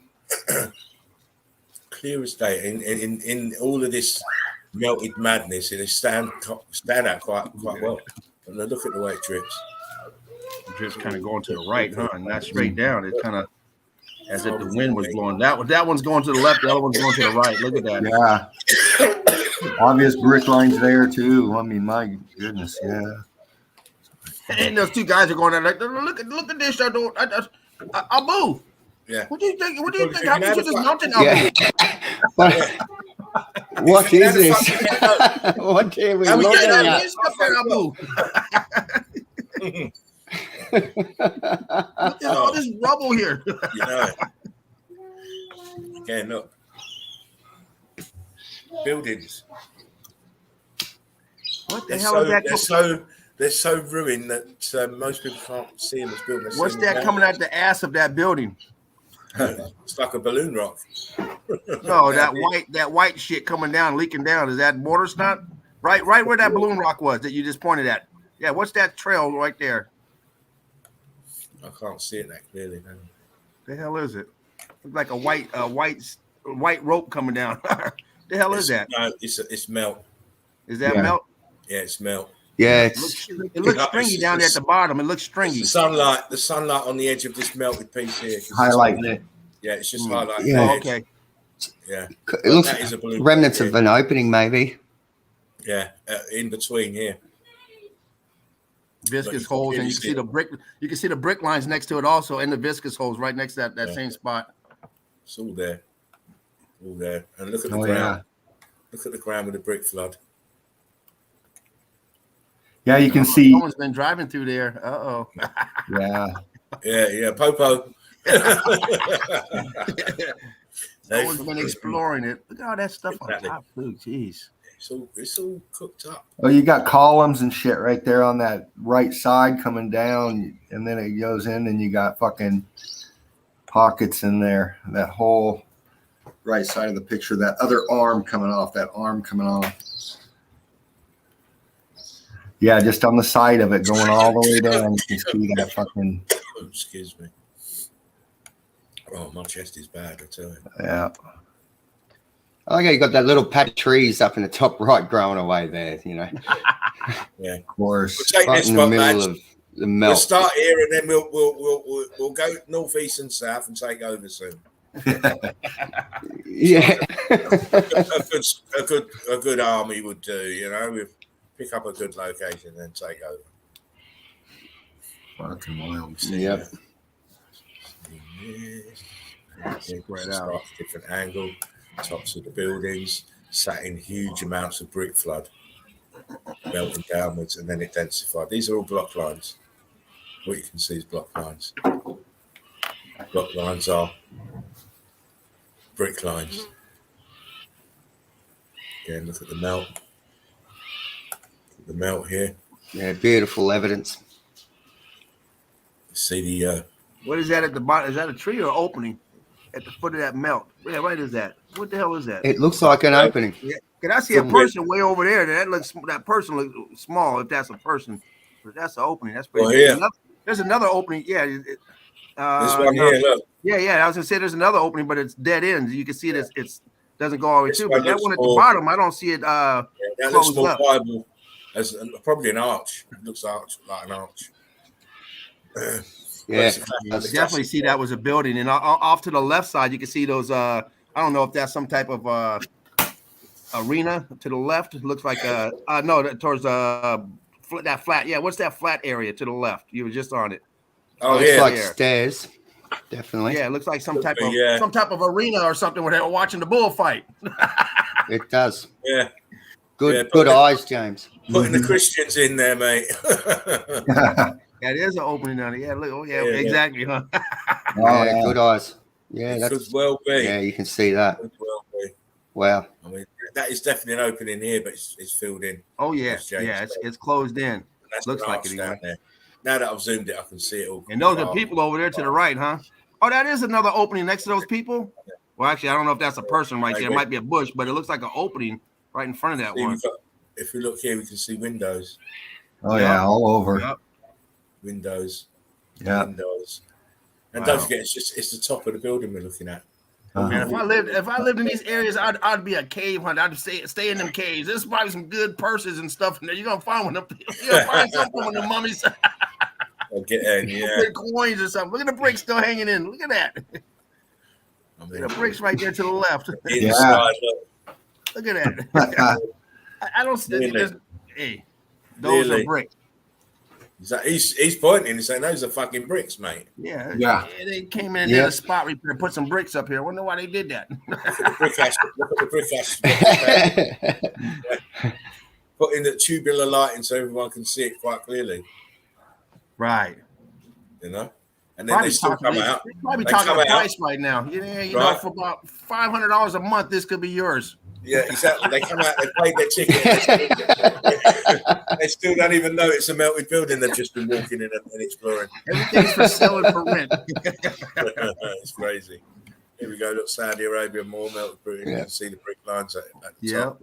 Clear as day. In all of this melted madness, they stand out quite well. And look at the way it drips. It drips kind of going to the right, huh? And not straight down. It kind of as if the wind was blowing. That one's going to the left. The other one's going to the right. Look at that. Yeah. Obvious brick lines there too. I mean, my goodness, yeah. And those two guys are going there like, look at this. I'll move. Yeah. What do you think? How did you just mountain? Yeah. What is this? What are we looking at? I'll move. Look at all this rubble here. You know it. Again, look. Buildings. What the hell is that? They're so ruined that most people can't see them as buildings. What's that coming out the ass of that building? It's like a balloon rock. No, that white shit coming down, leaking down. Is that mortar snot? Right where that balloon rock was that you just pointed at. Yeah, what's that trail right there? I can't see it that clearly. No. The hell is it? Looks like a white rope coming down. The hell is that? No, it's melt. Is that melt? Yeah, it's melt. Yeah, it looks stringy down there at the bottom. It looks stringy. The sunlight on the edge of this melted piece here. Highlighting it. Yeah, it's just highlighting. Yeah. Okay. Yeah. It looks remnants of an opening, maybe. Yeah, in between here. Viscous holes, and you can see the brick. You can see the brick lines next to it also, and the viscous holes right next to that same spot. It's all there. All there. And look at the ground. Yeah. Look at the ground with the brick flood. Yeah, you can see. Someone's been driving through there. Uh-oh. Yeah. Popo. Someone's been exploring it. Look at all that stuff on top too. Jeez. It's all cooked up. Oh, you got columns and shit right there on that right side coming down, and then it goes in, and you got fucking pockets in there. That whole right side of the picture, that other arm coming off, Yeah, just on the side of it, going all the way down, you can see that fucking. Excuse me. Oh, my chest is bad, I tell you. Yeah. I like how you got that little patch of trees up in the top right growing away there, you know. Yeah, of course. We'll take this in the middle of the melt. We'll start here and then we'll go northeast and south and take over soon. Yeah. a good army would do, you know. We pick up a good location and then take over. Fucking wild. Yep. Spread out, different angle. Tops of the buildings sat in huge amounts of brick flood, melting downwards, and then it densified. These are all block lines. What you can see is block lines. Block lines are brick lines. Again, look at the melt. The melt here. Yeah, beautiful evidence. See the What is that at the bottom? Is that a tree or opening at the foot of that melt? Yeah, what is that? What the hell is that? It looks like an opening. Yeah, can I see a person way over there? That person looks small. If that's a person, but that's an opening. That's pretty. Well, yeah. There's another opening. Yeah. This one here, look. Yeah. I was gonna say there's another opening, but it's dead ends. You can see it. It's doesn't go all the way through. But that one at the bottom, I don't see it. That looks more viable as probably an arch. It looks like an arch. Yeah, I definitely see that was a building, and off to the left side, you can see those. I don't know if that's some type of arena to the left. It looks like towards that flat. Yeah, what's that flat area to the left? You were just on it. Oh, looks like stairs. Definitely. Yeah, it looks like some type of arena or something where they were watching the bullfight. It does. Yeah. Good eyes, James. Putting the Christians in there, mate. That is an opening down there. Yeah, look, exactly, huh? Yeah, good eyes. Yeah, it that's could well be. Yeah, you can see that. Could well be. Wow. I mean, that is definitely an opening here, but it's filled in. Oh yeah, it's closed in. Looks like it down there. Now that I've zoomed it, I can see it all. And those are people over there to the right, huh? Oh, that is another opening next to those people. Yeah. Well, actually, I don't know if that's a person right there. It might be a bush, but it looks like an opening right in front of that one. If we look here, we can see windows. Oh yeah, all over. Yep. Windows. Yeah. Windows. And don't forget, it's the top of the building we're looking at. Man, if I lived in these areas, I'd be a cave hunter. I'd stay in them caves. There's probably some good purses and stuff in there. You're gonna find one of them. You're gonna find something with the mummies. Get in, yeah. Coins or something. Look at the bricks still hanging in. Look at that. I mean, the bricks right there to the left. Inside, look at that. I don't see this. Hey, those are bricks. He's pointing and saying those are fucking bricks, mate. Yeah. They came in and did a spot repair, put some bricks up here. I wonder why they did that. Look at the brick ash. Put in the tubular lighting so everyone can see it quite clearly. Right. You know? And then they still come out. Probably talking a price right now. You know, for about $500 a month, this could be yours. Yeah, exactly. They come out, they paid their ticket. They still don't even know it's a melted building. They've just been walking in and exploring. Everything's for selling for rent. It's crazy. Here we go. Look, Saudi Arabia, more melted building. You can see the brick lines at the top.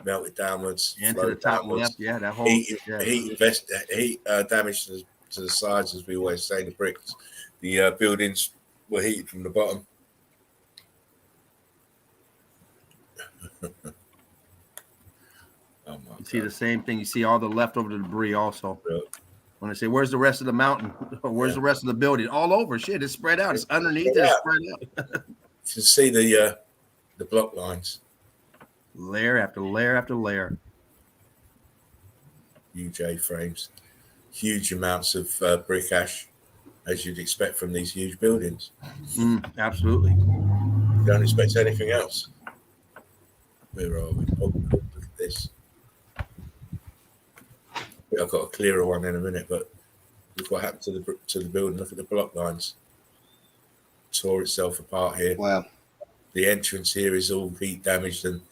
Melted downwards. And to the top left. Yeah, that whole heat damage to the sides, as we always say, the bricks. The buildings were heated from the bottom. You see the same thing. You see all the leftover debris also. Yeah. When I say, where's the rest of the mountain? Or where's the rest of the building? All over. Shit, it's spread out. It's underneath. It's spread out. You can see the block lines. Layer after layer after layer. Huge A-frames. Huge amounts of brick ash, as you'd expect from these huge buildings. Absolutely. You don't expect anything else. Where are we? Oh, look at this. I've got a clearer one in a minute, but look what happened to the building. Look at the block lines. Tore itself apart here. Wow. The entrance here is all heat damaged and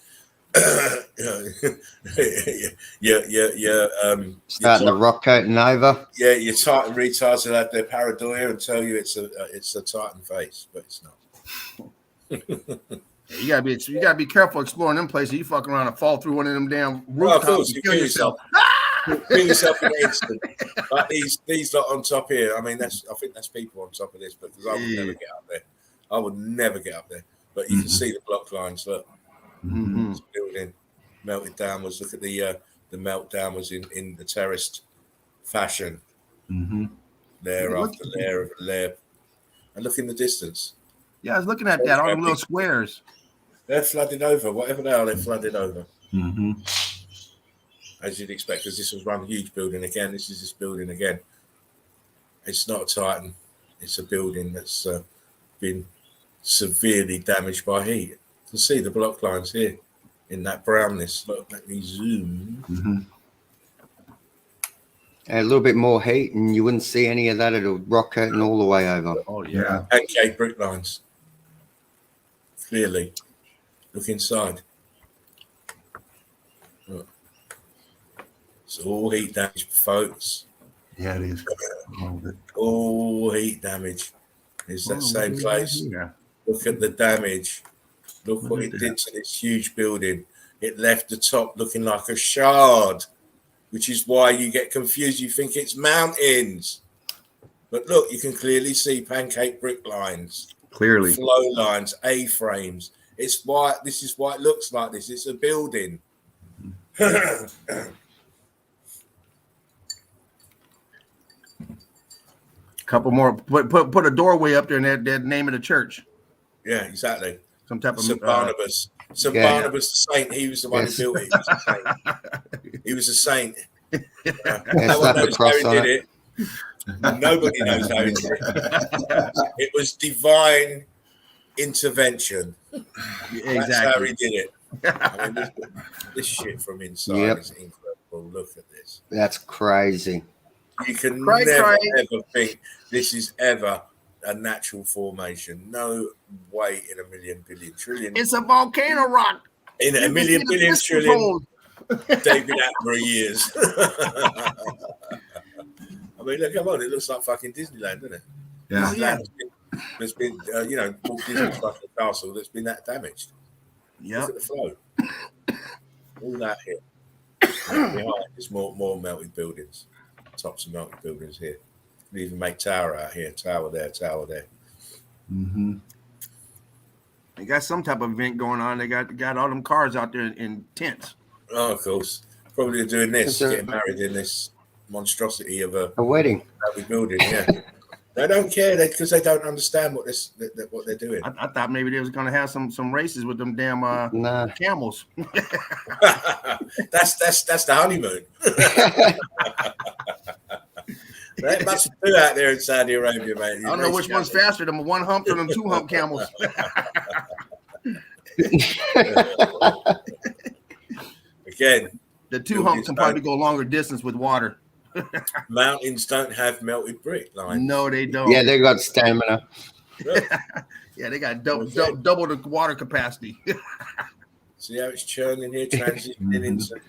starting to rock coating over. Yeah, your Titan retards will have their pareidolia and tell you it's a Titan face, but it's not. You gotta be careful exploring them places. You fuck around and fall through one of them damn rooftops and kill yourself. Kill yourself in an instant. But these lot on top here, I mean, I think that's people on top of this, because I would never get up there. I would never get up there. But you can see the block lines. Look, it's building melted downwards. Look at the melt downwards in the terraced fashion. Layer after layer after layer, and look in the distance. Yeah, I was looking at that. All the little squares. They're flooded over. Whatever they are, they're flooded over. As you'd expect, because this was one huge building again. This is this building again. It's not a Titan. It's a building that's been severely damaged by heat. You can see the block lines here in that brownness. Look, let me zoom. a little bit more heat, and you wouldn't see any of that. It'll rock curtain all the way over. Oh yeah. Pancake brick lines. Clearly. Look inside. Look. It's all heat damage, folks. Yeah, it is. All heat damage. It's that same place. Yeah. Look at the damage. Look what it did to this huge building. It left the top looking like a shard, which is why you get confused. You think it's mountains. But look, you can clearly see pancake brick lines. Clearly. Flow lines, A-frames. It's why this is why it looks like this. It's a building. Couple more. Put a doorway up there and that name of the church. Yeah, exactly. Some type of St. Barnabas. St. Barnabas the saint. He was the one who built it. He was a saint. No one knows how he did it. Nobody knows how he did it. It was divine intervention. Exactly. That's how he did it. I mean, this shit from inside is incredible. Look at this. That's crazy. You can never ever think this is ever a natural formation. No way in a million, billion, trillion. It's a volcano rock. In a million, billion, trillion David Attenborough years. I mean, look, come on. It looks like fucking Disneyland, doesn't it? Yeah. There's been Walt Disney's fucking castle that's been that damaged. Yeah. Look at the flow. All that here. Behind there's more melted buildings. Tops of melted buildings here. We even make tower out here. Tower there. Mm-hmm. They got some type of event going on. They got all them cars out there in tents. Oh, of course. Probably doing this, getting married in this monstrosity of a wedding. Building, yeah. They don't care because they don't understand what they're doing. I thought maybe they was going to have some races with them damn camels. That's the honeymoon. There must be out there in Saudi Arabia, mate. I don't know which one's faster, them one hump or them two hump camels. Again, the two hump can probably go longer distance with water. Mountains don't have melted brick lines. No, they don't. Yeah, they got stamina. Yeah, they got double the water capacity. See how it's churning here, transitioning into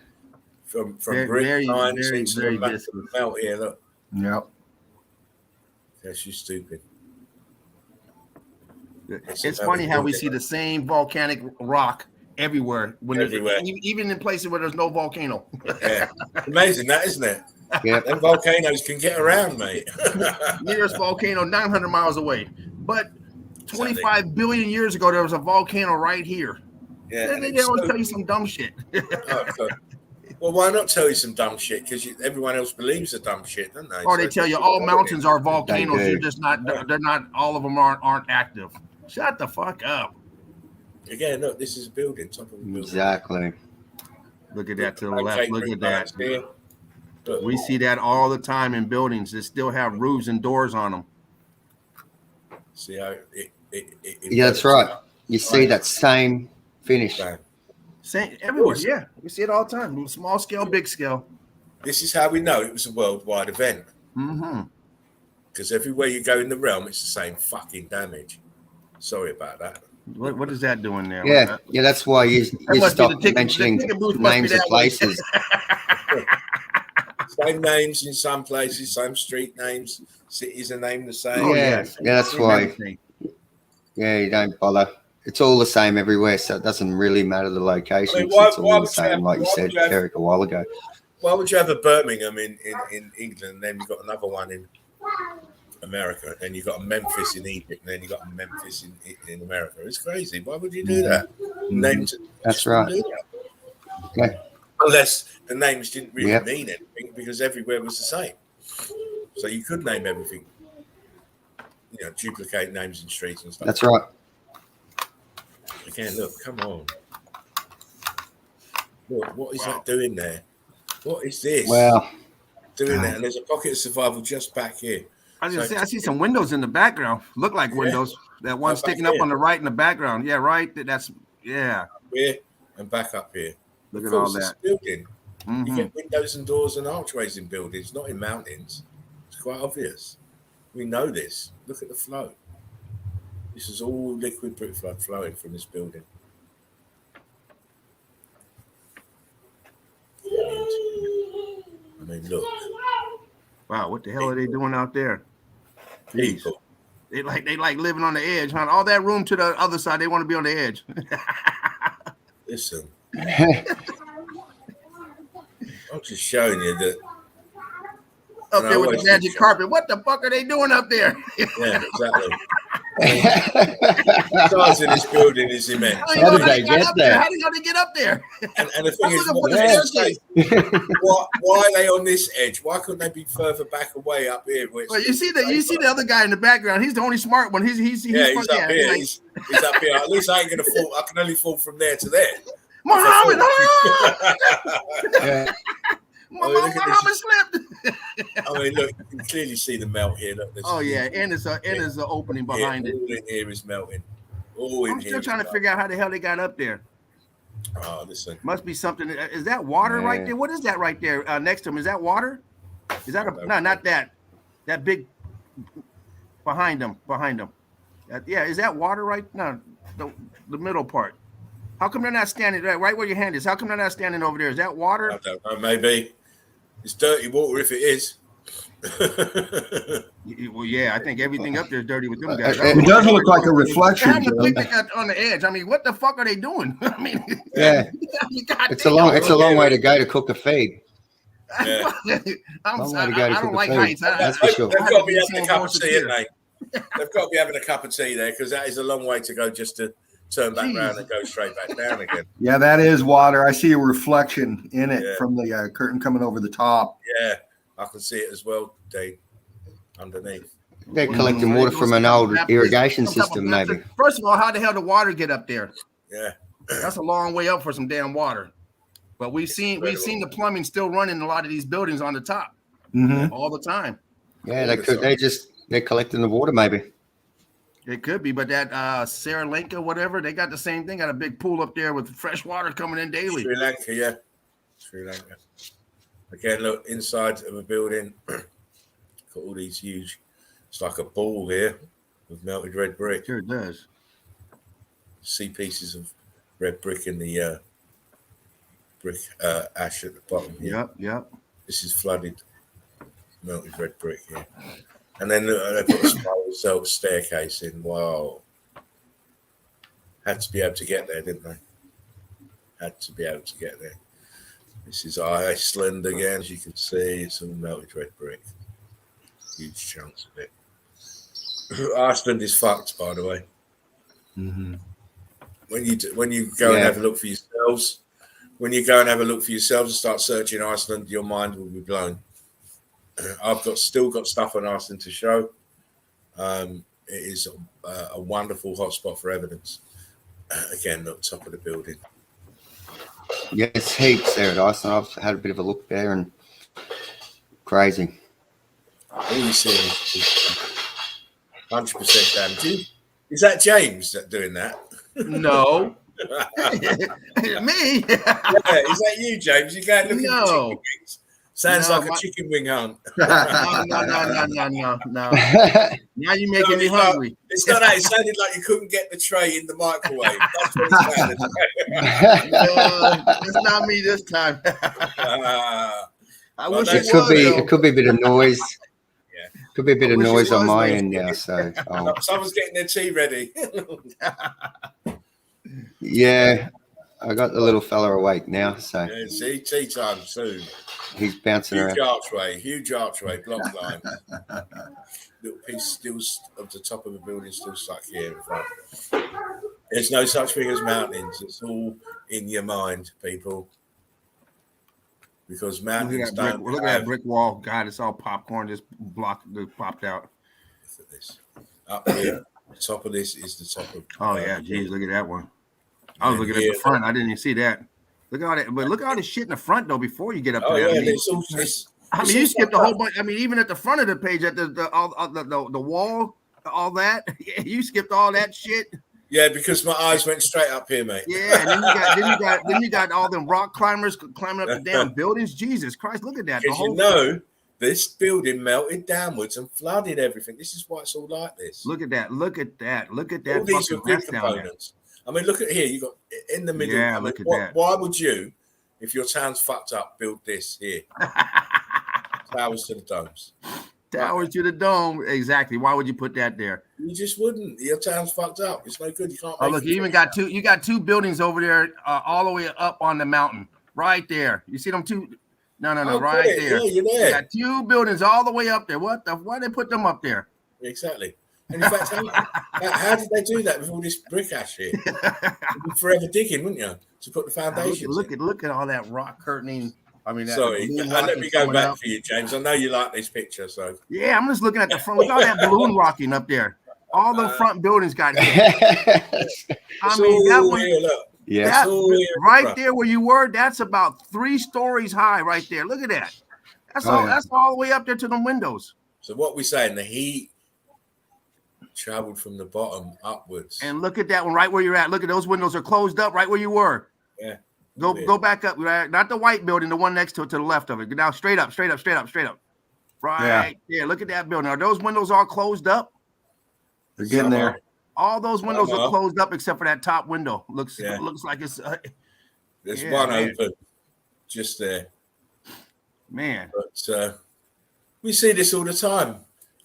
from brick lines into the melt here. Look. Yep. That's just stupid. It's funny how we see the same volcanic rock everywhere. Even in places where there's no volcano. Yeah, amazing that, isn't it? Yeah, them volcanoes can get around, mate. Nearest volcano 900 miles away, but 25 billion years ago there was a volcano right here. Yeah, they always tell you some dumb shit. Well, why not tell you some dumb shit? Because everyone else believes the dumb shit, don't they? Or they tell you all mountains are volcanoes. They're just not. They're not. All of them aren't active. Shut the fuck up. Again, look, this is a building. Top of a building. Exactly. Look at that to the left. Look at that. We see that all the time in buildings that still have roofs and doors on them. See how yeah, that's right. You see that same finish. Same everywhere. Yeah, we see it all the time. Small scale, big scale. This is how we know it was a worldwide event. Mm-hmm. Because everywhere you go in the realm, it's the same fucking damage. Sorry about that. What is that doing there? Yeah, yeah, that's why you stop mentioning names of places. Same names in some places, same street names, cities are named the same. Oh, yeah, that's why. Yeah, you don't bother. It's all the same everywhere, so it doesn't really matter the location. I mean, it's all the same, like you said, Eric, a while ago. Why would you have a Birmingham in England, and then you've got another one in America, and you've got a Memphis in Egypt, and then you've got a Memphis in America? It's crazy. Why would you do that? Names. That's right. Yeah. Unless the names didn't really mean anything, because everywhere was the same. So you could name everything. You know, duplicate names in streets and stuff. That's right. Again, look, come on. Look, what is that doing there? What is this? Well, doing that, and there's a pocket of survival just back here. I see some windows in the background. Look like windows. That one sticking up on the right in the background. Yeah, right. That's here and back up here. Look at all that. Building. You get windows and doors and archways in buildings, not in mountains. It's quite obvious. We know this. Look at the flow. This is all liquid brick flood flowing from this building. I mean, look. Wow, what the hell are they doing out there? People. They like living on the edge, huh? All that room to the other side, they want to be on the edge. Listen. I'm just showing you that. Up there with the magic carpet. What the fuck are they doing up there? Yeah, exactly. The size of this building is immense. How did they get there? How did they get up there? And the thing is, why are they on this edge? Why couldn't they be further back away up here? Well, you see the other guy in the background. He's the only smart one. He's up here. He's up here. At least I ain't gonna fall. I can only fall from there to there. Muhammad! Muhammad slipped. I mean, look, you can clearly see the melt here. Look, and it's an opening behind it. All in here is melting. I'm still trying to figure out how the hell they got up there. Oh, listen. Must be something. Is that water right there? What is that right there next to him? Is that water? Is that no, not that. That big behind them. Is that water right? No, the middle part. How come they're not standing right where your hand is? How come they're not standing over there? Is that water? I don't know. Maybe it's dirty water if it is. Well, yeah, I think everything up there is dirty with them guys. It doesn't look like a reflection. They got on the edge. I mean, what the fuck are they doing? I mean, yeah, it's a long way to go to cook a feed. Yeah. I don't like heights. That's for sure. They've got to be having a cup of tea, haven't they? They've got to be having a cup of tea there because that is a long way to go just to turn back around and go straight back down again. Yeah, that is water. I see a reflection in it from the curtain coming over the top. Yeah, I can see it as well, Dave, underneath. They're collecting water from an old irrigation system, maybe. First of all, how the hell did water get up there? Yeah, that's a long way up for some damn water. But we've seen the plumbing still running in a lot of these buildings on the top all the time. Yeah, they're collecting the water, maybe. It could be, but that Sri Lanka, whatever, they got the same thing. Got a big pool up there with fresh water coming in daily. Sri Lanka, yeah. Sri Lanka. Again, look, inside of a building, got all these huge, it's like a ball here with melted red brick. Sure does. See pieces of red brick in the brick ash at the bottom here. Yep. This is flooded, melted red brick here. And then they put a spiral staircase in. Wow. Had to be able to get there, didn't they? Had to be able to get there. This is Iceland again, as you can see. It's all melted red brick. Huge chunks of it. Iceland is fucked, by the way. Mm-hmm. When you go and have a look for yourselves, and start searching Iceland, your mind will be blown. I've still got stuff on Iceland to show. It is a wonderful hotspot for evidence. Again, at the top of the building. Yeah, it's heaps there at Iceland. I've had a bit of a look there and crazy. All you see is 100% damage. Is that James doing that? No. Me? Yeah, is that you, James? You going looking for chicken wings? Sounds like a chicken wing hunt. No. Now you're making me hungry. It's not that. It sounded like you couldn't get the tray in the microwave. That's what it sounded like. It's not me this time. I wish it could be a bit of noise. Yeah. Could be a bit of noise on my end now. So someone's getting their tea ready. Yeah, I got the little fella awake now. So see, tea time soon. He's bouncing around. Huge archway, block line. Little piece still of the top of the building still stuck here in front. There's no such thing as mountains. It's all in your mind, people. Because mountains don't. Look at that brick wall. God, it's all popcorn. Just popped out. Look at this. Up here, the top of this is the top of. Oh yeah, geez, look at that one. I was looking at the front. I didn't even see that. Look at all that, but look at all this shit in the front though. Before you get up there, yeah, you skipped a whole bunch. I mean, even at the front of the page, at the wall, all that, you skipped all that shit. Yeah, because my eyes went straight up here, mate. Yeah, and then you got all them rock climbers climbing up the damn buildings. Jesus Christ, look at that. Because you know, this building melted downwards and flooded everything. This is why it's all like this. Look at that. Look at that. Look at that. All these are grid components. I mean, look at here. You got in the middle. Yeah, I mean, look at that. Why would you, if your town's fucked up, build this here? Towers to the domes. Towers to the dome. Exactly. Why would you put that there? You just wouldn't. Your town's fucked up. It's no good. You can't. Oh, look, you even got two. You got two buildings over there, all the way up on the mountain, right there. You see them two? No, right there. Yeah, you're there. You got two buildings all the way up there. What the? Why they put them up there? Exactly. And in fact, how did they do that with all this brick ash here? You'd be forever digging, wouldn't you, to put the foundations? Look at all that rock curtaining. I mean, sorry, let me go back for you, James. I know you like this picture, so yeah, I'm just looking at the front. Look at all that balloon rocking up there. All the front buildings got hit. I mean, that one, here, look. Yeah, right there where you were, that's about 3 stories high, right there. Look at that. That's That's all the way up there to the windows. So what we're saying, the heat traveled from the bottom upwards. And look at that one right where you're at. Look at those windows are closed up right where you were. Yeah. Go back up, right? Not the white building, the one next to it, to the left of it. Now straight up. Right there. Look at that building. Are those windows all closed up? They're getting there. All those windows are closed up except for that top window. Looks like it's. There's one open, just there. Man. But we see this all the time,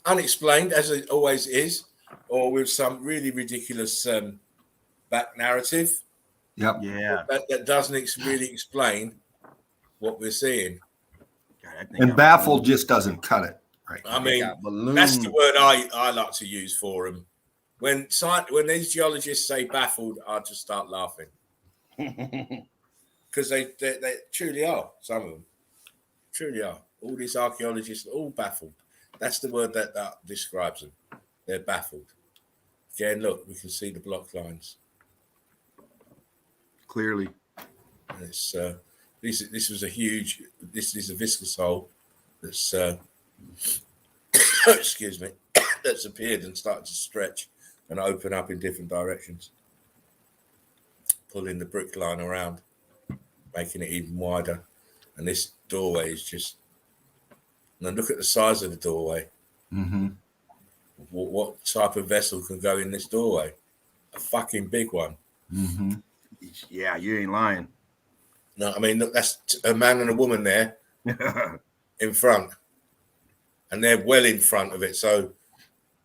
unexplained as it always is, or with some really ridiculous back narrative. Yep. Yeah. That doesn't really explain what we're seeing. And baffled just doesn't cut it. Right. I mean, that's the word I like to use for them. When these geologists say baffled, I just start laughing. Because they truly are, some of them. Truly are. All these archaeologists are all baffled. That's the word that describes them. They're baffled. Again, look, we can see the block lines. Clearly. And it's this is a viscous hole that's excuse me, that's appeared and started to stretch and open up in different directions, pulling the brick line around, making it even wider. And this doorway is just, and then look at the size of the doorway. Mm-hmm. What type of vessel can go in this doorway? A fucking big one. Mm-hmm. Yeah, you ain't lying. No, I mean, look, that's a man and a woman there in front, and they're well in front of it. So,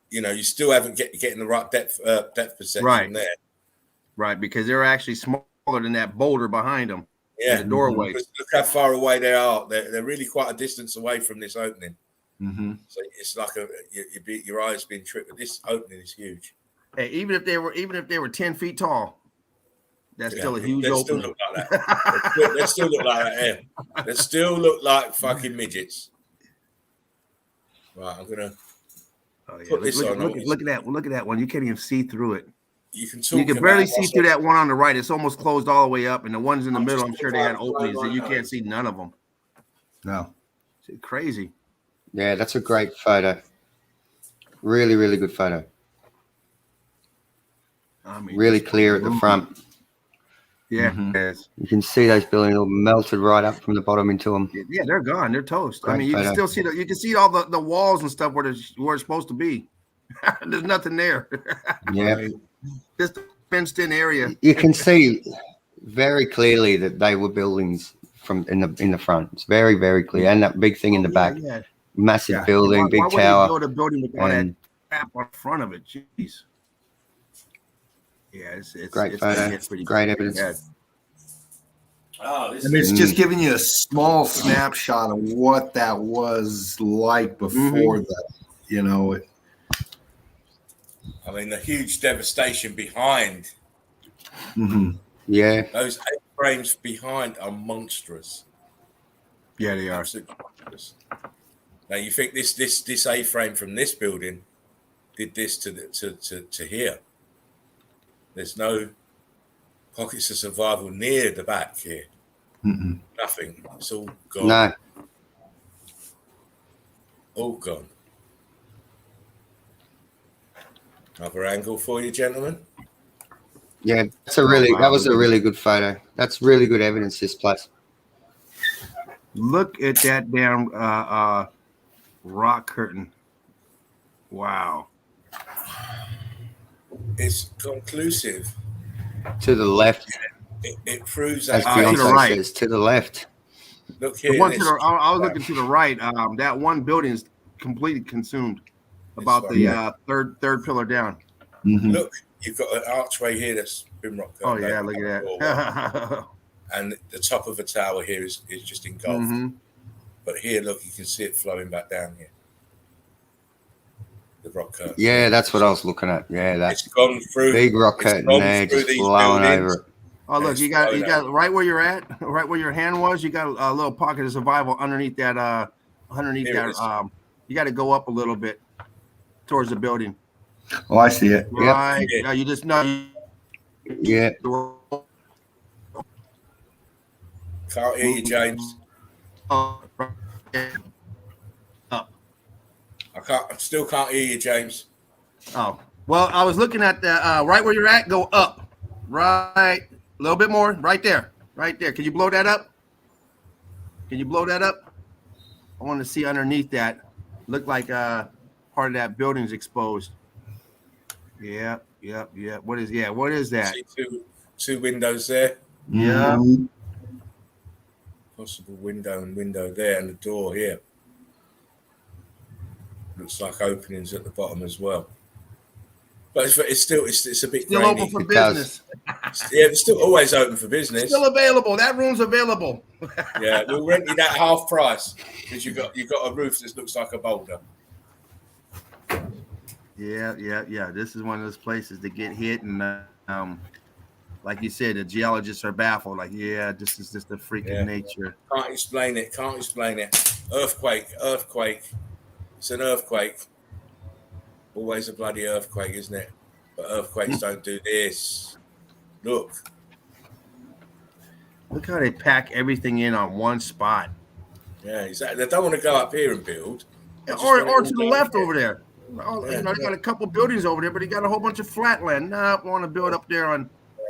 you know, you still haven't getting the right depth perception there. Right, because they're actually smaller than that boulder behind them. Yeah, the doorway. Look how far away they are. They're really quite a distance away from this opening. Mm-hmm. So it's like your eyes being tripped. But this opening is huge. Hey, even if they were 10 feet tall, that's still a huge opening. Still look like that. They still look like that. Yeah. They still look like fucking midgets. Right, I'm gonna put this on. Look at that. Look at that one. You can't even see through it. You can barely see through that one on the right. It's almost closed all the way up, and the ones in the middle, I'm sure they had openings that you can't see none of them. No, it's crazy. Yeah, that's a great photo. Really, really good photo. I mean, really clear at the front. Yeah, you can see those buildings all melted right up from the bottom into them. Yeah, they're gone. They're toast. Great I mean, you photo. can still see you can see all the walls and stuff where it's supposed to be. There's nothing there. Yeah, just a fenced-in area. You can see very clearly that they were buildings from in the front. It's very, very clear, and that big thing in the back, massive building, big tower. Why would they build a building with all that crap on front of it? Jeez. Yeah, it's great photo. Great evidence. It's just giving you a small snapshot of what that was like before that. You know, I mean, the huge devastation behind. Mm-hmm. Yeah, those A-frames behind are monstrous. Yeah, they are. Absolutely monstrous. Now, you think this A-frame from this building did this to here? There's no pockets of survival near the back here. Mm-mm. Nothing. It's all gone. No. All gone. Another angle for you, gentlemen. Yeah, that was a really good photo. That's really good evidence, this place. Look at that damn rock curtain. Wow. It's conclusive. To the left, It proves as that to the Beyonce right. says, to the left. Look The here. one to the, I was looking to the right. That one building is completely consumed. About the third pillar down. Mm-hmm. Look, you've got an archway here that's been rock. Oh yeah, look at that. And the top of the tower here is just engulfed. Mm-hmm. But here, look, you can see it flowing back down here. The rock curtain. Yeah, that's what I was looking at. Yeah, that's it's gone through. Big rock curtain there, just flowing over it. Oh look, you got right where you're at, right where your hand was. You got a little pocket of survival underneath that. You got to go up a little bit towards the building. Oh, I see it. Right. Yeah. You just know. Yeah. Can't hear you, James. Up. I still can't hear you, James. Oh, well, I was looking at the right where you're at. Go up, right, a little bit more, right there. Can you blow that up? I want to see underneath that. Look like part of that building's exposed. Yeah. What is that? See two windows there. Yeah. Mm-hmm. Possible window there, and the door here. Looks like openings at the bottom as well. But it's a bit Still grainy. open for business. Yeah, it's still always open for business. Still available. That room's available. Yeah, we'll rent you that half price because you got a roof that looks like a boulder. Yeah. This is one of those places that get hit, and like you said, the geologists are baffled. Like, yeah, this is just the freak of nature. Can't explain it. Earthquake. It's an earthquake. Always a bloody earthquake, isn't it? But earthquakes don't do this. Look how they pack everything in on one spot. Yeah, exactly. They don't want to go up here and build. Or to the left over there. They got a couple buildings over there, but they got a whole bunch of flat land. I want to build up there on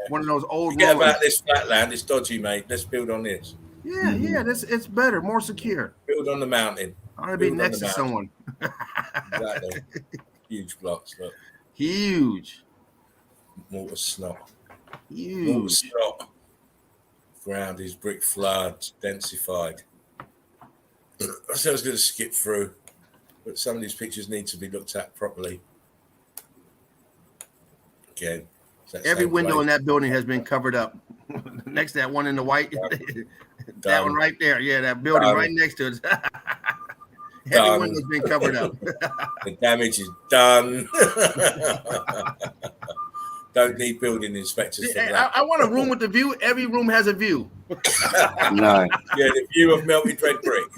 one of those old Forget roads. about this flat land. It's dodgy, mate. Let's build on this. Yeah, it's better, more secure. Build on the mountain. I want to be next to someone. Exactly. Huge blocks, look. Huge. Mortar snot. Huge. Mortar snot. Ground is brick flood, densified. I said I was going to skip through, but some of these pictures need to be looked at properly. Again, every window in that building has been covered up. Next to that one in the white, that one right there. Yeah, that building right next to it. Every window's been covered up. The damage is done. Don't need building inspectors for that. I want a room with a view. Every room has a view. No. Yeah, the view of melted red brick.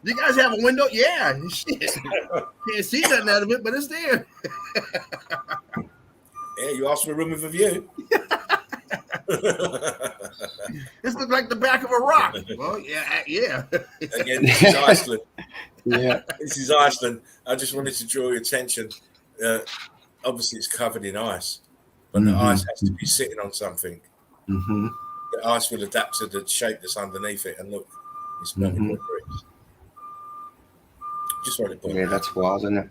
You guys have a window? Yeah. Shit. Can't see nothing out of it, but it's there. Yeah, you asked for a room with a view. This looks like the back of a rock. Well, yeah. Again, this is Iceland. Yeah. This is Iceland. I just wanted to draw your attention. Obviously, it's covered in ice, but the ice has to be sitting on something. Mm-hmm. The ice will adapt to the shape that's underneath it. And look, it's melted red bricks. Just wanted to point out. That's wild, isn't it?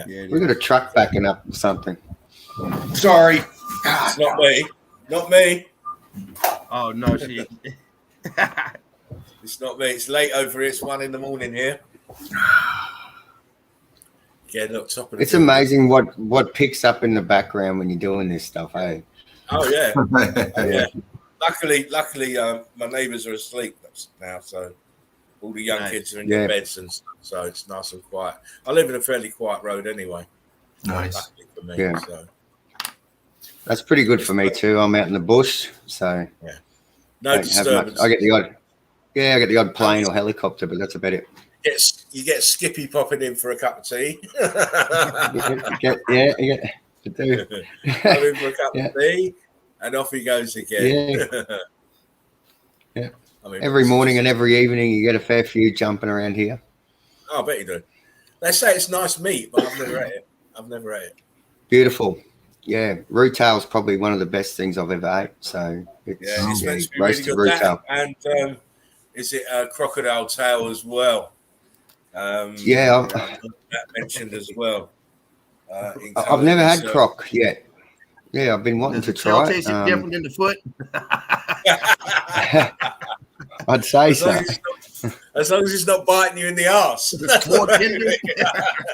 Yeah. We got a truck backing up or something. Sorry. It's not me. Not me. Oh, no, she. It's not me. It's late over here. It's 1 a.m. here. Yeah, look, top of the It's amazing what picks up in the background when you're doing this stuff, hey? Oh, yeah. Yeah. Luckily, my neighbours are asleep now, so all the young kids are in their beds, and so it's nice and quiet. I live in a fairly quiet road anyway. Nice. Luckily for me, Yeah. so. That's pretty good for me too. I'm out in the bush, so No disturbance. I get the odd plane or helicopter, but that's about it. You get Skippy popping in for a cup of tea. Yeah. To do. Come in for a cup of tea, and off he goes again. Yeah. I mean, Every morning and every evening, you get a fair few jumping around here. Oh, I bet you do. They say it's nice meat, but I've never ate it. Beautiful. Yeah, retail is probably one of the best things I've ever ate. So it's meant to be really good. Retail. And is it crocodile tail as well? That mentioned as well. I've never had croc yet. Yeah, I've been wanting to try it. Taste it different than the foot? I'd say so. As long as it's not biting you in the arse. More tender.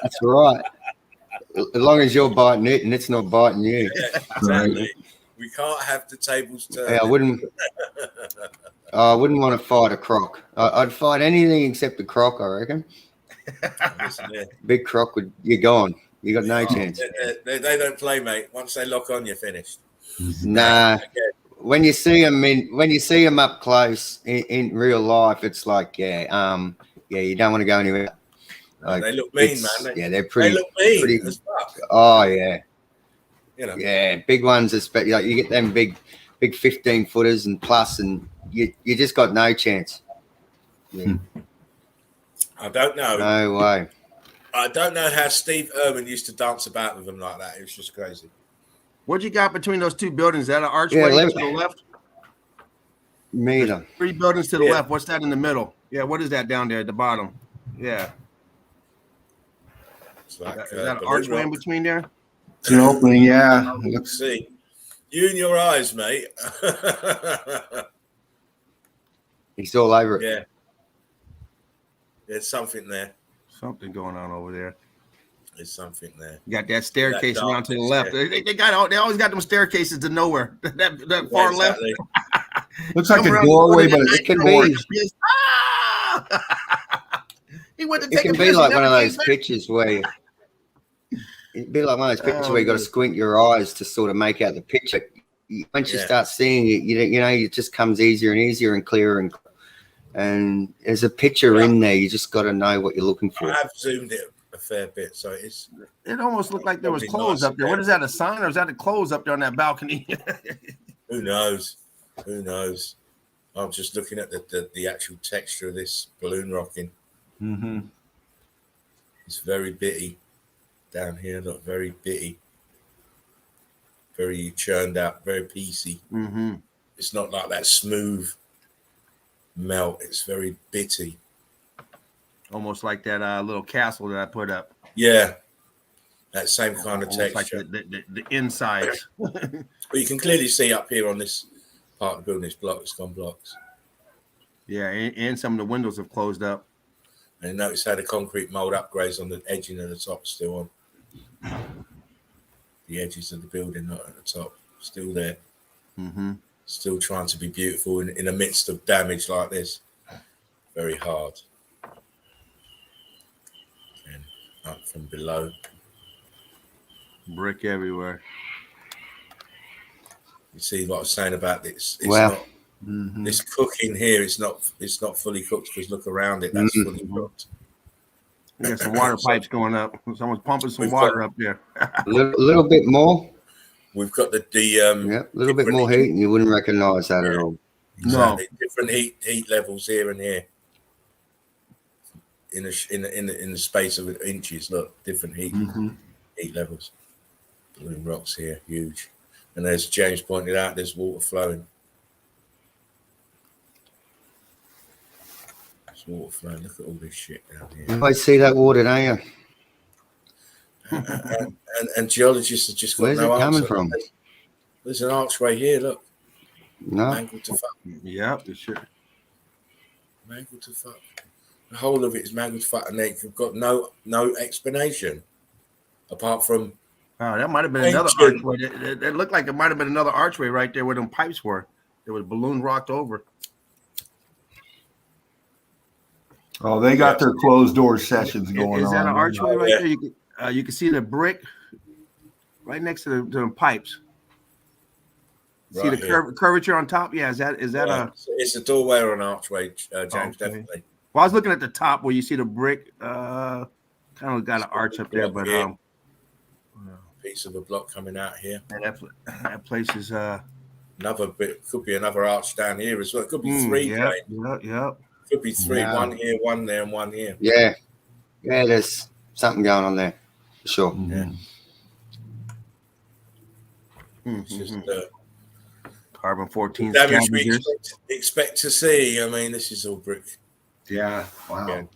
That's right. As long as you're biting it and it's not biting you. Yeah, exactly. We can't have the tables turned. Yeah, I wouldn't want to fight a croc. I'd fight anything except a croc, I reckon. Big croc you're gone. You got no chance. They don't play, mate. Once they lock on, you're finished. Nah. When you see them up close in real life, it's like, you don't want to go anywhere. Like, they look mean, man. They're pretty. They look mean as fuck. Oh yeah. Yeah, big ones, especially like you get them big 15-footers and plus, and you just got no chance. Yeah. I don't know. No way. I don't know how Steve Irwin used to dance about with them like that. It was just crazy. What you got between those two buildings? Is that an archway to the left? Neither. 3 buildings to the left. What's that in the middle? Yeah, what is that down there at the bottom? Yeah. It's like, is that an archway in between there? It's an opening, yeah. Let's see. You and your eyes, mate. He's all over it. Yeah. There's something there. Something going on over there. There's something there. You got that staircase around to the left. They always got them staircases to nowhere. that far left. Looks like a doorway, but it can be. He went to it can be like one of those pictures where it'd be like one of those pictures where you got to squint your eyes to sort of make out the picture. Once you start seeing it, it just comes easier and easier and clearer and there's a picture in there. You just got to know what you're looking for. I have zoomed it a fair bit, so it almost looked like there was clothes up there. What is that, a sign, or is that a clothes up there on that balcony? Who knows? I'm just looking at the actual texture of this balloon rocking. Mm-hmm. It's very bitty down here. Look, very bitty, very churned out, very piecey. Mm-hmm. It's not like that smooth melt. It's very bitty. Almost like that little castle that I put up. Yeah, that same kind of texture. Like the insides. But you can clearly see up here on this part of the building, this block, it's gone blocks. Yeah, and some of the windows have closed up. And notice how the concrete mold upgrades on the edging of the top still on. The edges of the building, not at the top, still there. Mm-hmm. Still trying to be beautiful in the midst of damage like this. Very hard. And up from below. Brick everywhere. You see what I was saying about this? It's not, mm-hmm. this cooking here, it's not fully cooked, because look around it, that's fully cooked. We got some water pipes going up. Someone's pumping some water up there. A little bit more. We've got the a little bit more heat, and you wouldn't recognize that at all. Exactly. No, different heat levels here and here. In the space of inches, look, different heat levels. Balloon rocks here, huge. And as James pointed out, there's water flowing. There's water flowing. Look at all this shit down here. You might see that water, don't you? And geologists have just got Where's no it coming answer. from? There's an archway here, look. No. Mangled to fuck. Yep, the shit. Mangled to fuck. The whole of it is mangled to fuck, and they've got no explanation apart from. Oh, that might have been another archway. It looked like it might have been another archway right there where them pipes were. It was balloon rocked over. Oh, they got their closed door sessions going on. Is that an archway right there? You can see the brick right next to the pipes. Right see the curvature on top? Yeah, is that a? It's a doorway or an archway, James. Definitely. Well, I was looking at the top where you see the brick. Kind of got an arch up there, but piece of a block coming out here. And that place is another bit. Could be another arch down here as well. It could be three. Yep. Could be three. Yeah. One here, one there, and one here. Yeah. There's something going on there for sure. Yeah. It's just carbon 14 damage we scavengers. expect to see. I mean, this is all brick. Yeah. Wow. Again.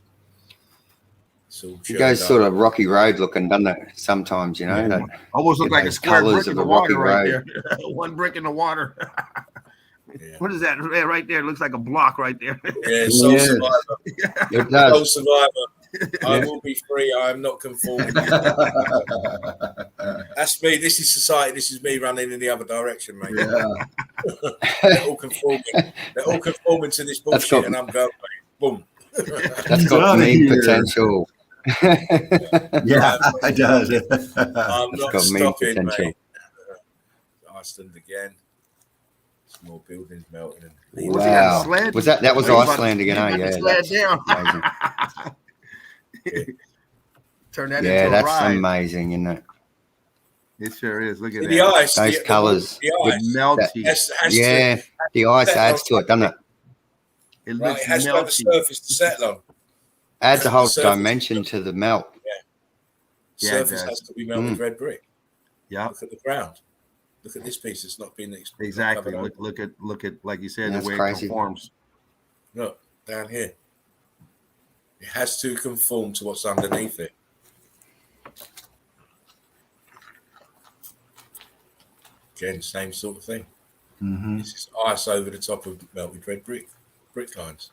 It's all It goes sort of rocky road looking, doesn't it? Sometimes, you know, Yeah. that Almost look like a those square colours brick in of the a water rocky right road. there. One brick in the water. Yeah. What is that? Yeah, right there. It looks like a block right there. Yeah, Soul Yes. Survivor. It Soul does. Survivor. I Yeah. will be free. I am not conforming. That's me. This is society. This is me running in the other direction, mate. Yeah. They're all conforming. They're all conforming to this That's bullshit, got- and I'm going, boom. That's got outta meme here. potential. Yeah, it does. I'm That's not got meme stopping, potential. mate. Iceland again. Some more buildings melting. And Was he on a Wow. sled? Was that was Or he about Iceland to- again? he Oh, about to yeah. sled That's down. amazing. Turn that Yeah, into a that's ride. amazing, isn't it? It sure is. Look at the that. ice, Those colours. the The ice melty. has Yeah, the ice settle adds to it, doesn't it? It right? looks It has to have a melty. surface to settle on. Adds a whole surface. dimension to the melt. Yeah, it Surface does. has to be melted red brick. Yeah, Look at the ground. Look at this piece. It's not been exactly. covered Look at like you said, That's the way crazy. it conforms. Look down here. It has to conform to what's underneath it. Again, same sort of thing. Mhm. This is ice over the top of melted red brick lines,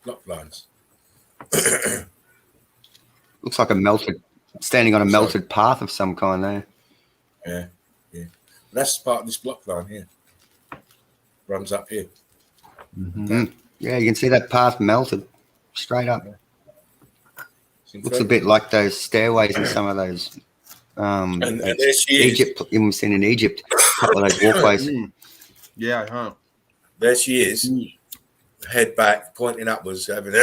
block lines. Looks like standing on a melted path of some kind there. Yeah. That's part of this block line here. Runs up here. Yeah, you can see that path melted straight up. It's Looks a bit like those stairways in some of those. And there she is. Egypt, you've seen in Egypt, a couple of those walkways. Yeah, huh? There she is. Head back, pointing upwards, having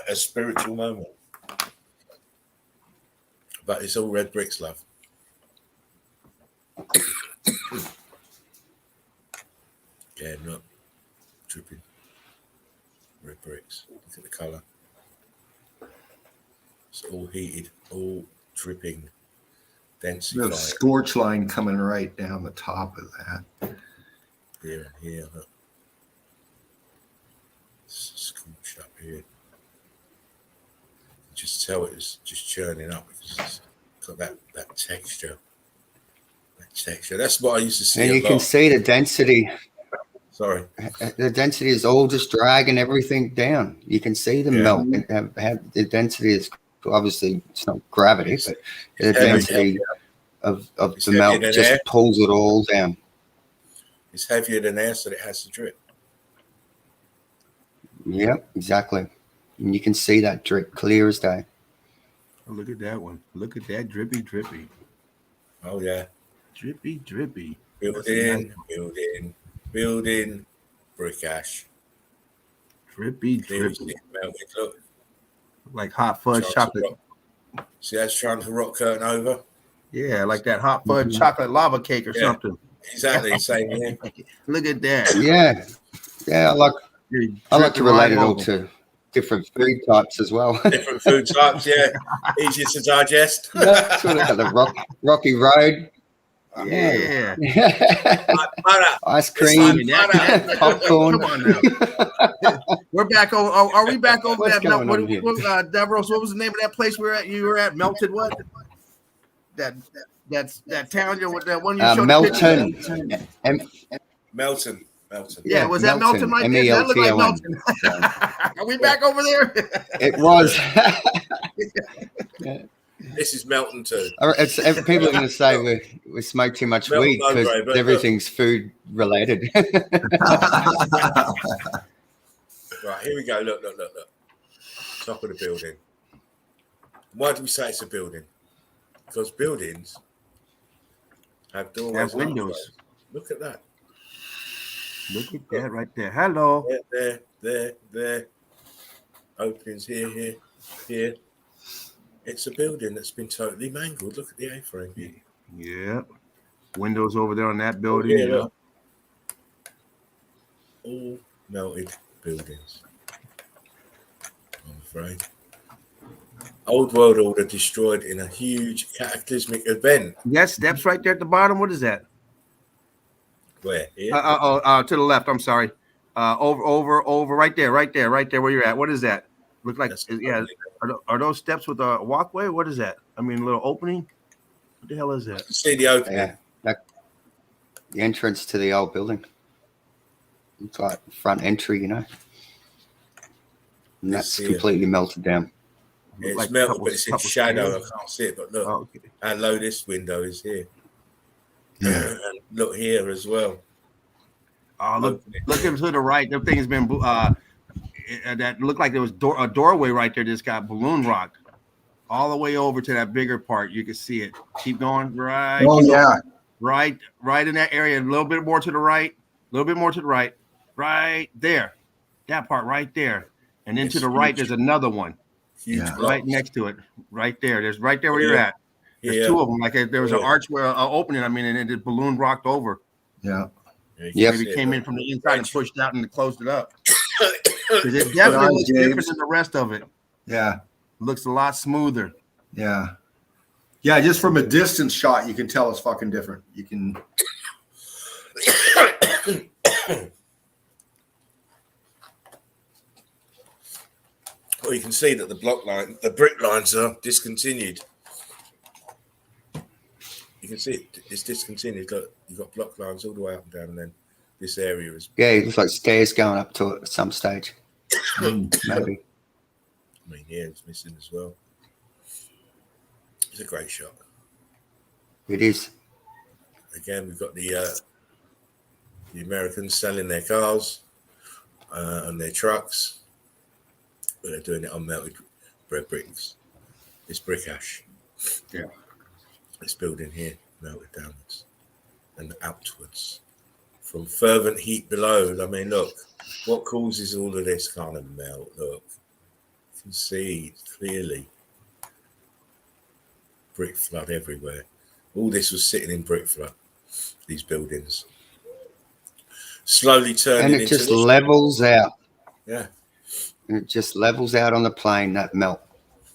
a spiritual moment. But it's all red bricks, love. Yeah, look. Dripping. Red bricks. Look at the colour. It's all heated, all dripping. There's a Densified. scorch line coming right down the top of that. Here, look. It's scorched up here. You just tell it's just churning up because it's got that texture. That texture. That's what I used to see. And a you can lot. see the density. Sorry. The density is all just dragging everything down. You can see the melt. And have the density is obviously it's not gravity, but the density of It's the melt heavier than just air. pulls it all down. It's heavier than air, so it has to drip. Yeah, exactly. And you can see that drip clear as day. Oh, look at that one. Look at that drippy. Oh yeah. Drippy. Building, brick ash. Drippy. Clearly see it melted. Look. Like hot fudge chocolate. See that's trying to rock curtain over? Yeah, like that hot fudge chocolate lava cake or something. Exactly, same here. Look at that. Yeah. I like to relate it all to different food types as well. Different food types, yeah. Easier to digest. Sort of the rocky road. Yeah. Butter. Ice cream, That- popcorn. Come on now. We're back over. Are we back over What's that? going on here? Davros, what was the name of that place you were at? Melted what? That town that one you showed the picture? Melton. Yeah, was that Melton right there? That looked like Melton. Are we back over there? It was. This is Melton too. People are going to say we smoke too much Melton weed because Mowbray, but everything's food related. Right, here we go. Look. Top of the building. Why do we say it's a building? Because buildings have doorways. Have and windows. archways. Look at that. Look at that right there. Hello. There. Openings here. It's a building that's been totally mangled. Look at the A-frame here. Yeah. Windows over there on that building. Yeah, Yeah. look. All melted buildings. I'm afraid. Old world order destroyed in a huge cataclysmic event. That steps right there at the bottom. What is that? Where? Here? To the left. I'm sorry. Over, right there, where you're at. What is that? Look like, yeah. Are those steps with a walkway? What is that? I mean, a little opening. What the hell is that? See the opening. Yeah, the entrance to the old building. It's like front entry, you know. And that's completely melted down. It's like melted, but it's in shadow. I can't see it. But look, okay. How low this window is here. Yeah. And look here as well. Oh, look into the right. The thing has been that looked like there was a doorway right there. Just got balloon rocked all the way over to that bigger part. You can see it. Keep going right. Oh yeah. Right in that area. A little bit more to the right. Right there. That part right there. And then to the right, there's another one. Huge right next to it. Right there. There's right there where you're at. There's two of them. Like there was an arch where opening. I mean, and the balloon rocked over. Yeah. Maybe came in from the inside and pushed out and closed it up. Because it definitely looks different than the rest of it. Yeah. It looks a lot smoother. Yeah. Yeah, just from a distance shot, you can tell it's fucking different. You can. Well, you can see that the brick lines are discontinued. You can see it's discontinued. Look, you've got block lines all the way up and down, and then this area is. Yeah, it looks like stairs going up to it at some stage. Maybe. I mean, yeah, it's missing as well. It's a great shot. It is. Again, we've got the Americans selling their cars and their trucks, but they're doing it on melted bread bricks. It's brick ash. Yeah. This building here melted downwards and outwards from fervent heat below. I mean, look, what causes all of this kind of melt? Look, you can see clearly brick flood everywhere. All this was sitting in brick flood, these buildings. Slowly turning and it just levels out. Yeah. And it just levels out on the plane, that melt.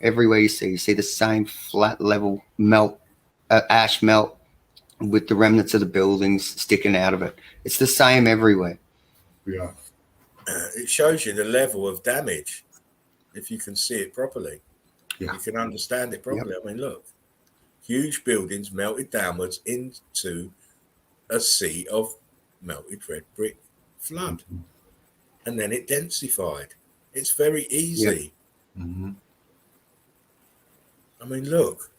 Everywhere you see the same flat level melt, ash melt with the remnants of the buildings sticking out of it. It's the same everywhere. Yeah. It shows you the level of damage if you can see it properly. Yeah. You can understand it properly. Yep. I mean, look, huge buildings melted downwards into a sea of melted red brick flood. Mm-hmm. And then it densified. It's very easy. Yep. Mm-hmm. I mean, look.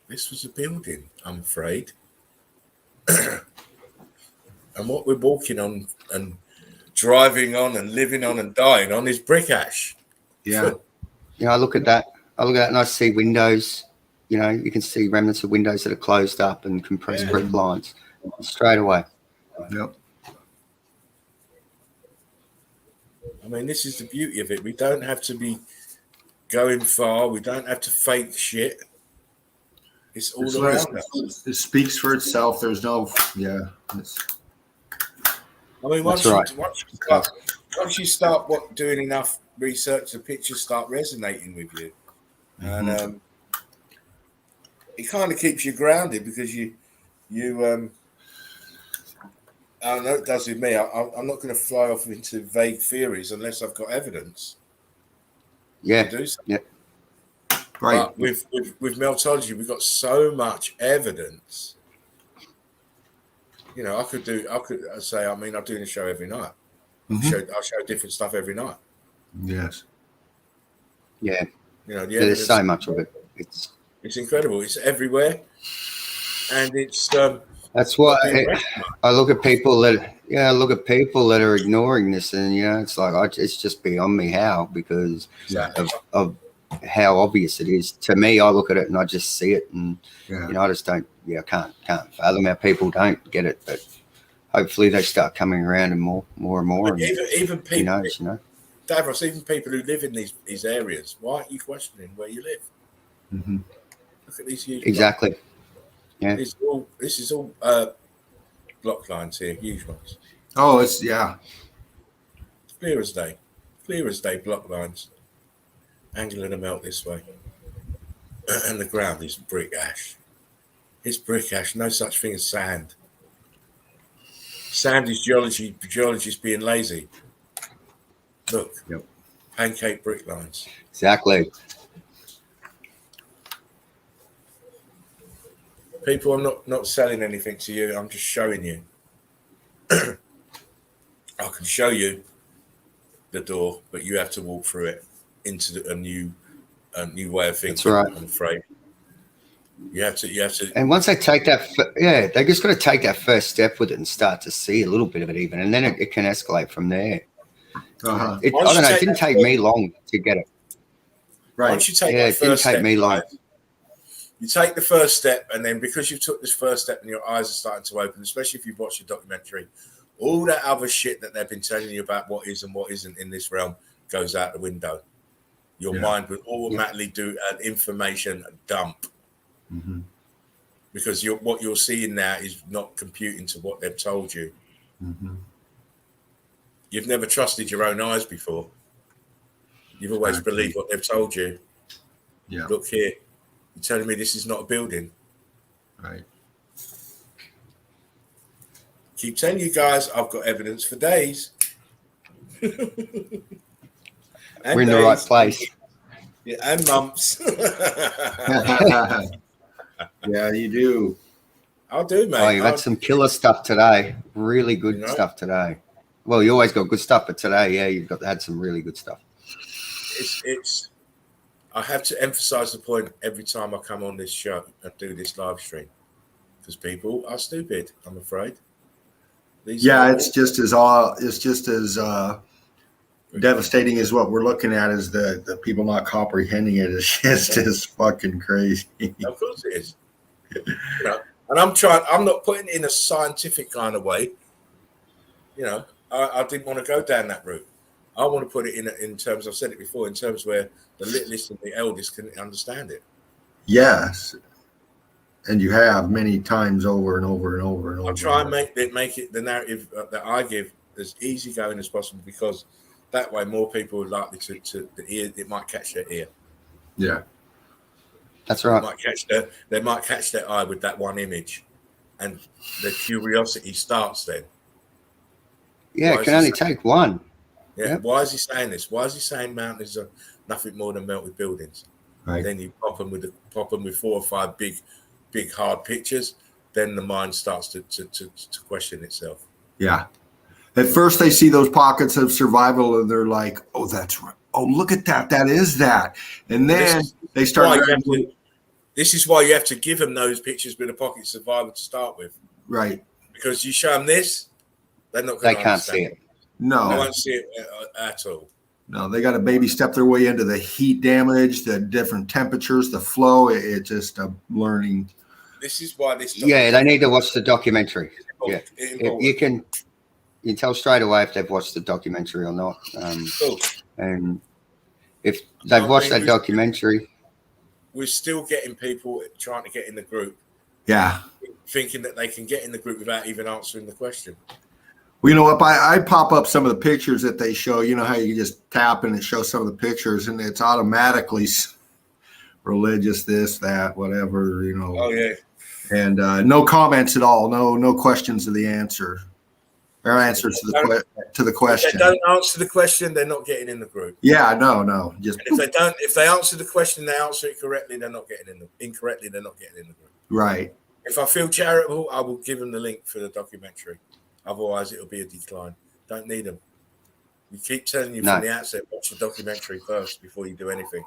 This was a building, I'm afraid. And what we're walking on and driving on and living on and dying on is brick ash. Yeah. You know, I look at that and I see windows. You know, you can see remnants of windows that are closed up and compressed brick lines straight away. Yep. I mean, this is the beauty of it. We don't have to be going far. We don't have to fake shit. It's all around us. It speaks for itself. There's no, I mean, once you start doing enough research, the pictures start resonating with you. Mm-hmm. And it kind of keeps you grounded because you I don't know, it does with me. I'm not going to fly off into vague theories unless I've got evidence. Yeah. To do something. Yeah. Right. But with Meltology, we've got so much evidence. You know, I could say, I mean, I'm doing a show every night. Mm-hmm. I'll show different stuff every night. Yes. Yeah. You know, there's so much of it. It's incredible. It's everywhere. And it's that's why I look at people that are ignoring this, and it's like it's just beyond me how, because of how obvious it is to me. I look at it and I just see it, and I just don't. Can't fathom how people don't get it, but hopefully they start coming around and more and more. And even people, you know, Davros, even people who live in these areas, why aren't you questioning where you live? Mm-hmm. Look at these huge exactly. blocks. Yeah, this is all block lines here, huge ones. Oh, it's clear as day block lines, angling them out this way, and the ground is brick ash. It's brick, Ash. No such thing as sand. Sand is geology. Geologists being lazy. Look, pancake brick lines. Exactly. People, I'm not selling anything to you. I'm just showing you. I can show you the door, but you have to walk through it into a new way of thinking. That's right. I'm afraid. You have to. And once they take that, they just got to take that first step with it and start to see a little bit of it even, and then it can escalate from there. Uh-huh. I don't know. It didn't take me long to get it. Right. Once you take Yeah, that it didn't first take step, me long. you take the first step, and then because you took this first step and your eyes are starting to open, especially if you've watched the documentary, all that other shit that they've been telling you about what is and what isn't in this realm goes out the window. Your mind will automatically do an information dump. Mm-hmm. Because what you're seeing now is not computing to what they've told you. Mm-hmm. You've never trusted your own eyes before. You've always believed what they've told you. Yeah. Look here. You're telling me this is not a building. Right. Keep telling you guys, I've got evidence for days. We're in the right place. Yeah, and months. Yeah, you do. I'll do, mate. Oh, you've had some killer stuff today. Really good stuff today. Well, you always got good stuff, but today, yeah, you've had some really good stuff. It's. I have to emphasize the point every time I come on this show and do this live stream, because people are stupid. I'm afraid. It's just as devastating as what we're looking at is the people not comprehending it. It's just as fucking crazy. Of course it is. And I'm not putting it in a scientific kind of way. I didn't want to go down that route. I want to put it in terms, I've said it before, in terms where the littlest and the eldest can understand it. Yes. And you have many times over and over and over and over. I try and make it the narrative that I give as easygoing as possible, because that way more people are likely to the ear. It might catch their ear. Yeah, that's right. They might catch their eye with that one image, and the curiosity starts then. Yeah, it can only take one. Yeah. Yep. Why is he saying this? Why is he saying mountains are nothing more than melted buildings? Right. Then you pop them with 4 or 5 big hard pictures. Then the mind starts to question itself. Yeah. At first, they see those pockets of survival, and they're like, "Oh, that's right. Oh, look at that. That is that." And then they start. This is why you have to give them those pictures with a pocket of survival to start with. Right. Because you show them this, they're not They going to can't see it. No. They won't see it at all. No, they got to baby step their way into the heat damage, the different temperatures, the flow. It's just a learning. This is why this. Yeah, they need to watch the documentary. Yeah, you can tell straight away if they've watched the documentary or not. And if they've watched that documentary, we're still getting people trying to get in the group. Yeah, thinking that they can get in the group without even answering the question. Well, you know what? I pop up some of the pictures that they show. You know how you just tap and it shows some of the pictures, and it's automatically religious, this, that, whatever. Oh yeah. And no comments at all. No questions to the answer. Or answers to the question. If they don't answer the question, they're not getting in the group. Yeah, no. Just if they answer the question, they answer it correctly, they're not getting in the incorrectly, they're not getting in the group. Right. If I feel charitable, I will give them the link for the documentary. Otherwise, it'll be a decline. Don't need them. We keep telling you from the outset, watch the documentary first before you do anything.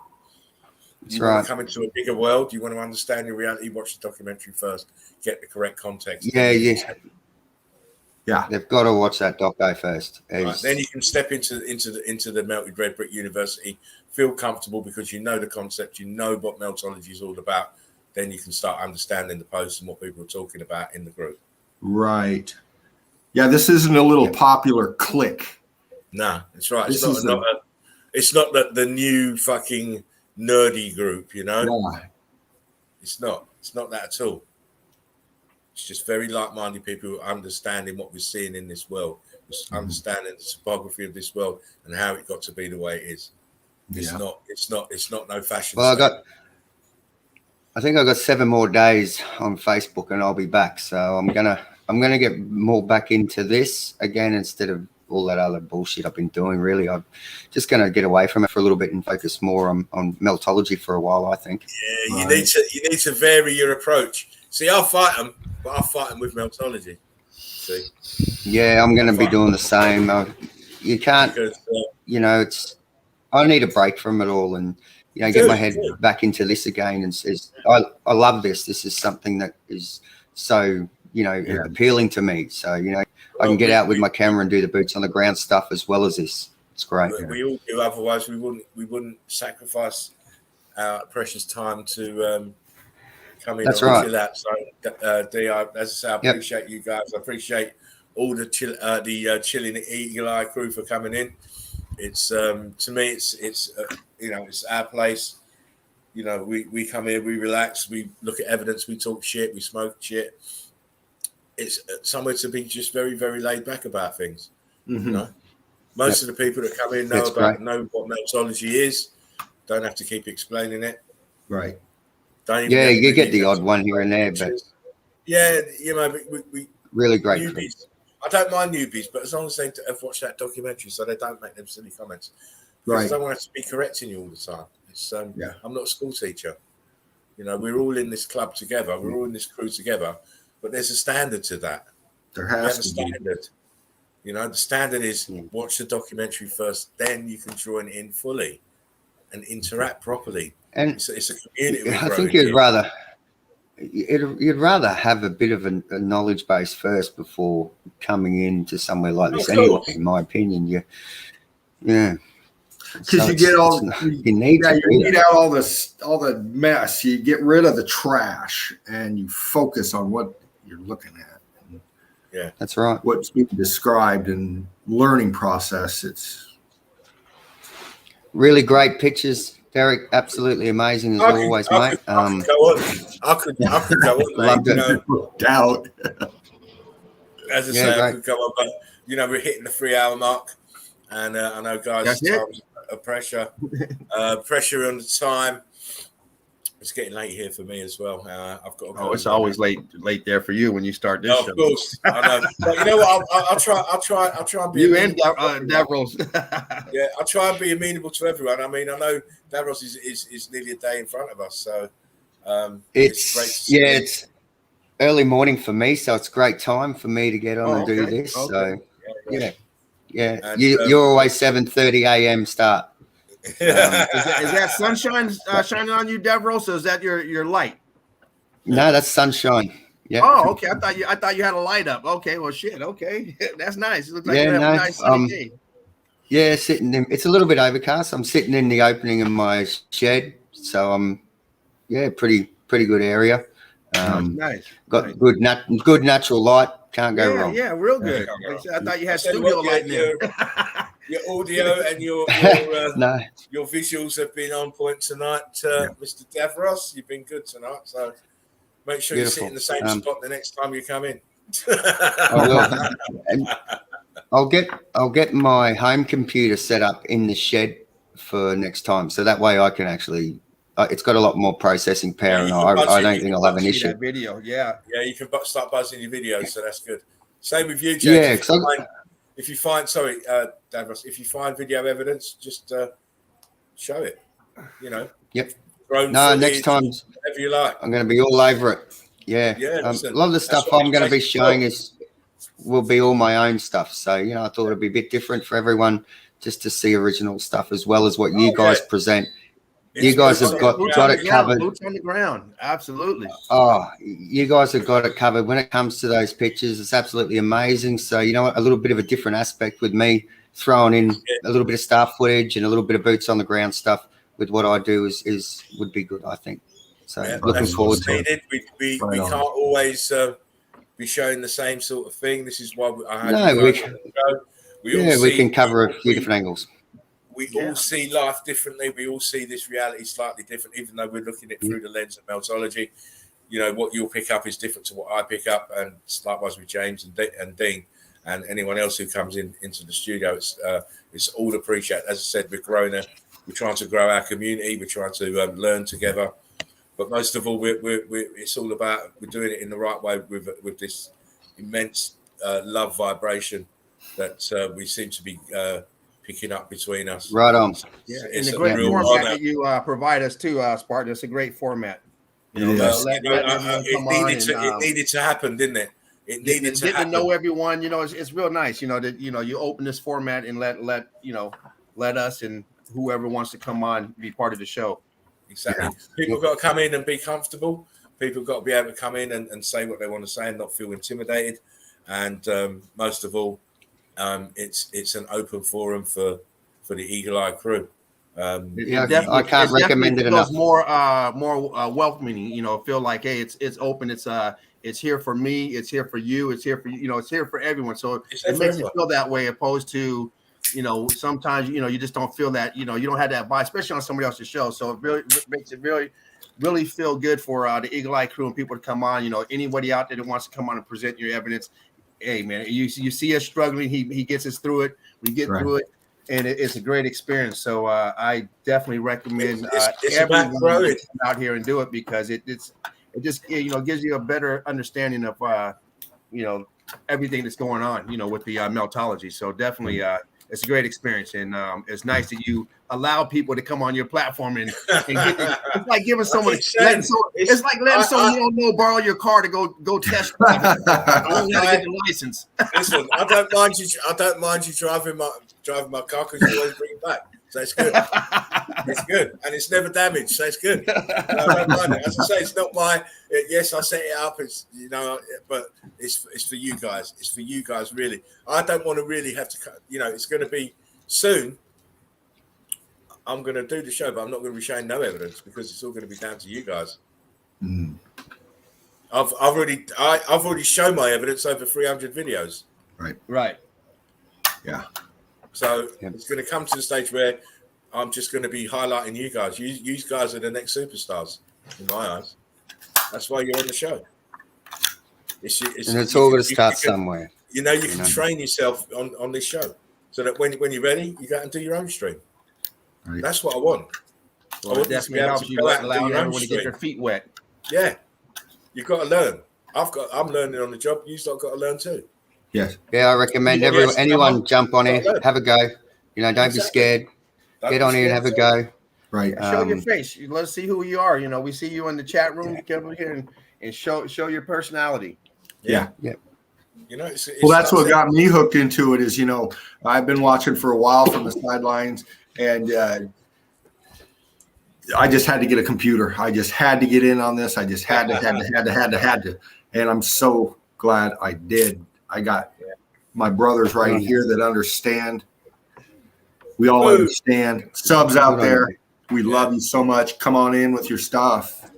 You want to come into a bigger world, you want to understand your reality, watch the documentary first, get the correct context. Yeah. They've got to watch that doco first. Right. Then you can step into the Melted Red Brick University, feel comfortable because you know the concept, you know what Meltology is all about. Then you can start understanding the posts and what people are talking about in the group. Right. Yeah, this isn't a little popular clique. Nah, that's right. It's not the new fucking nerdy group, Yeah. It's not that at all. It's just very like-minded people who are understanding what we're seeing in this world, understanding the topography of this world and how it got to be the way it is. It's not no fashion. Well, I think I got 7 more days on Facebook, and I'll be back. So I'm gonna get more back into this again instead of all that other bullshit I've been doing. Really, I'm just gonna get away from it for a little bit and focus more on Meltology for a while, I think. Yeah, you need to vary your approach. See, I'll fight them, but I'll fight them with Meltology. See? Yeah, I'm gonna be doing the same. You can't, Because, I need a break from it all, and get my head back into this again. And I love this. This is something that is so appealing to me. So I can get out with my camera and do the boots on the ground stuff as well as this. It's great. We all do. Otherwise, we wouldn't sacrifice our precious time to come in. That's and right. That. So, as I say, I appreciate you guys. I appreciate all the chilling Eagle Eye crew for coming in. It's to me, it's our place. We come here, we relax, we look at evidence, we talk shit, we smoke shit. It's somewhere to be just very, very laid back about things. Mm-hmm. Most of the people that come in know what Meltology is. Don't have to keep explaining it. Right. You get the odd one here and there, but we really great. Newbies. I don't mind newbies, but as long as they have watched that documentary, so they don't make them silly comments. Because I don't want to be correcting you all the time. It's I'm not a school teacher. We're all in this club together. We're all in this crew together. But there's a standard to that. There has to be. Standard. The standard is watch the documentary first, then you can join in fully and interact properly. And it's a community. I think you'd rather have a bit of a knowledge base first before coming into somewhere like this. Anyway, in my opinion, because you get out all the mess. You get rid of the trash and you focus on what you're looking at. Yeah, that's right. What's being described in learning process. It's really great pictures, Derek. Absolutely amazing as always, mate. I could go on. Loved it. No doubt. As I say, I could go on, but we're hitting the 3-hour mark, and I know guys, time's a pressure on the time. It's getting late here for me as well. I've got to go. It's always late there for you when you start this show. Of course, I know. But you know what? I'll try and be you and Davros. Yeah, I'll try and be amenable to everyone. I mean, I know Davros is nearly a day in front of us, so it's great to see. It's early morning for me, so it's a great time for me to get on and do this. Okay. So yeah. And, you're always 7:30 a.m. start. Is that sunshine shining on you, Davros? Or is that your light? No, that's sunshine. Yeah. Oh, okay. I thought you had a light up. Okay. Well, shit. Okay, that's nice. It looks like you have a nice sunny day. Yeah, it's a little bit overcast. I'm sitting in the opening of my shed, so I'm pretty good area. Nice. Got good natural light. Can't go wrong. Yeah, real good. I thought you had studio light in there. Your audio and your visuals have been on point tonight, Mr. Davros. You've been good tonight, so make sure you sit in the same spot the next time you come in. I will. And I'll get my home computer set up in the shed for next time, so that way I can actually. It's got a lot more processing power, and I don't think I'll have an issue. Video, yeah, you can start buzzing your videos, so that's good. Same with you, James. If you find Davros, if you find video evidence, just show it. Yep. Drone footage, next time, whatever you like. I'm going to be all over it. Yeah. A lot of the stuff I'm going to be showing will be all my own stuff. So I thought it'd be a bit different for everyone just to see original stuff as well as what you guys present. You guys have got it covered. Boots on the ground. Absolutely. Oh, you guys have got it covered. When it comes to those pictures, it's absolutely amazing. So, a little bit of a different aspect with me throwing in a little bit of star footage and a little bit of boots on the ground stuff with what I do would be good, I think. So looking forward to it. We can't always be showing the same sort of thing. This is why we can cover a few different angles. We all see life differently. We all see this reality slightly different, even though we're looking at it through the lens of Meltology. What you'll pick up is different to what I pick up, and likewise with James and Dean and anyone else who comes into the studio. It's all appreciated. As I said, we're trying to grow our community. We're trying to learn together. But most of all, it's all about we're doing it in the right way with this immense love vibration that we seem to be picking up between us. Right on. Yeah, It's and the a great real format honor. that you provide us too, Spartan. It's a great format. It is. It needed to happen, didn't it? It needed to happen. Getting to know everyone, it's real nice, that you open this format and let us and whoever wants to come on be part of the show. Exactly. Yeah. People got to come in and be comfortable. People got to be able to come in and say what they want to say and not feel intimidated. And most of all, it's an open forum for the Eagle Eye crew. I can't recommend it enough. More welcoming. Feel like, hey, it's open. It's here for me. It's here for you. It's here for you. It's here for everyone. So it makes it feel that way, opposed to sometimes you just don't feel that you don't have that vibe, especially on somebody else's show. So it really makes it really feel good for the Eagle Eye crew and people to come on. Anybody out there that wants to come on and present your evidence. Hey man, you see us struggling. He gets us through it. We get through it. And it's a great experience. So I definitely recommend everyone out here and do it, because it just gives you a better understanding of everything that's going on with the Meltology. So definitely it's a great experience, and it's nice that you allow people to come on your platform and get it's like giving someone letting someone you don't know borrow your car to go test drive it. Get the license. Listen, I don't mind you driving my car, because you always bring it back. So it's good. It's good, and it's never damaged. So it's good. I don't mind it. As I say, it's not my. Yes, I set it up. It's but it's for you guys. It's for you guys, really. I don't want to really have to. It's going to be soon. I'm going to do the show, but I'm not going to be showing no evidence, because it's all going to be down to you guys. Mm. I've already shown my evidence over 300 videos. Right. Yeah. So it's going to come to the stage where I'm just going to be highlighting you guys. You guys are the next superstars in my eyes. That's why you're on the show. It's all going to start somewhere. You can train yourself on this show, so that when you're ready, you go and do your own stream. Right. That's what I want. Well, it definitely helps you allow everyone to get their feet wet. Yeah, you've got to learn. I'm learning on the job. You've got to learn too. Yes. Yeah, I recommend anyone jump on it, have a go. Don't be scared. Get on here and have a go. Right. Show your face. Let's see who you are. We see you in the chat room. Get over here and show your personality. Yeah. It's well, that's what got me hooked into it. Is I've been watching for a while from the sidelines, and I just had to get a computer. I just had to get in on this. I just had to. And I'm so glad I did. I got my brothers right here that understand. We all understand. Subs out there, we love you so much. Come on in with your stuff.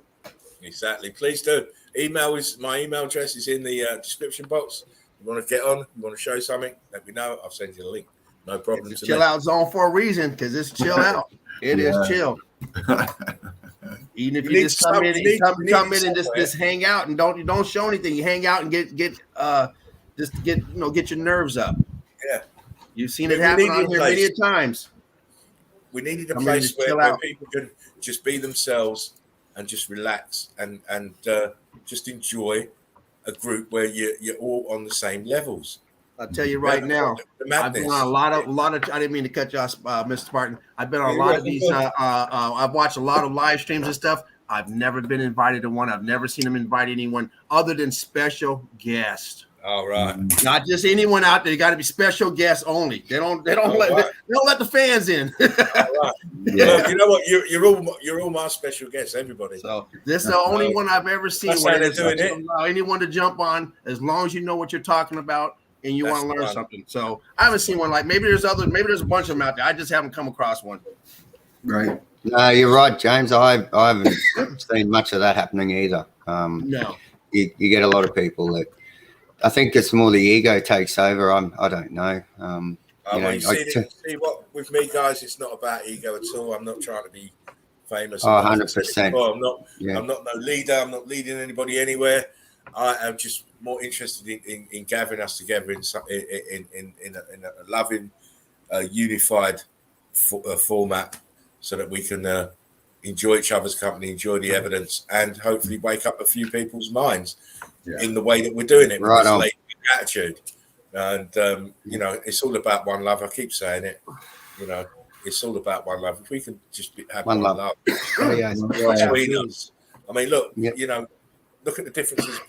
Exactly. Please do. My email address is in the description box. You want to get on, you want to show something, let me know. I'll send you the link. No problem. It's chill out zone for a reason, because it's chill out. It is chill. Even if you just come in and just hang out and don't show anything, you hang out and get your nerves up. Yeah, you've seen it happen on here many times. We needed a place where people can just be themselves and just relax and just enjoy a group where you're all on the same levels. I'll tell you right now, I've been on a lot of. I didn't mean to cut you off, Mr. Spartan. I've been on a lot of these. I've watched a lot of live streams and stuff. I've never been invited to one. I've never seen them invite anyone other than special guests. All right, not just anyone out there. Got to be special guests only. They don't let the fans in. All right. Yeah. Well, you know what? You're all my special guests. Everybody. So this is the only one I've ever seen where they allow anyone to jump on, as long as you know what you're talking about and you want to learn something. So I haven't seen one like maybe there's a bunch of them out there. I just haven't come across one. Right. No, you're right, James. I haven't seen much of that happening either. No. You get a lot of people that I think it's more the ego takes over. I don't know. See what with me, guys, it's not about ego at all. I'm not trying to be famous. 100%. I'm not no leader. I'm not leading anybody anywhere. I am just more interested in gathering us together in a loving, unified format, so that we can enjoy each other's company, enjoy the evidence, and hopefully wake up a few people's minds in the way that we're doing it with this late attitude. And, you know, it's all about one love. I keep saying it, you know, it's all about one love. If we can just have one love between us. I mean, look, you know, look at the differences.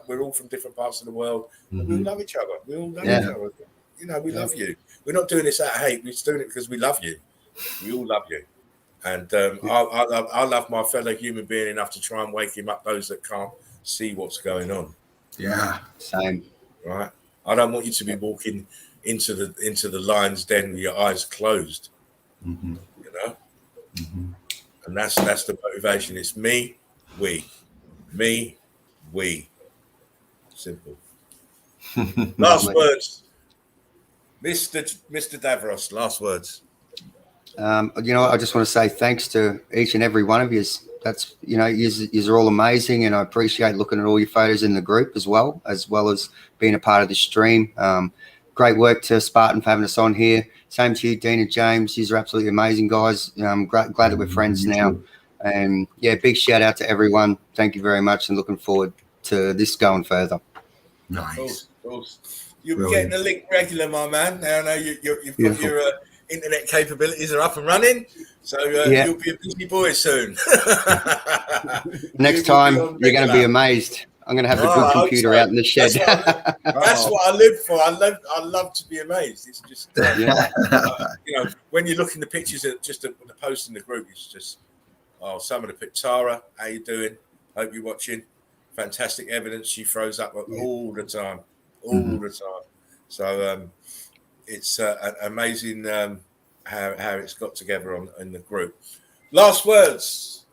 We're all from different parts of the world. We all love each other. We all love each other. You know, we love you. We're not doing this out of hate. We're just doing it because we love you. We all love you. And I love my fellow human being enough to try and wake him up, those that can't see what's going on. Yeah. Same. Right. I don't want you to be walking into the lion's den with your eyes closed. You know? And that's the motivation. It's me, we. Me, we. Simple. Last words. Mr. Davros, last words. You know, I just want to say thanks to each and every one of you. That's, you know, you're all amazing, and I appreciate looking at all your photos in the group as well as being a part of the stream. Great work to Spartan for having us on here. Same to you, Dean and James. You're absolutely amazing guys. I'm glad that we're friends now. And yeah, big shout out to everyone. Thank you very much, and looking forward to this going further. Nice. Of course. You'll be getting the link regular, my man. Now I know you've got your internet capabilities are up and running, so you'll be a busy boy soon. Next time, you're going to be amazed. I'm going to have a good computer out in the shed. That's what I live for. I love to be amazed. It's just, you know, when you look in the pictures at just the post in the group, it's just, some of the pictures. Tara, how you doing? Hope you're watching. Fantastic evidence she throws up all the time. So it's amazing how it's got together in the group. Last words,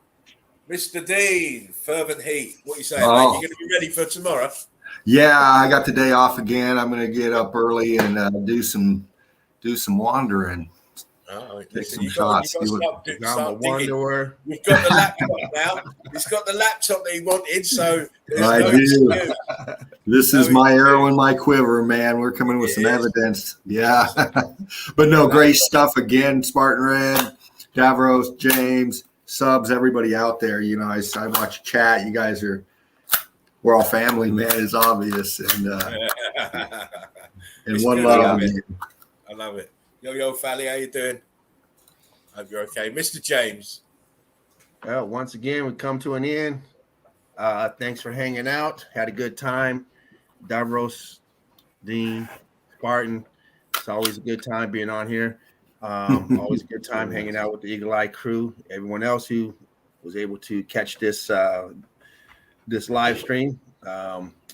Mr. Dean, fervent heat. What are you saying, mate? You're going to be ready for tomorrow? Yeah, I got the day off again. I'm going to get up early and do some wandering. Listen, you've got to start digging. We've got the laptop now. He's got the laptop that he wanted, so I do. This is my arrow in my quiver, man. We're coming with some evidence. Yeah. But no, great stuff again. Spartan Red, Davros, James, subs, everybody out there. You know, I watch chat. You guys we're all family, man. It's obvious. And one love. I love it. Yo, Fally, how you doing? Hope you're okay. Mr. James. Well, once again, we come to an end. Thanks for hanging out. Had a good time. Davros, Dean, Spartan. It's always a good time being on here. Always a good time hanging out with the Eagle Eye crew. Everyone else who was able to catch this live stream.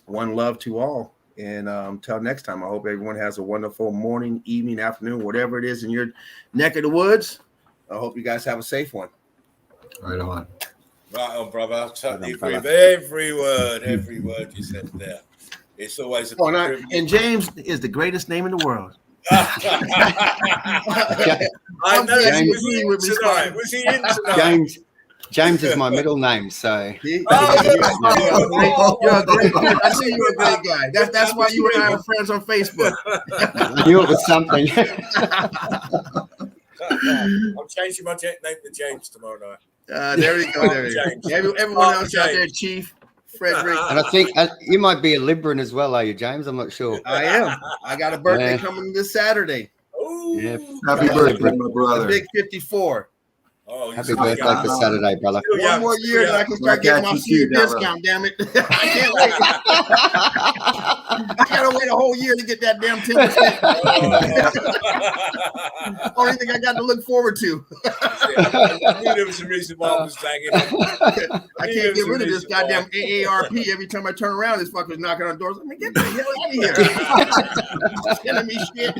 One love to all. And until next time, I hope everyone has a wonderful morning, evening, afternoon, whatever it is in your neck of the woods. I hope you guys have a safe one. Right on. Right on, brother. I totally agree with every word you said there. It's always a privilege. And James is the greatest name in the world. I know. Was he in tonight? James is my middle name, so. You're a great guy. I see you're a great guy. That's why you and I are friends on Facebook. I knew it was something. I'm changing my name to James tomorrow night. There we go. Everyone else out there, Chief, Frederick. And I think you might be a Libran as well, are you, James? I'm not sure. I am. I got a birthday coming this Saturday. Ooh. Happy birthday, my brother. The big 54. Happy birthday for Saturday, brother. One more year and I can start getting my senior discount, damn it. I can't wait. I gotta wait a whole year to get that damn 10%. Only thing I got to look forward to. I knew there was a reason why I was banging. I can't get rid of this goddamn AARP every time I turn around. This fucker's knocking on doors. I mean, get the hell out of here. Sending me shit.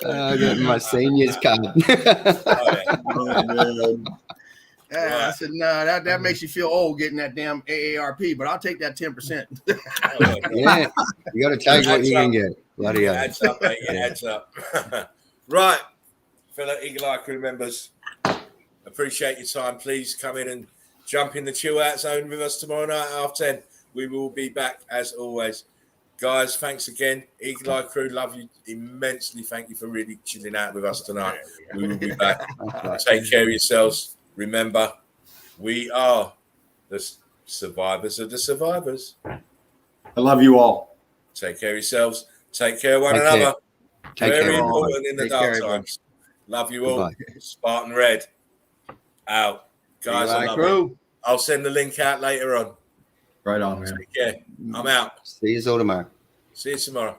Getting my senior's card. I said, no, that makes you feel old getting that damn AARP, but I'll take that 10%. Yeah, you got to take what you can get. Bloody hell. Adds up, mate. It adds up. Right, fellow Eagle Eye crew members, appreciate your time. Please come in and jump in the chill out zone with us tomorrow night at 10:30. We will be back as always. Guys, thanks again. Eagle Eye crew, love you immensely. Thank you for really chilling out with us tonight. We will be back. Take care of yourselves. remember, we are the survivors of the survivors. I love you all. Take care of yourselves. Take care of one Take another. Take Very care. important in the Take dark care, everyone. times. Love you all. Goodbye. Spartan Red. Out. Guys, I love you. I'll send the link out later on. Right on, man. Take care. I'm out. See you all tomorrow. See you tomorrow.